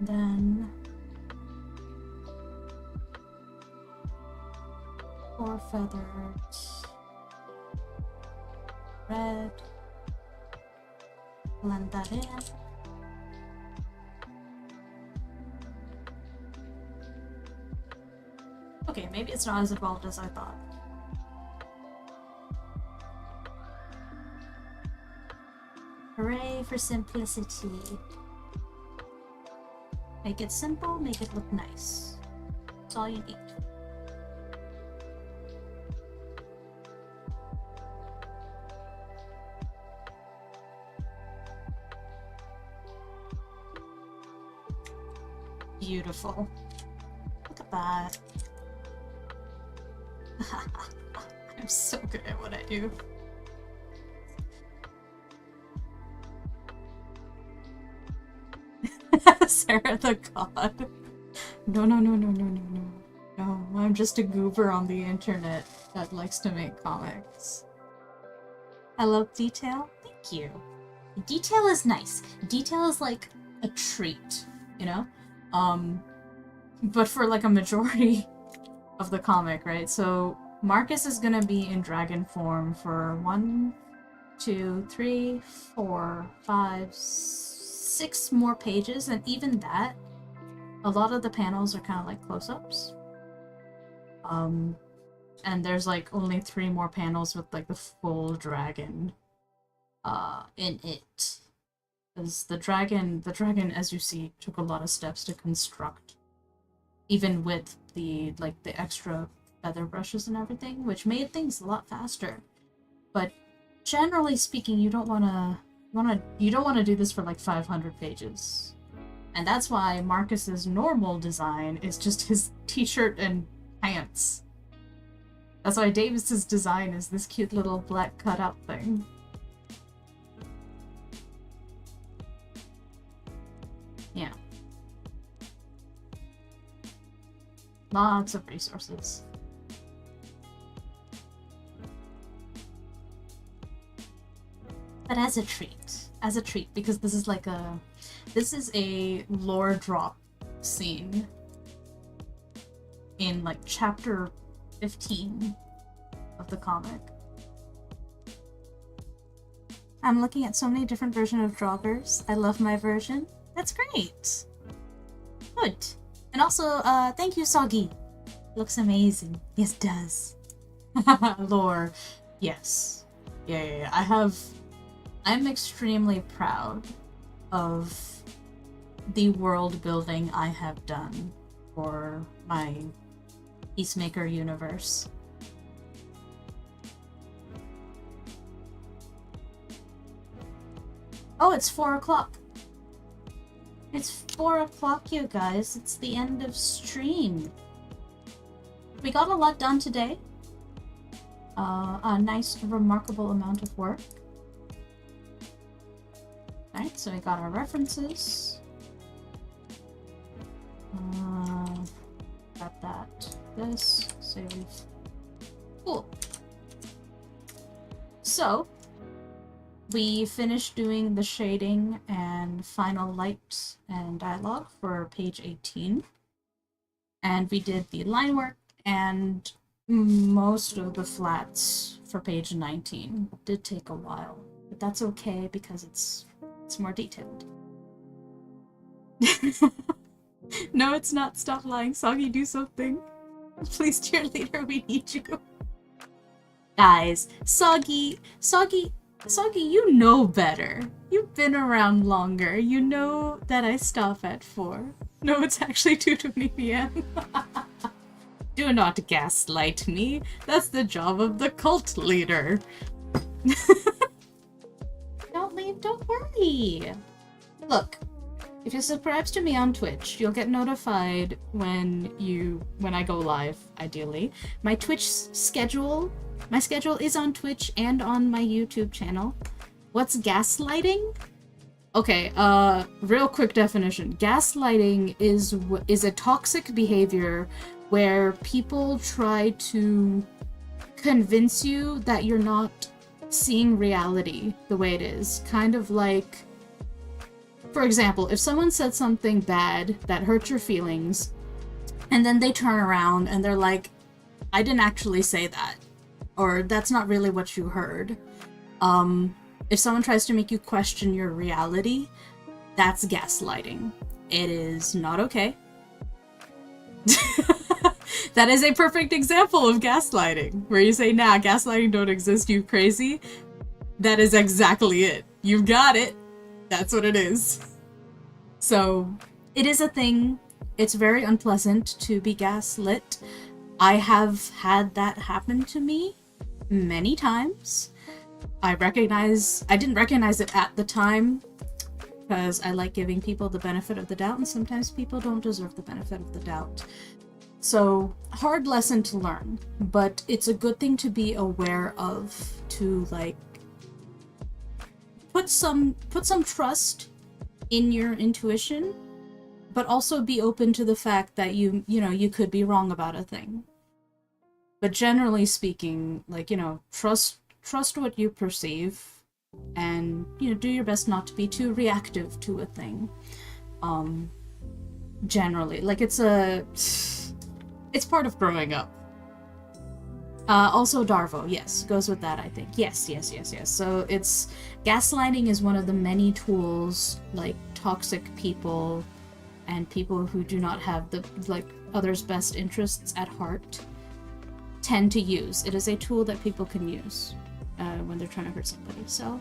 Then for feathers, red, blend that in. Okay, maybe it's not as involved as I thought. Hooray for simplicity. Make it simple, make it look nice. That's all you need. Beautiful. Look at that. I'm so good at what I do. Sera the God. No, no, no, no, no, no, no. No, I'm just a goober on the internet that likes to make comics. I love detail. Thank you. Detail is nice. Detail is like a treat, you know? But for like a majority of the comic, right? So Marcus is gonna be in dragon form for 1, 2, 3, 4, 5, 6 more pages, and even that, a lot of the panels are kind of like close-ups. And there's like only 3 more panels with like the full dragon in it. Because the dragon, as you see, took a lot of steps to construct. Even with the extra feather brushes and everything, which made things a lot faster. But generally speaking, you don't wanna do this for like 500 pages. And that's why Marcus's normal design is just his t-shirt and pants. That's why Davis's design is this cute little black cutout thing. Yeah. Lots of resources. But as a treat, because this is a lore drop scene in like chapter 15 of the comic. I'm looking at so many different versions of Draugrs. I love my version. That's great. Good. And also, thank you, Soggy. Looks amazing. Yes, it does. Lore. Yes. Yeah. I'm extremely proud of the world building I have done for my Peacemaker universe. Oh, it's 4 o'clock. It's 4 o'clock, you guys. It's the end of stream. We got a lot done today. A nice, remarkable amount of work. Alright, so we got our references. Got that. This. Save. Cool. So, we finished doing the shading and final light and dialogue for page 18. And we did the line work and most of the flats for page 19. It did take a while, but that's okay because it's more detailed. No, it's not. Stop lying. Soggy, do something. Please, cheerleader, we need you. Guys, Soggy, you know better. You've been around longer. You know that I stop at 4. No, it's actually 2:20 p.m. Do not gaslight me. That's the job of the cult leader. Don't leave, don't worry. Look, if you subscribe to me on Twitch, you'll get notified when I go live, ideally. My schedule is on Twitch and on my YouTube channel. What's gaslighting? Okay, real quick definition. Gaslighting is a toxic behavior where people try to convince you that you're not seeing reality the way it is. Kind of like, for example, if someone said something bad that hurt your feelings, and then they turn around and they're like, I didn't actually say that. Or that's not really what you heard. If someone tries to make you question your reality, that's gaslighting. It is not okay. That is a perfect example of gaslighting, where you say, nah, gaslighting don't exist, you crazy. That is exactly it. You've got it. That's what it is. So, it is a thing. It's very unpleasant to be gaslit. I have had that happen to me many times. I didn't recognize it at the time, because I like giving people the benefit of the doubt, and sometimes people don't deserve the benefit of the doubt. So, hard lesson to learn, but it's a good thing to be aware of, to like put some trust in your intuition, but also be open to the fact that you know, you could be wrong about a thing. But generally speaking, like, you know, trust what you perceive, and, you know, do your best not to be too reactive to a thing. Generally, like, it's part of growing up. Also Darvo, yes, goes with that, I think. Yes. So it's, gaslighting is one of the many tools, like, toxic people and people who do not have the, like, others' best interests at heart tend to use. It is a tool that people can use when they're trying to hurt somebody. So,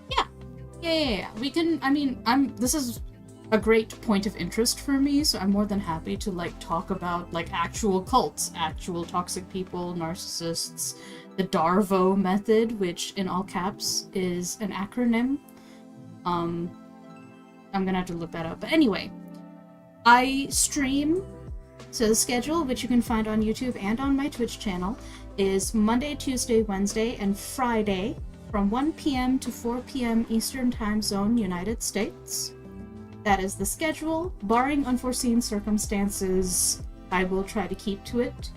yeah. We can, I mean, this is a great point of interest for me, so I'm more than happy to, like, talk about, like, actual cults, actual toxic people, narcissists, the Darvo method, which in all caps is an acronym. I'm gonna have to look that up. But anyway, I stream, so the schedule, which you can find on YouTube and on my Twitch channel, is Monday, Tuesday, Wednesday, and Friday from 1 p.m. to 4 p.m. Eastern Time Zone, United States. That is the schedule. Barring unforeseen circumstances, I will try to keep to it.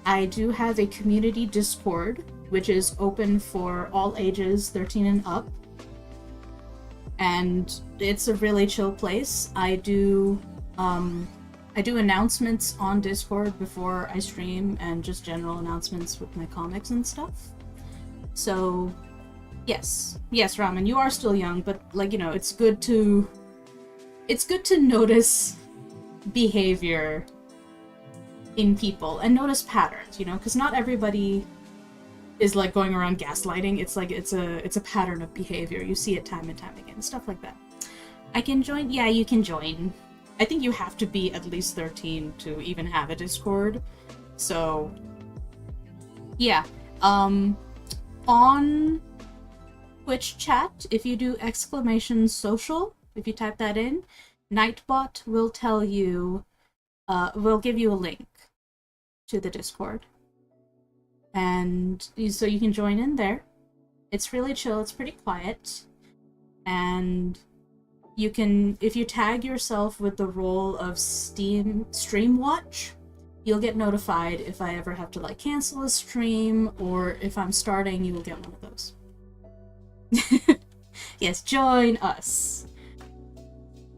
I do have a community Discord, which is open for all ages 13 and up. And it's a really chill place. I do announcements on Discord before I stream, and just general announcements with my comics and stuff. So, yes, Ramen, you are still young, but, like, you know, it's good to notice behavior in people and notice patterns, you know, because not everybody is, like, going around gaslighting. It's like, it's a pattern of behavior. You see it time and time again, stuff like that. I can join? Yeah, you can join. I think you have to be at least 13 to even have a Discord. So, yeah. On Twitch chat, if you do !social, if you type that in, Nightbot will tell you, will give you a link to the Discord. And so you can join in there. It's really chill, it's pretty quiet. And you can, if you tag yourself with the role of stream watch, you'll get notified if I ever have to, like, cancel a stream, or if I'm starting, you will get one of those. Yes, join us.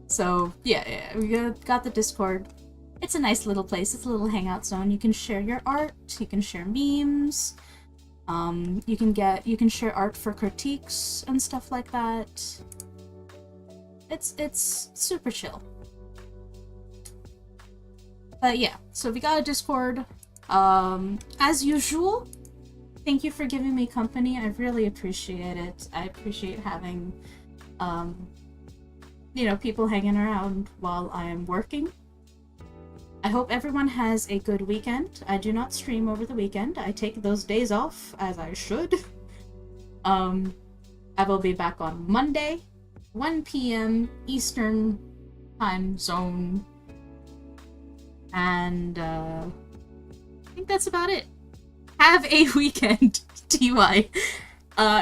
So, yeah, we got the Discord. It's a nice little place. It's a little hangout zone. You can share your art. You can share memes. You can share art for critiques and stuff like that. It's super chill. But yeah, so we got a Discord. As usual, thank you for giving me company. I really appreciate it. I appreciate having, you know, people hanging around while I am working. I hope everyone has a good weekend. I do not stream over the weekend. I take those days off, as I should. I will be back on Monday, 1 p.m. Eastern Time Zone. And, I think that's about it. Have a weekend, TY.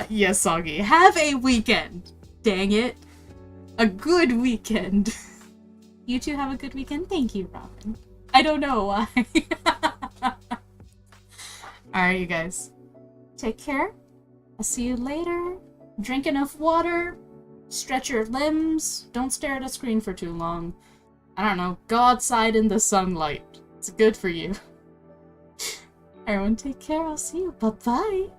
Yes, Soggy. Have a weekend. Dang it. A good weekend. You two have a good weekend? Thank you, Robin. I don't know why. Alright, you guys. Take care. I'll see you later. Drink enough water. Stretch your limbs. Don't stare at a screen for too long. I don't know. Go outside in the sunlight. It's good for you. Everyone take care. I'll see you. Bye-bye.